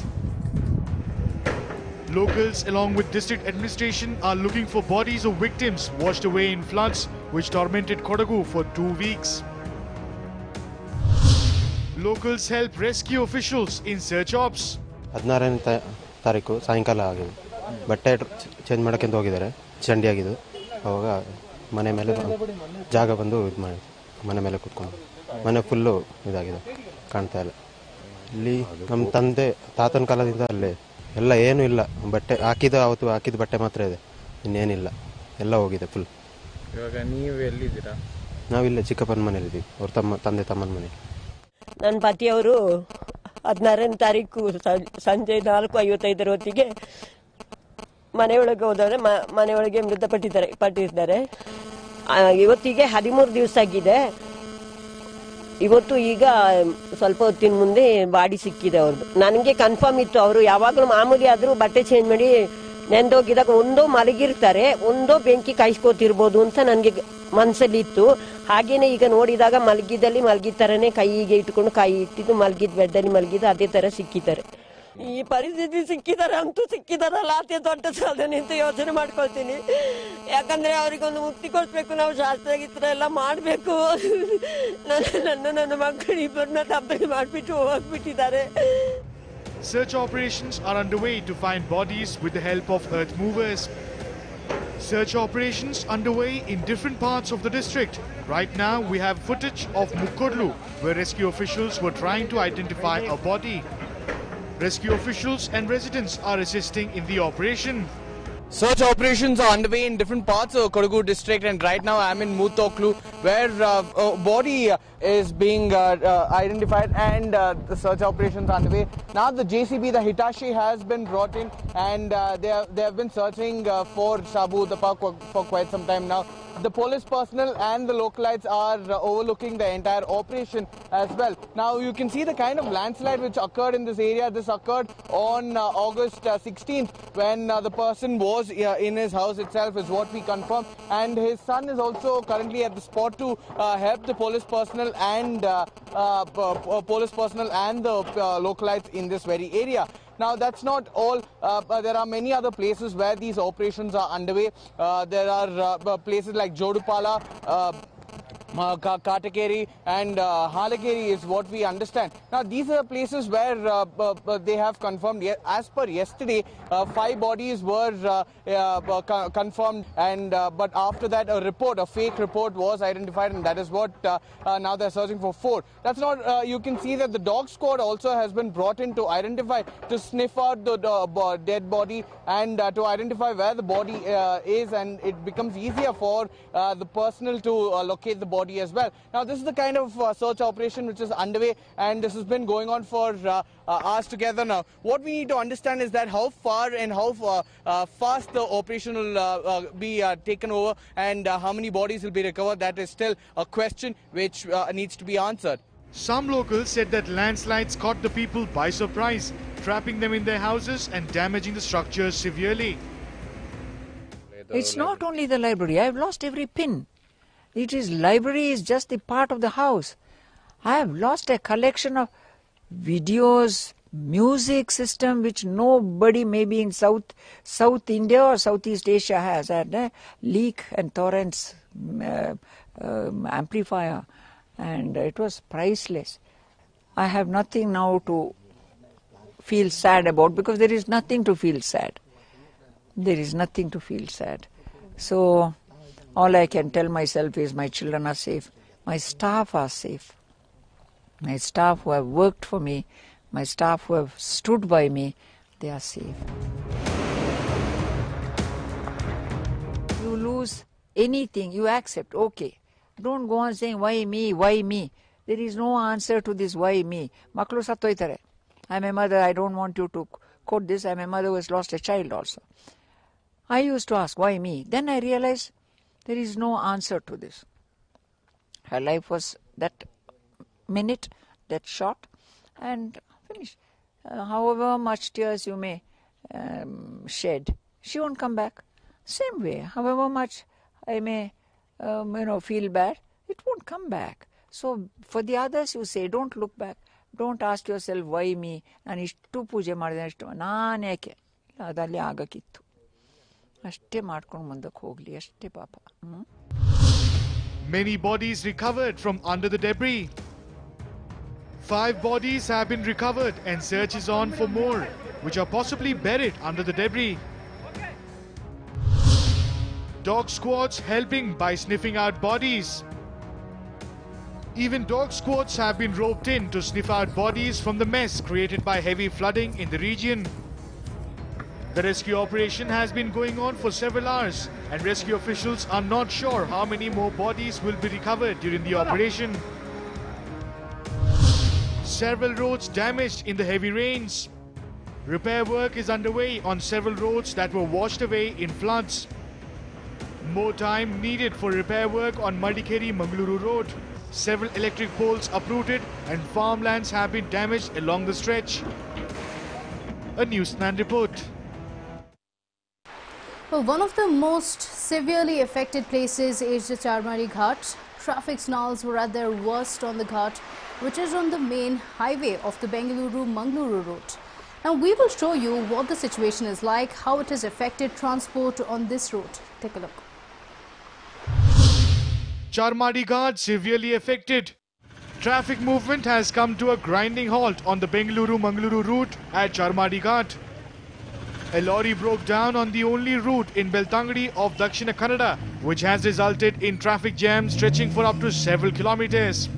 Locals along with district administration are looking for bodies of victims washed away in floods which tormented Kodagu for 2 weeks. Locals help rescue officials in search ops. 16ನೇ ತಾರೀಕು ಸಾಯಂಕಾಲ ಆಗಿದೆ. ಬಟ್ಟೆ change ಮಾಡೋಕ್ಕೆಂತ ಹೋಗಿದ್ದಾರೆ, ಚಂಡಿ ಆಗಿದ್ದು. ಅವಾಗ ಮನೆ ಮೇಲೆ ಜಾಗ ಬಂದು ಇದು ಮಾಡಿ ಮನೆ ಮೇಲೆ ಕೂತ್ಕೊಂಡು ಮನೆ ಫುಲ್ಲು ಇದಾಗಿದೆ, ಕಾಣ್ತಾ ಇಲ್ಲ. ಇಲ್ಲಿ ನಮ್ಮ ತಾತನ ಕಾಲದಿಂದ ಅಲ್ಲೇ ಎಲ್ಲ ಏನೂ ಇಲ್ಲ, ಬಟ್ಟೆ ಅವತ್ತು ಹಾಕಿದ ಬಟ್ಟೆ ಮಾತ್ರ ಇದೆ, ಇನ್ನೇನಿಲ್ಲ, ಎಲ್ಲ ಹೋಗಿದೆ ಫುಲ್. ಇವಾಗ ನೀವು ಎಲ್ಲಿದ್ದೀರಾ? ನಾವಿಲ್ಲ ಚಿಕ್ಕಪ್ಪನ ಮನೇಲಿದ್ದೀವಿ, ಅವ್ರ ತಂದೆ ತಮ್ಮನ ಮನೆ. ನನ್ನ ಪತಿಯವರು 16ನೇ ತಾರೀಕು ಸಂಜೆ 4:55 ಹೊತ್ತಿಗೆ ಮನೆಯೊಳಗೆ ಹೋದರೆ ಮನೆಯೊಳಗೆ ಮೃತಪಟ್ಟಿದ್ದಾರೆ. ಇವತ್ತಿಗೆ 13 ದಿವಸ ಆಗಿದೆ. ಇವತ್ತು ಈಗ ಸ್ವಲ್ಪ ಹೊತ್ತಿನ ಮುಂದೆ ಬಾಡಿ ಸಿಕ್ಕಿದೆ ಅವ್ರದ್ದು. ನನಗೆ ಕನ್ಫರ್ಮ್ ಇತ್ತು, ಅವರು ಯಾವಾಗಲೂ ಮಾಮೂಲಿ ಆದರೂ ಬಟ್ಟೆ ಚೇಂಜ್ ಮಾಡಿ ನೆಂದೋಗಿದಾಗ ಒಂದೋ ಮಲಗಿರ್ತಾರೆ, ಒಂದೋ ಬೆಂಕಿ ಕಾಯಿಸ್ಕೋತಿರ್ಬೋದು ಅಂತ ನನಗೆ ಮನಸ್ಸಲ್ಲಿ ಇತ್ತು. ಹಾಗೇನೆ ಈಗ ನೋಡಿದಾಗ ಮಲಗಿದ್ದರಲ್ಲಿ ಕೈಗೆ ಇಟ್ಕೊಂಡು ಕೈ ಇಟ್ಟಿದ್ದು ಮಲಗಿದ ಬೆಡ್ಡಲ್ಲಿ ಮಲಗಿದ್ದು ಅದೇ ತರ ಸಿಕ್ಕಿದ್ದಾರೆ. ಈ ಪರಿಸ್ಥಿತಿ ಸಿಕ್ಕಿದಾರಲ್ಲ ಅತಿ ದೊಡ್ಡ ಸಾಧನೆ ಅಂತ ಯೋಚನೆ ಮಾಡ್ಕೊಳ್ತೀನಿ. ಯಾಕಂದ್ರೆ ಅವ್ರಿಗೊಂದು ಮುಕ್ತಿ ಕೊಡ್ಬೇಕು, ನಾವು ಶಾಸ್ತ್ರ ಎಲ್ಲ ಮಾಡಬೇಕು. ನನ್ನ ಮಕ್ಕಳು ಇಬ್ಬರನ್ನ ತಪ್ಪಲಿ ಮಾಡಿಬಿಟ್ಟು ಹೋಗ್ಬಿಟ್ಟಿದ್ದಾರೆ. Search operations are underway to find bodies with the help of earth movers. Search operations underway in different parts of the district. Right now we have footage of Mukkodlu where rescue officials were trying to identify a body. Rescue officials and residents are assisting in the operation. Search operations are underway in different parts of Kodagu district, and right now I am in Mutoklu where a body is being identified and the search operations are underway. Now the JCB, the Hitachi, has been brought in and they have been searching for Shabu the park for quite some time now. The police personnel and the localites are overlooking the entire operation as well. Now you can see the kind of landslide which occurred in this area. This occurred on August 16th when the person was in his house itself, is what we confirm, and his son is also currently at the spot to help the police personnel and the localites in this very area. Now that's not all, there are many other places where these operations are underway. There are places like Jodupala, Katakeri and Halageri is what we understand. Now these are places where they have confirmed, as per yesterday, 5 bodies were confirmed, and but after that a fake report was identified, and that is what now they're searching for 4. That's not, you can see that the dog squad also has been brought in to identify, to sniff out the dead body and to identify where the body is, and it becomes easier for the personnel to locate the body as well. Now this is the kind of search operation which is underway, and this has been going on for hours together now. What we need to understand is that how far and how fast the operation will be taken over, and how many bodies will be recovered, that is still a question which needs to be answered. Some locals said that landslides caught the people by surprise, trapping them in their houses and damaging the structures severely. It's not only the library. I've lost every pin. Library is just the part of the house. I have lost a collection of videos, music system which nobody maybe in South India or Southeast Asia has. I had a leak and torrents amplifier, and it was priceless. I have nothing now to feel sad about, because there is nothing to feel sad. There is nothing to feel sad. So all I can tell myself is my children are safe, my staff are safe, my staff who have worked for me, my staff who have stood by me, they are safe. You lose anything, you accept, okay. Don't go on saying, why me, why me? There is no answer to this, why me? Maklu sattoitare. I'm a mother, I don't want you to quote this, I'm a mother who has lost a child also. I used to ask, why me? Then I realized there is no answer to this. Her life was that minute, that short, and finished. However much tears you may shed, she won't come back. Same way, however much I may feel bad, it won't come back. So for the others you say, don't look back. Don't ask yourself, why me? And ishtu pooje madide ashtu naan yake adalli agakittu. ಅಷ್ಟೇ ಮಾಡ್ಕೊಂಡು ಮುಂದಕ್ಕೆ ಹೋಗಲಿ, ಅಷ್ಟೇ ಪಾಪ. Many bodies recovered from under the debris. 5 bodies have been recovered and search is on for more, which are possibly buried under the debris. Dog squads helping by sniffing out bodies. Even dog squads have been roped in to sniff out bodies from the mess created by heavy flooding in the region. The rescue operation has been going on for several hours, and rescue officials are not sure how many more bodies will be recovered during the operation. Several roads damaged in the heavy rains. Repair work is underway on several roads that were washed away in floods. More time needed for repair work on Madikeri-Mangaluru road. Several electric poles uprooted and farmlands have been damaged along the stretch. A NEWS9 report. Well, one of the most severely affected places is the Charmari Ghat. Traffic snarls were at their worst on the Ghat, which is on the main highway of the Bengaluru-Mangaluru route. Now we will show you what the situation is like, how it has affected transport on this route. Take a look. Charmari Ghat severely affected. Traffic movement has come to a grinding halt on the Bengaluru-Mangaluru route at Charmari Ghat. A lorry broke down on the only route in Beltangadi of Dakshina Kannada, which has resulted in traffic jams stretching for up to several kilometers.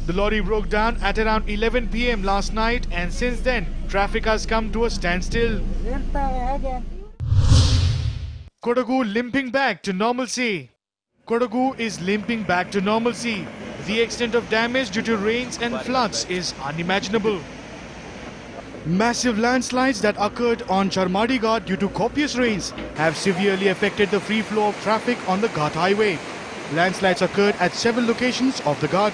The lorry broke down at around 11 p.m. last night, and since then, traffic has come to a standstill. Kodagu limping back to normalcy. Kodagu is limping back to normalcy. The extent of damage due to rains and floods is unimaginable. Massive landslides that occurred on Charmari Ghat due to copious rains have severely affected the free flow of traffic on the Ghat highway. Landslides occurred at several locations of the Ghat.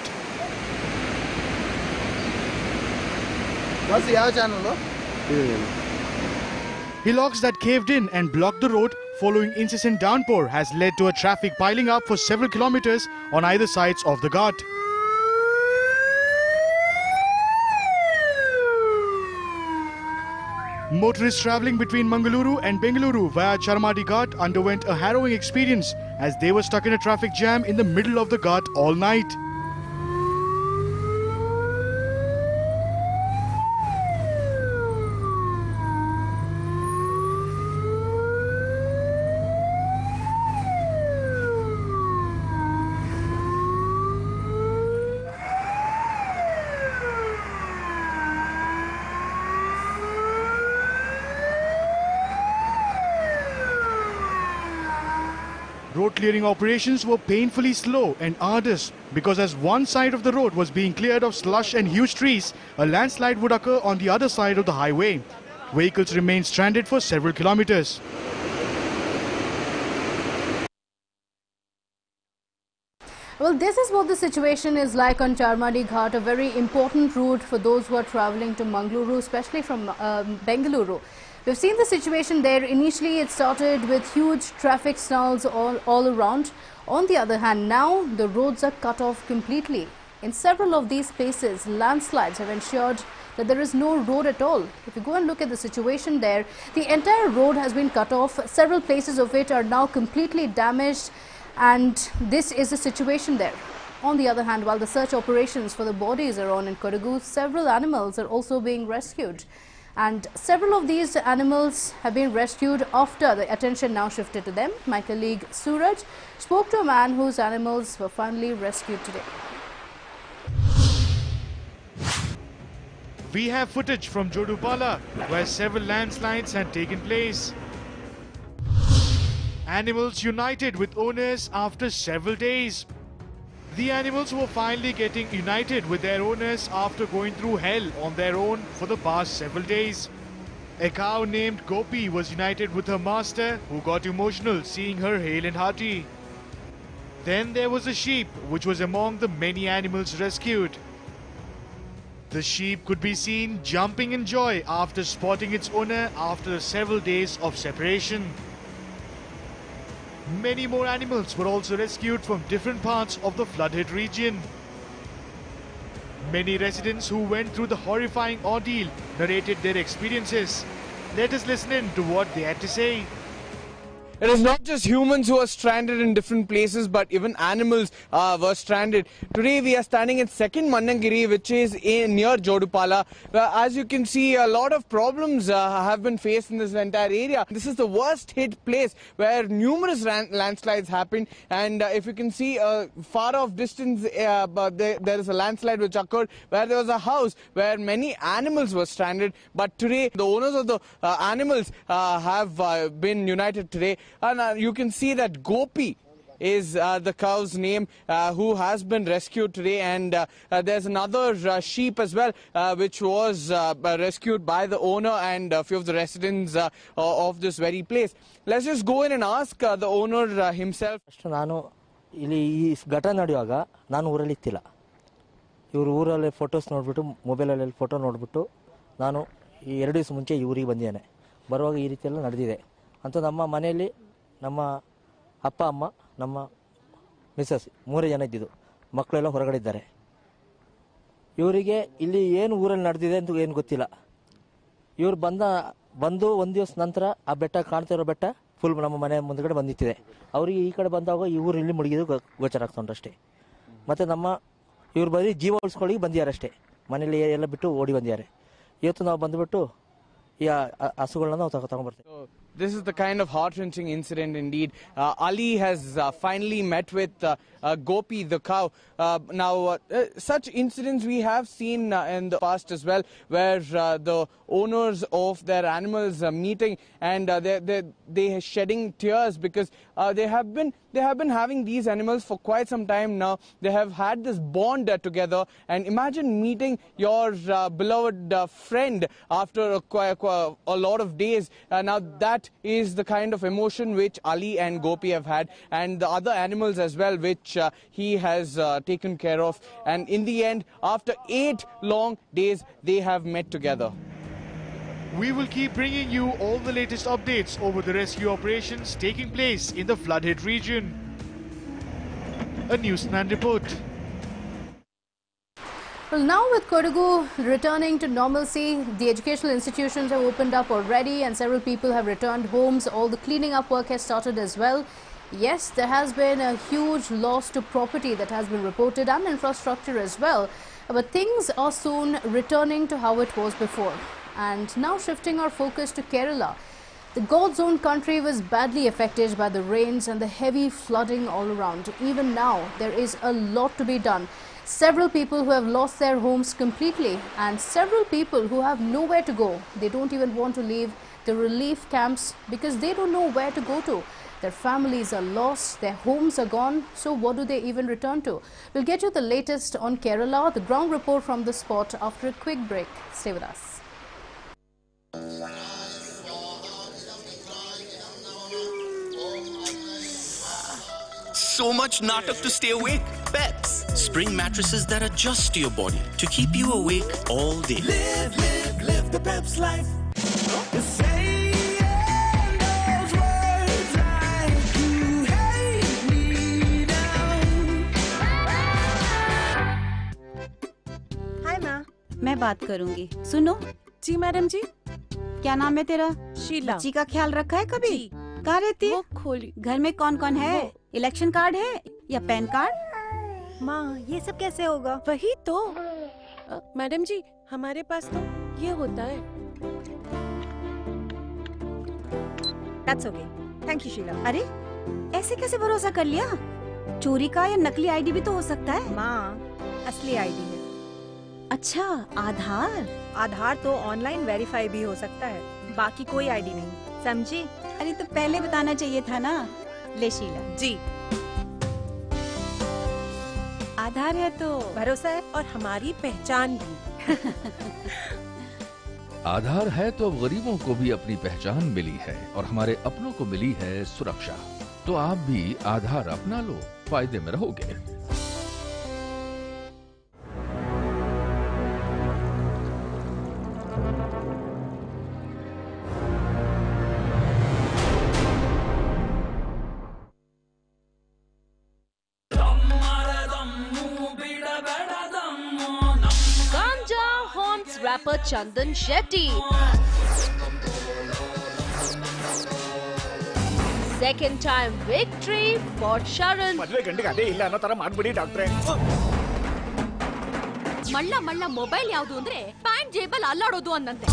Hillocks that caved in and blocked the road following incessant downpour has led to a traffic piling up for several kilometers on either sides of the Ghat. Motorists travelling between Mangaluru and Bengaluru via Charmari Ghat underwent a harrowing experience as they were stuck in a traffic jam in the middle of the Ghat all night. Road clearing operations were painfully slow and arduous because as one side of the road was being cleared of slush and huge trees, a landslide would occur on the other side of the highway. Vehicles remained stranded for several kilometers. Well, this is what the situation is like on Charmari Ghat, a very important route for those who are travelling to Mangaluru, especially from Bengaluru. We've seen the situation there. Initially, it started with huge traffic snarls all around. On the other hand, now the roads are cut off completely. In several of these places, landslides have ensured that there is no road at all. If you go and look at the situation there, the entire road has been cut off. Several places of it are now completely damaged, and this is the situation there. On the other hand, while the search operations for the bodies are on in Kodagu, several animals are also being rescued. And several of these animals have been rescued after the attention now shifted to them. My colleague Suraj spoke to a man whose animals were finally rescued today. We have footage from Jodupala where several landslides had taken place. Animals united with owners after several days. The animals were finally getting united with their owners after going through hell on their own for the past several days. A cow named Gopi was united with her master, who got emotional seeing her hale and hearty. Then there was a sheep, which was among the many animals rescued. The sheep could be seen jumping in joy after spotting its owner after several days of separation. Many more animals were also rescued from different parts of the flood-hit region. Many residents who went through the horrifying ordeal narrated their experiences. Let us listen in to what they had to say. It is not just humans who are stranded in different places, but even animals were stranded. Today we are standing at 2nd Mannangiri, which is near Jodupala. As you can see, a lot of problems have been faced in this entire area. This is the worst hit place where numerous landslides happened, and if you can see far off distance, there is a landslide which occurred where there was a house where many animals were stranded. But today the owners of the animals have been united today. And you can see that Gopi is the cow's name who has been rescued today, and there's another sheep as well which was rescued by the owner and a few of the residents of this very place. Let's just go in and ask the owner himself. ನಾನು ಇಲ್ಲಿ ಈ ಘಟನೆ ನಡೆಯುವಾಗ ನಾನು ಊರಲ್ಲಿ ಇತ್ತಿಲ್ಲ. ಇವರು ಊರಲ್ಲಿ photos ನೋಡಿಬಿಟ್ಟು ಮೊಬೈಲಲ್ಲಿ ಫೋಟೋ ನೋಡಿಬಿಟ್ಟು ನಾನು ಈ 2 ದಿವಸ ಮುಂಚೆ ಈ ಊರಿಗೆ ಬಂದಿದ್ದೇನೆ. ಬರುವಾಗ ಈ ರೀತಿ ಎಲ್ಲ ನಡೆದಿದೆ ಅಂತ ನಮ್ಮ ಮನೆಯಲ್ಲಿ ನಮ್ಮ ಅಪ್ಪ ಅಮ್ಮ ನಮ್ಮ ಮಿಸಸ್ 3 ಜನ ಇದ್ದಿದ್ದು, ಮಕ್ಕಳೆಲ್ಲ ಹೊರಗಡೆ ಇದ್ದಾರೆ. ಇವರಿಗೆ ಇಲ್ಲಿ ಏನು ಊರಲ್ಲಿ ನಡೆದಿದೆ ಅಂತ ಏನು ಗೊತ್ತಿಲ್ಲ. ಇವರು ಬಂದು 1 ದಿವಸ ನಂತರ ಆ ಬೆಟ್ಟ ಕಾಣ್ತಿರೋ ಬೆಟ್ಟ ಫುಲ್ ನಮ್ಮ ಮನೆ ಮುಂದ್ಗಡೆ ಬಂದಿತ್ತಿದೆ. ಅವರಿಗೆ ಈ ಕಡೆ ಬಂದಾಗ ಈ ಊರು ಇಲ್ಲಿ ಮುಳುಗಿದ್ದು ಗೋಚರ ಆಗ್ತೊಂಡ್ರು ಅಷ್ಟೇ. ಮತ್ತು ಇವ್ರು ಬರೀ ಜೀವ ಉಳಿಸ್ಕೊಳ್ಳಿ ಬಂದಿದ್ದಾರೆ ಅಷ್ಟೇ. ಮನೇಲಿ ಎಲ್ಲ ಬಿಟ್ಟು ಓಡಿ ಬಂದಿದ್ದಾರೆ. ಇವತ್ತು ನಾವು ಬಂದುಬಿಟ್ಟು ಈ ಹಸುಗಳನ್ನ ನಾವು ತಗೊಂಡ್ಬರ್ತೀವಿ. This is the kind of heart-wrenching incident indeed. Ali has finally met with Gopi the cow. Now, such incidents we have seen in the past as well, where the owners of their animals are meeting and they are shedding tears because they have been having these animals for quite some time now. They have had this bond together, and imagine meeting your beloved friend after a lot of days. Now that is the kind of emotion which Ali and Gopi have had, and the other animals as well, which he has taken care of. And in the end, after 8 long days, they have met together. We will keep bringing you all the latest updates over the rescue operations taking place in the flood-hit region. A NEWS9 report. Well, now with Kodagu returning to normalcy, the educational institutions have opened up already and several people have returned homes. All the cleaning up work has started as well. Yes, there has been a huge loss to property that has been reported and infrastructure as well. But things are soon returning to how it was before. And now shifting our focus to Kerala. The God's own country was badly affected by the rains and the heavy flooding all around. Even now, there is a lot to be done. Several people who have lost their homes completely and several people who have nowhere to go. They don't even want to leave the relief camps because they don't know where to go to. Their families are lost, their homes are gone, so what do they even return to? We'll get you the latest on Kerala, the ground report from the spot after a quick break. Stay with us. So much natak to stay awake. Pets. Spring mattresses that adjust to your body to keep you awake all day. Live the Peps life. हाय माँ, मैं बात करूंगी. सुनो. जी madam जी. क्या नाम है तेरा? शीला. बच्ची का ख्याल रखा है कभी? कहाँ रहती है? खोली. घर में कौन कौन है? इलेक्शन कार्ड है या पैन कार्ड? माँ, ये सब कैसे होगा? वही तो मैडम जी, हमारे पास तो ये होता है. That's okay. Thank you, Sheila. अरे, ऐसे कैसे भरोसा कर लिया? चोरी का या नकली आईडी भी तो हो सकता है. माँ, असली आईडी है. अच्छा, आधार? आधार तो ऑनलाइन वेरीफाई भी हो सकता है, बाकी कोई आईडी नहीं. समझी? अरे तो पहले बताना चाहिए था ना. ले शीला. जी. आधार है तो भरोसा है और हमारी पहचान भी. आधार है तो अब गरीबों को भी अपनी पहचान मिली है और हमारे अपनों को मिली है सुरक्षा. तो आप भी आधार अपना लो, फायदे में रहोगे. Rapper Chandan Shetty. Second time victory for Sharan. ಮಳ್ಳ ಮೊಬೈಲ್ ಯಾವುದು ಅಂದ್ರೆ ಪ್ಯಾಂಟ್ ಜೇಬಲ್ ಅಲ್ಲಾಡೋದು ಅನ್ನಂತೆ.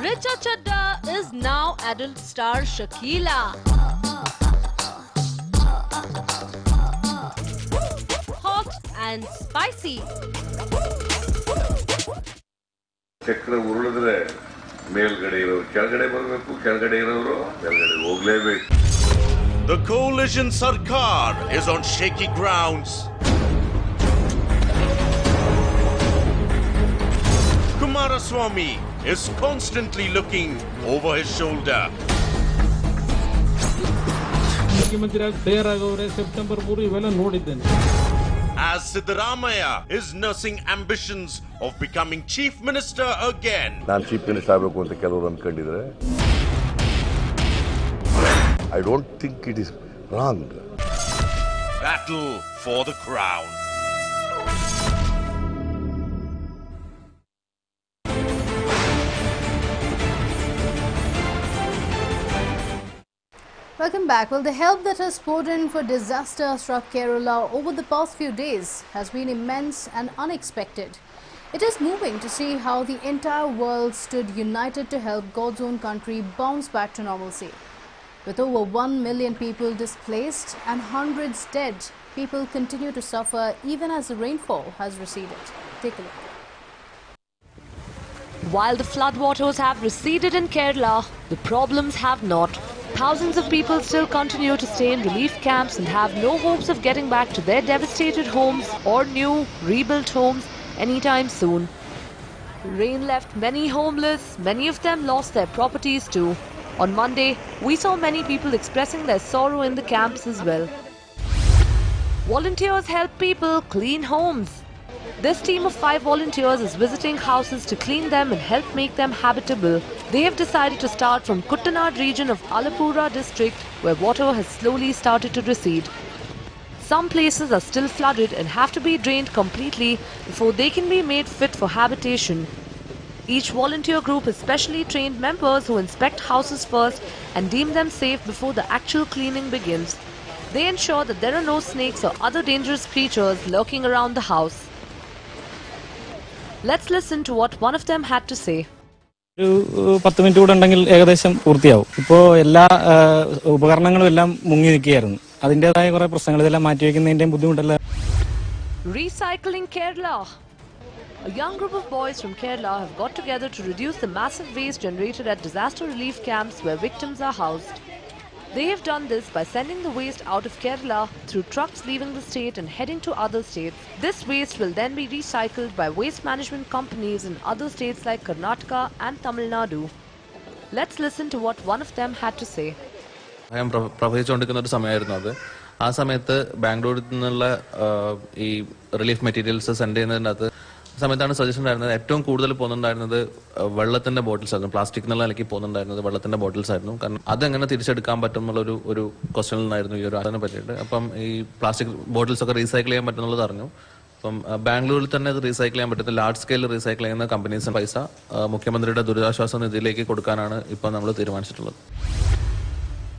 Richa Chadda is now adult star Shakila. Hot and spicy. ಚಕ್ರ ಉರುಳಿದ್ರೆ ಮೇಲ್ಗಡೆ ಇರೋರು ಕೆಳಗಡೆ ಬರಬೇಕು, ಕೆಳಗಡೆ ಇರೋರು ಮೇಲ್ಗಡೆ ಹೋಗ್ಲೇಬೇಕು. The coalition Sarkar is on shaky grounds. Kumaraswamy is constantly looking over his shoulder. As Siddaramaiah is nursing ambitions of becoming chief minister again. ನಾನು ಚೀಫ್ ಮಿನಿಸ್ಟರ್ ಆಗಬೇಕು ಅಂತ ಕೆಲವರು ಅಂದ್ಕೊಂಡಿದ್ದಾರೆ. I don't think it is wrong. Battle for the crown. Welcome back. Well, the help that has poured in for disaster-struck Kerala over the past few days has been immense and unexpected. It is moving to see how the entire world stood united to help God's own country bounce back to normalcy. With over 1 million people displaced and hundreds dead, people continue to suffer even as the rainfall has receded. Take a look. While the floodwaters have receded in Kerala, the problems have not. Thousands of people still continue to stay in relief camps and have no hopes of getting back to their devastated homes or new, rebuilt homes anytime soon. Rain left many homeless, many of them lost their properties too. On Monday, we saw many people expressing their sorrow in the camps as well. Volunteers help people clean homes. This team of 5 volunteers is visiting houses to clean them and help make them habitable. They have decided to start from Kuttanad region of Alappuzha district, where water has slowly started to recede. Some places are still flooded and have to be drained completely before they can be made fit for habitation. Each volunteer group has specially trained members who inspect houses first and deem them safe before the actual cleaning begins. They ensure that there are no snakes or other dangerous creatures lurking around the house. Let's listen to what one of them had to say. 10 minute കൂടെ ഉണ്ടെങ്കിൽ ഏകദേശം പൂർത്തിയാവും. ഇപ്പോൾ എല്ലാ ഉപകരണങ്ങളും എല്ലാം മുങ്ങി നിൽക്കുകയായിരുന്നു. അതിൻ്റെതായ കുറെ പ്രശ്നങ്ങൾ ഇതെല്ലാം മാറ്റിവെക്കുന്നതിൻ്റെയും ബുദ്ധിമുട്ടല്ല. Recycling Kerala. A young group of boys from Kerala have got together to reduce the massive waste generated at disaster relief camps where victims are housed. They have done this by sending the waste out of Kerala through trucks leaving the state and heading to other states. This waste will then be recycled by waste management companies in other states like Karnataka and Tamil Nadu. Let's listen to what one of them had to say. I am പ്രവഹിച്ചുകൊണ്ടിരിക്കുന്ന ഒരു സമയമായിരുന്നു അത്. ആ സമയത്ത് ബാംഗ്ലൂരിൽ നിന്നുള്ള ഈ relief materials send ചെയ്യുന്നതിനകത്ത് സമയത്താണ് suggestion ഉണ്ടായിരുന്നത്. ഏറ്റവും കൂടുതൽ പോകുന്നുണ്ടായിരുന്നത് വെള്ളത്തിന്റെ ബോട്ടിൽസ് ആയിരുന്നു. പ്ലാസ്റ്റിക് എന്നുള്ള നിലയ്ക്ക് പോകുന്നുണ്ടായിരുന്നത് വെള്ളത്തിന്റെ ബോട്ടിൽസ് ആയിരുന്നു. കാരണം അതെങ്ങനെ തിരിച്ചെടുക്കാൻ പറ്റും എന്നുള്ള ഒരു ക്വസ്റ്റ്യനിൽ നിന്നായിരുന്നു ഈ ഒരു അതിനെ പറ്റിയിട്ട്. അപ്പം ഈ പ്ലാസ്റ്റിക് ബോട്ടിൽസ് ഒക്കെ റീസൈക്കിൾ ചെയ്യാൻ പറ്റുന്നുള്ളത് അറിഞ്ഞു. അപ്പം ബാംഗ്ലൂരിൽ തന്നെ അത് റീസൈക്കിൾ ചെയ്യാൻ പറ്റുന്ന ലാർജ് സ്കെയിൽ റീസൈക്കിൾ ചെയ്യുന്ന കമ്പനീസിന് പൈസ മുഖ്യമന്ത്രിയുടെ ദുരിതാശ്വാസ നിധിയിലേക്ക് കൊടുക്കാനാണ് ഇപ്പം നമ്മൾ തീരുമാനിച്ചിട്ടുള്ളത്.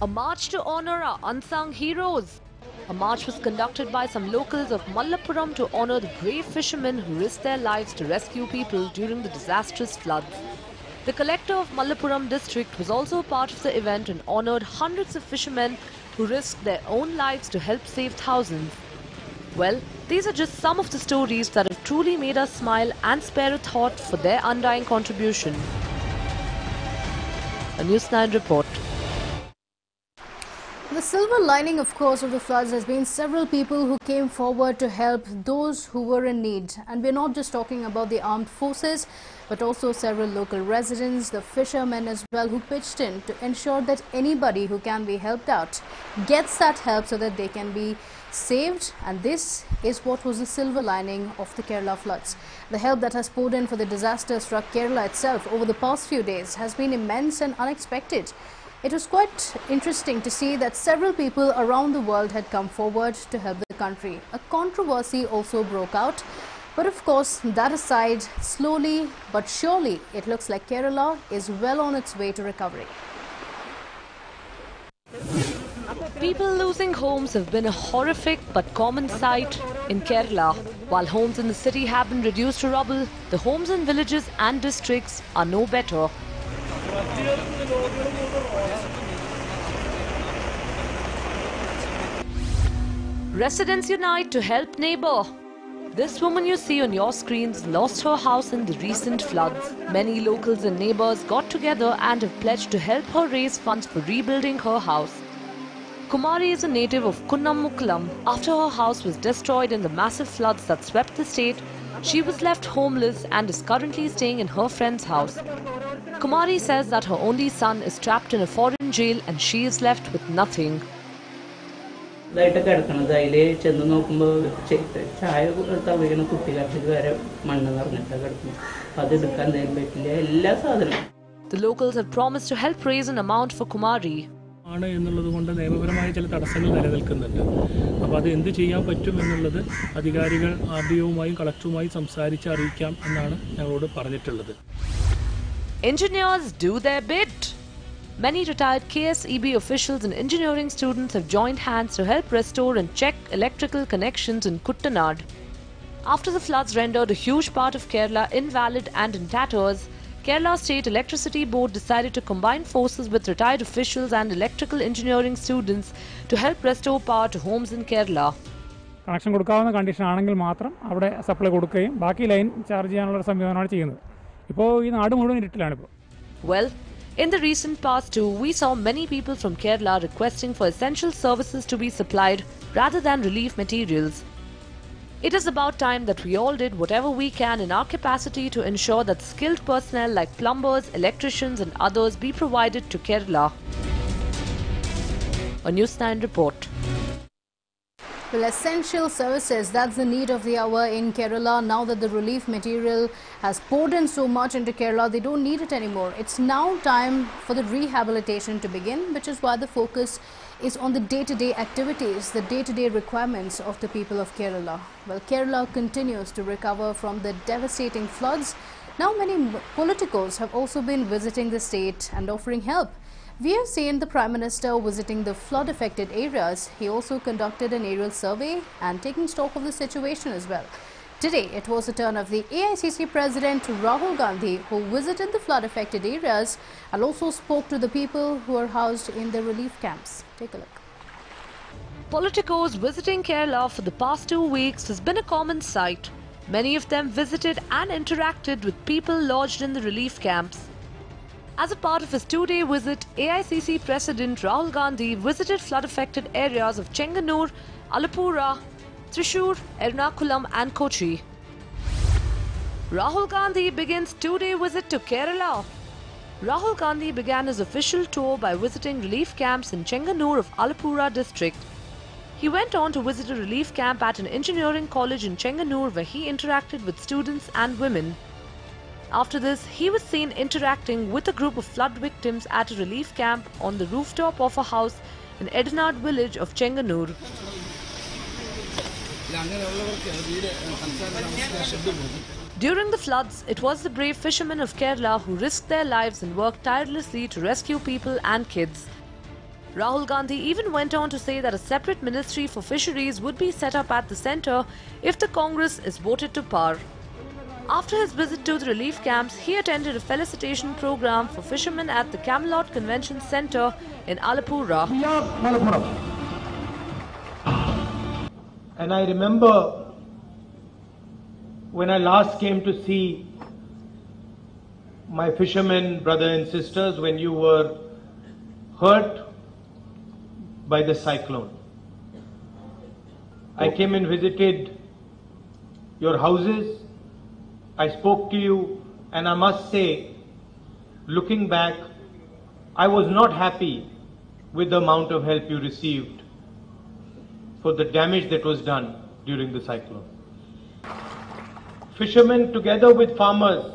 A march to honor our unsung heroes. A march was conducted by some locals of Malappuram to honor the brave fishermen who risked their lives to rescue people during the disastrous floods. The collector of Malappuram district was also part of the event and honored hundreds of fishermen who risked their own lives to help save thousands. Well, these are just some of the stories that have truly made us smile and spare a thought for their undying contribution. A NEWS9 report. The silver lining, of course, of the floods has been several people who came forward to help those who were in need. And we're not just talking about the armed forces, but also several local residents, the fishermen as well, who pitched in to ensure that anybody who can be helped out gets that help so that they can be saved. And this is what was the silver lining of the Kerala floods. The help that has poured in for the disaster-struck Kerala itself over the past few days has been immense and unexpected. It was quite interesting to see that several people around the world had come forward to help the country. A controversy also broke out. But of course, that aside, slowly but surely, it looks like Kerala is well on its way to recovery. People losing homes have been a horrific but common sight in Kerala. While homes in the city have been reduced to rubble, the homes in villages and districts are no better. Residents unite to help neighbour. This woman you see on your screens lost her house in the recent floods. Many locals and neighbours got together and have pledged to help her raise funds for rebuilding her house. Kumari is a native of Kunnamukkalam. After her house was destroyed in the massive floods that swept the state, she was left homeless and is currently staying in her friend's house. Kumari says that her only son is trapped in a foreign jail and she is left with nothing. The locals have promised to help raise an amount for Kumari. ആണ് എന്നുള്ളതുകൊണ്ട് നിയമപരമായ ചില തടസ്സങ്ങൾ നിലനിൽക്കുന്നുണ്ട്. അപ്പോൾ അത് എന്ത് ചെയ്യാൻ പറ്റും എന്നുള്ളത് അധികാരികൾ ആർഡിഒയുമായും കളക്ടറുമായും സംസാരിച്ച് അറിയിക്കാം എന്നാണ് ഞങ്ങളോട് പറഞ്ഞിട്ടുള്ളത്. Engineers do their bit. Many retired KSEB officials and engineering students have joined hands to help restore and check electrical connections in Kuttanad. After the floods rendered a huge part of Kerala invalid and in tatters, Kerala State Electricity Board decided to combine forces with retired officials and electrical engineering students to help restore power to homes in Kerala. Connection കൊടുക്കാവുന്ന condition ആണെങ്കിൽ മാത്രം അവിടെ supply കൊടുക്കുകയും ബാക്കി line charge ചെയ്യാനുള്ള സംവിധാനമാണ് ചെയ്യുന്നത്. ഇപ്പോൾ ഈ നാട് മുഴുവൻ ഇരുട്ടിലാണ് ഇപ്പോൾ. Well, in the recent past too, we saw many people from Kerala requesting for essential services to be supplied rather than relief materials. It is about time that we all did whatever we can in our capacity to ensure that skilled personnel like plumbers, electricians and others be provided to Kerala. A NEWS9 report. Well, essential services, that's the need of the hour in Kerala. Now that the relief material has poured in so much into Kerala, they don't need it anymore. It's now time for the rehabilitation to begin, which is why the focus is on the day-to-day activities, the day-to-day requirements of the people of Kerala. Well, Kerala continues to recover from the devastating floods. Now many politicals have also been visiting the state and offering help. We have seen the Prime Minister visiting the flood-affected areas. He also conducted an aerial survey and taking stock of the situation as well. Today, it was the turn of the AICC President Rahul Gandhi, who visited the flood-affected areas and also spoke to the people who are housed in the relief camps. Take a look. Politicos visiting Kerala for the past 2 weeks has been a common sight. Many of them visited and interacted with people lodged in the relief camps. As a part of his 2-day visit, AICC President Rahul Gandhi visited flood-affected areas of Chenganur, Alappuzha, Thrissur, Ernakulam and Kochi. Rahul Gandhi begins 2-day visit to Kerala. Rahul Gandhi began his official tour by visiting relief camps in Chenganur of Alappuzha district. He went on to visit a relief camp at an engineering college in Chenganur where he interacted with students and women. After this, he was seen interacting with a group of flood victims at a relief camp on the rooftop of a house in Edenard village of Chenganur. During the floods, it was the brave fishermen of Kerala who risked their lives and worked tirelessly to rescue people and kids. Rahul Gandhi even went on to say that a separate ministry for fisheries would be set up at the centre if the Congress is voted to power. After his visit to the relief camps, he attended a felicitation program for fishermen at the Camelot Convention Centre in Alappuzha. And I remember when I last came to see my fishermen brothers and sisters when you were hurt by the cyclone. I came and visited your houses. I spoke to you, and I must say, looking back, I was not happy with the amount of help you received for the damage that was done during the cyclone. Fishermen, together with farmers,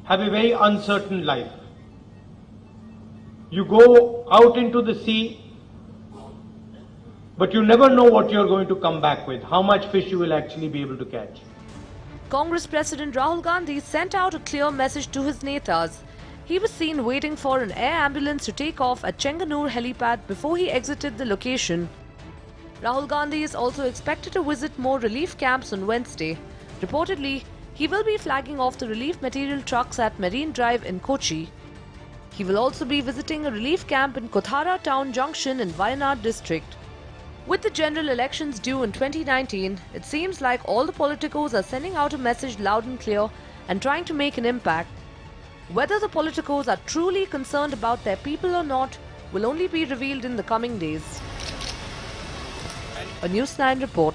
have a very uncertain life. You go out into the sea, but you never know what you're going to come back with, how much fish you will actually be able to catch. Congress President Rahul Gandhi sent out a clear message to his netas. he was seen waiting for an air ambulance to take off at Chenganur helipad before he exited the location. Rahul Gandhi is also expected to visit more relief camps on Wednesday. Reportedly, he will be flagging off the relief material trucks at Marine Drive in Kochi. He will also be visiting a relief camp in Kothara Town Junction in Wayanad district. With the general elections due in 2019, it seems like all the politicos are sending out a message loud and clear and trying to make an impact. Whether the politicos are truly concerned about their people or not will only be revealed in the coming days. A NEWS9 report.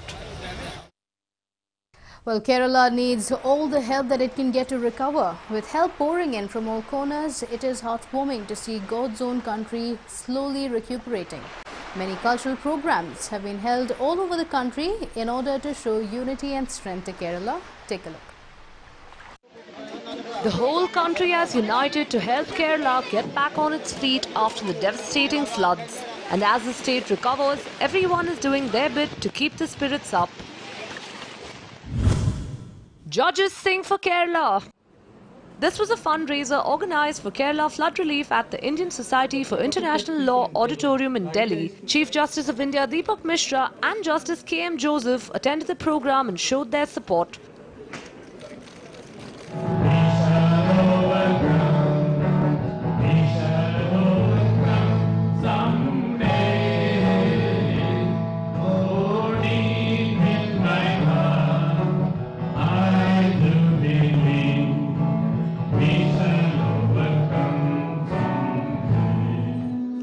Well, Kerala needs all the help that it can get to recover. With help pouring in from all corners, it is heartwarming to see God's own country slowly recuperating. Many cultural programs have been held all over the country in order to show unity and strength to Kerala. Take a look. The whole country has united to help Kerala get back on its feet after the devastating floods. And as the state recovers, everyone is doing their bit to keep the spirits up. Judges sing for Kerala. This was a fundraiser organised for Kerala flood relief at the Indian Society for International Law Auditorium in Delhi. Chief Justice of India Deepak Mishra and Justice K.M. Joseph attended the program and showed their support.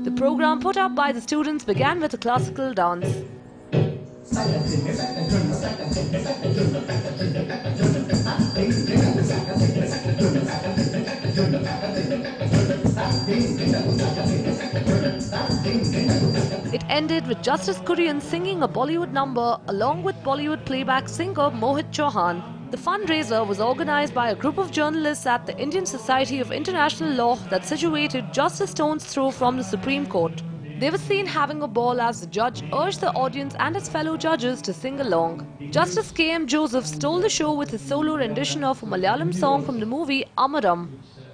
The program put up by the students began with a classical dance. It ended with Justice Kurian singing a Bollywood number along with Bollywood playback singer Mohit Chauhan. The fundraiser was organised by a group of journalists at the Indian Society of International Law that's situated just a stone's throw from the Supreme Court. They were seen having a ball as the judge urged the audience and his fellow judges to sing along. Justice K.M. Joseph stole the show with his solo rendition of a Malayalam song from the movie Amaram.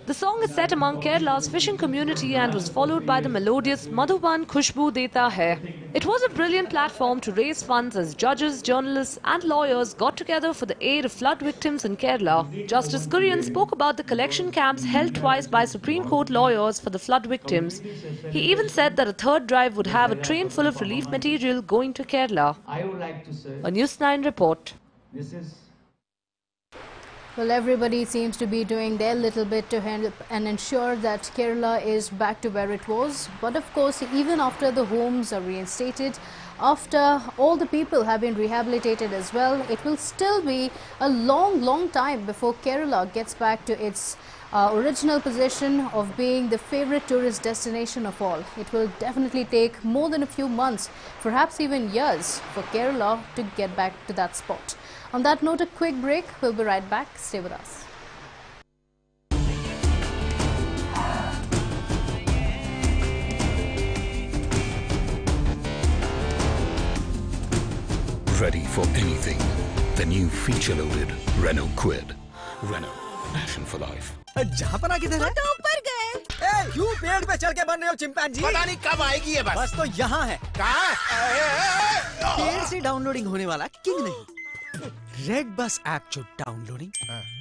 The song is set among Kerala's fishing community and was followed by the melodious Madhuban Khushbu Deta Hai. It was a brilliant platform to raise funds as judges, journalists and lawyers got together for the aid of flood victims in Kerala. Justice Kurian spoke about the collection camps held twice by Supreme Court lawyers for the flood victims. He even said that a third drive would have a train full of relief material going to Kerala. I would like to say, A NEWS9 report. this is Well, everybody seems to be doing their little bit to help and ensure that Kerala is back to where it was. But of course, even after the homes are reinstated, after all the people have been rehabilitated as well, it will still be a long time before Kerala gets back to its original position of being the favorite tourist destination of all. It will definitely take more than a few months, perhaps even years, for Kerala to get back to that spot. On that note, a quick break. We'll be right back. Stay with us. Ready for anything. The new feature-loaded Renault Kwid. Renault, passion for life. जहाँपना किधर है? तो ऊपर गए। क्यों पेड़ पे चढ़ के बन रहे हो चिंपैंजी? पता नहीं कब आएगी ये बस। बस तो यहाँ है। कहाँ? पेड़ से डाउनलोडिंग होने वाला किंग नहीं। रेड बस ऐप जो डाउनलोडिंग,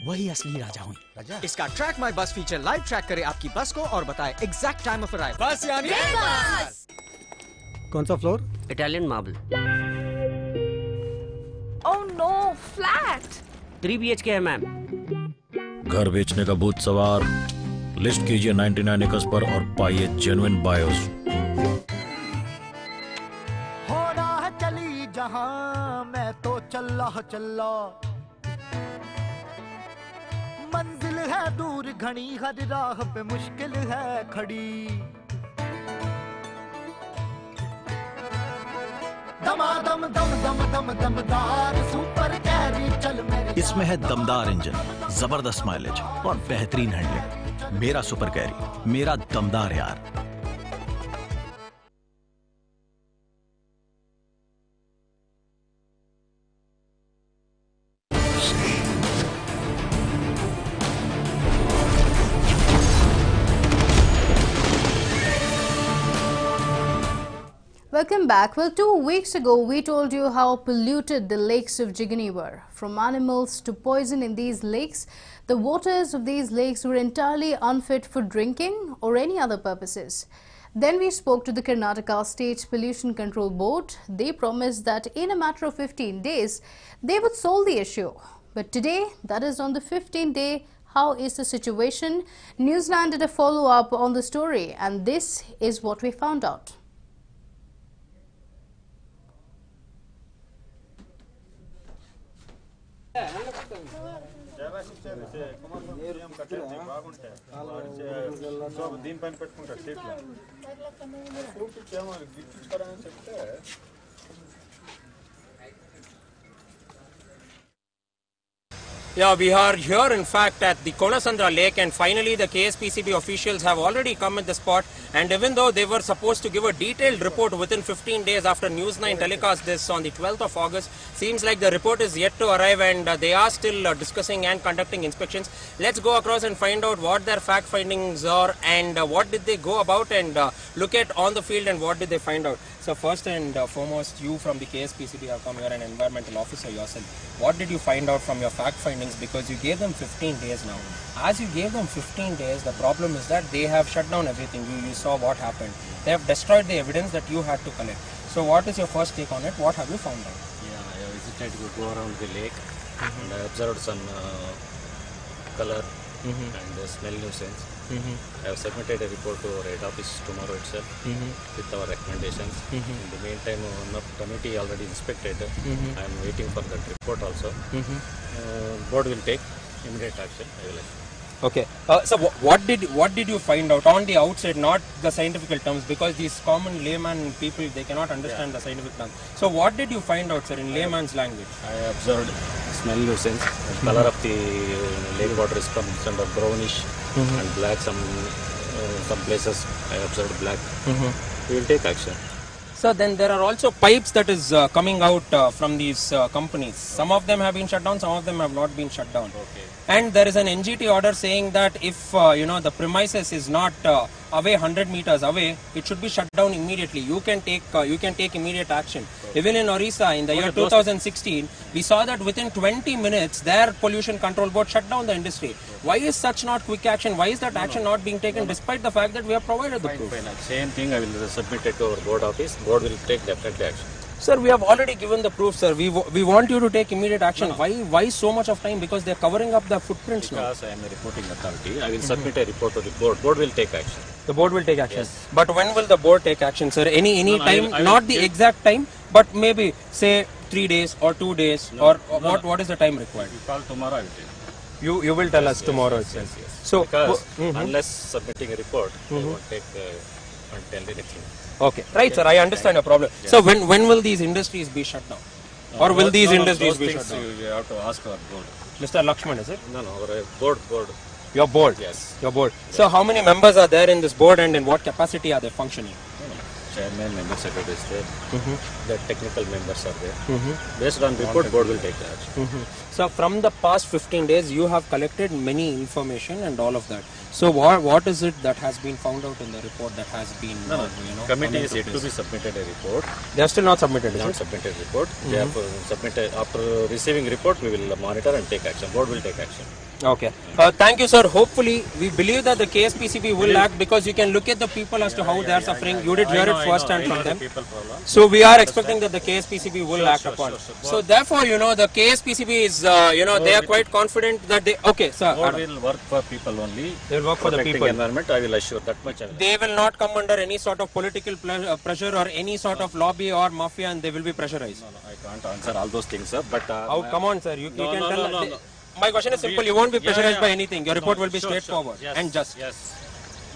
वही असली राजा हुई। इसका ट्रैक माई बस फीचर लाइव ट्रैक करे आपकी बस को और बताए एग्जैक्ट टाइम ऑफ अराइवल। बस यानी बस। कौन सा floor? Italian marble. Oh no, flat. 3 BHK है मैम। घर बेचने का भूत सवार, लिस्ट कीजिए 99 एकर्स पर और पाइए जेन्युइन बायोस। होना है चली जहां मैं तो चल्ला मंजिल है दूर घनी हर राह पे मुश्किल है खड़ी दमादम दम दम दम दमदार सुपर कैरी चल मेरे। इसमें है दमदार इंजन, जबरदस्त माइलेज और बेहतरीन हैंडलिंग। मेरा सुपर कैरी, मेरा दमदार यार। Welcome back. Well, 2 weeks ago, we told you how polluted the lakes of Jigani were. From animals to poison in these lakes, the waters of these lakes were entirely unfit for drinking or any other purposes. Then we spoke to the Karnataka State Pollution Control Board. They promised that in a matter of 15 days, they would solve the issue. But today, that is on the 15th day, how is the situation? NEWS9 did a follow-up on the story, and this is what we found out. Yeah, we are here in fact at the Konasandra Lake, and finally the KSPCB officials have already come at the spot, and even though they were supposed to give a detailed report within 15 days after NEWS9 telecast this on the 12th of August, seems like the report is yet to arrive, and they are still discussing and conducting inspections. Let's go across and find out what their fact findings are and what did they go about and look at on the field and what did they find out. So first and foremost, you from the KSPCB have come here, an environmental officer yourself. What did you find out from your fact findings? Because you gave them 15 days now. As you gave them 15 days, the problem is that they have shut down everything. You saw what happened. They have destroyed the evidence that you had to collect. So what is your first take on it? What have you found out? Yeah, I visited to go around the lake and I observed some color and smell nuisance. I have submitted a report to our head office tomorrow itself with our recommendations. In the meantime, one of the committee already inspected. I am waiting for that report also. Board will take immediate action. I will. Okay. So what did you find out on the outside, not the scientific terms, because these common layman people, they cannot understand the scientific terms. So what did you find out, sir, in layman's language? I observed smell nuisance. The color of the lake water is kind of brownish and black. Some places I observed black. We will take action. So then there are also pipes that is coming out from these companies. Some of them have been shut down, some of them have not been shut down. Okay. And there is an NGT order saying that if the premises is not away 100 meters away, it should be shut down immediately. You can take immediate action. Okay. Even in Orissa in the year 2016, we saw that within 20 minutes their pollution control board shut down the industry. Why is such not quick action? Why is that action not being taken despite the fact that we have provided the proof? Same thing I will submit it to our board office. Board will take definitely action. Sir, we have already given the proof, sir. We want you to take immediate action. Why so much of time? Because they are covering up the footprints now. Because I am a reporting authority, I will submit a report to the board. Board will take action. The board will take action. Yes. But when will the board take action, sir? Any time? Not the exact time, but maybe say 3 days or 2 days what is the time required? You call tomorrow, I will tell you. You will tell us tomorrow itself. So because unless submitting a report, they won't take tell anything. Okay, right, sir. I understand your problem. Yeah. So when will these industries be shut down, or will these industries be shut down? You have to ask our board. Mr. Lakshman, is it? No, our board. Your board. Yes. Your board. Yes. So how many members are there in this board, and in what capacity are they functioning? Chairman, member secretary is there. The technical members are there. Based on report, board will take the action. So from the past 15 days, you have collected many information and all of that. So what is it that has been found out in the report that has been committee is yet to be submitted a report. They are still not submitted. Not submitted report. They have submitted. After receiving report, we will monitor and take action. Board will take action. Okay. Thank you, sir. Hopefully, we believe that the KSPCB will act, because you can look at the people as to how they are suffering. You did hear it first hand from them. So we are expecting that the KSPCB will act upon. So therefore, the KSPCB is, they are quite confident that they. Okay, sir. Board will work for people only. They will work for the people. Environment, I will assure that much. They will not come under any sort of political pressure or any sort of lobby or mafia, and they will be pressurized. No, I can't answer all those things, sir. But come on, sir. You can tell. My question is simple. You won't be pressurized by anything. Your report will be straightforward and just. Yes,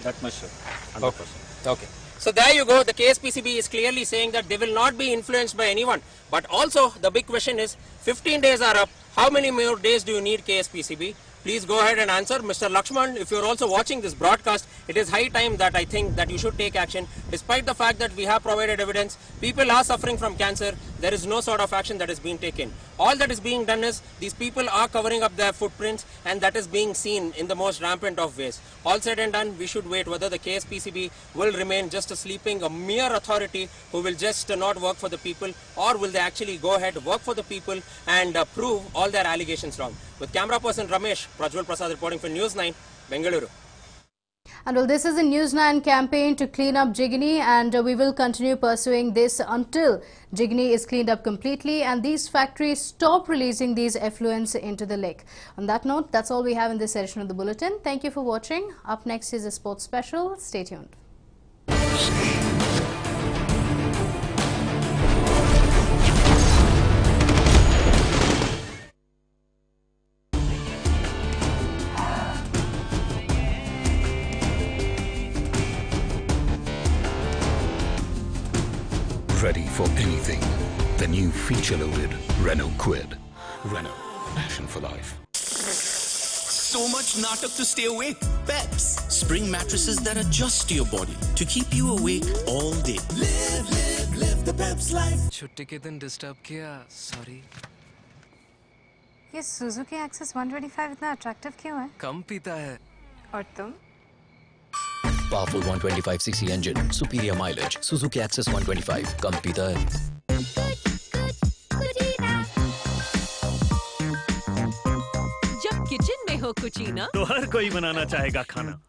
that much sure. 100%. Okay. So there you go. The KSPCB is clearly saying that they will not be influenced by anyone. But also the big question is, 15 days are up. How many more days do you need, KSPCB? Please go ahead and answer. Mr. Lakshman, if you're also watching this broadcast, it is high time that I think that you should take action. Despite the fact that we have provided evidence, people are suffering from cancer, there is no sort of action that is being taken. All that is being done is, these people are covering up their footprints, and that is being seen in the most rampant of ways. All said and done, we should wait whether the KSPCB will remain just a sleeping, a mere authority who will just not work for the people, or will they actually go ahead, work for the people and prove all their allegations wrong. With camera person Ramesh, Prajwal Prasad reporting for News9, Bengaluru. And well, this is the News9 campaign to clean up Jigini, and we will continue pursuing this until Jigini is cleaned up completely and these factories stop releasing these effluents into the lake. On that note, that's all we have in this edition of the Bulletin. Thank you for watching. Up next is a sports special. Stay tuned. Ready for anything. The new feature-loaded Renault Kwid. Renault, passion for life. So much natak to stay awake. Peps, spring mattresses that adjust to your body to keep you awake all day. Live the Peps life. छुट्टी के दिन disturb किया, sorry. ये Suzuki access 125 इतना attractive क्यों है? कम पीता है। और तुम? Powerful 125cc engine, superior mileage. Suzuki Access 125, कम पीता है। जब किचन में हो कुचीना, तो हर कोई बनाना चाहेगा खाना।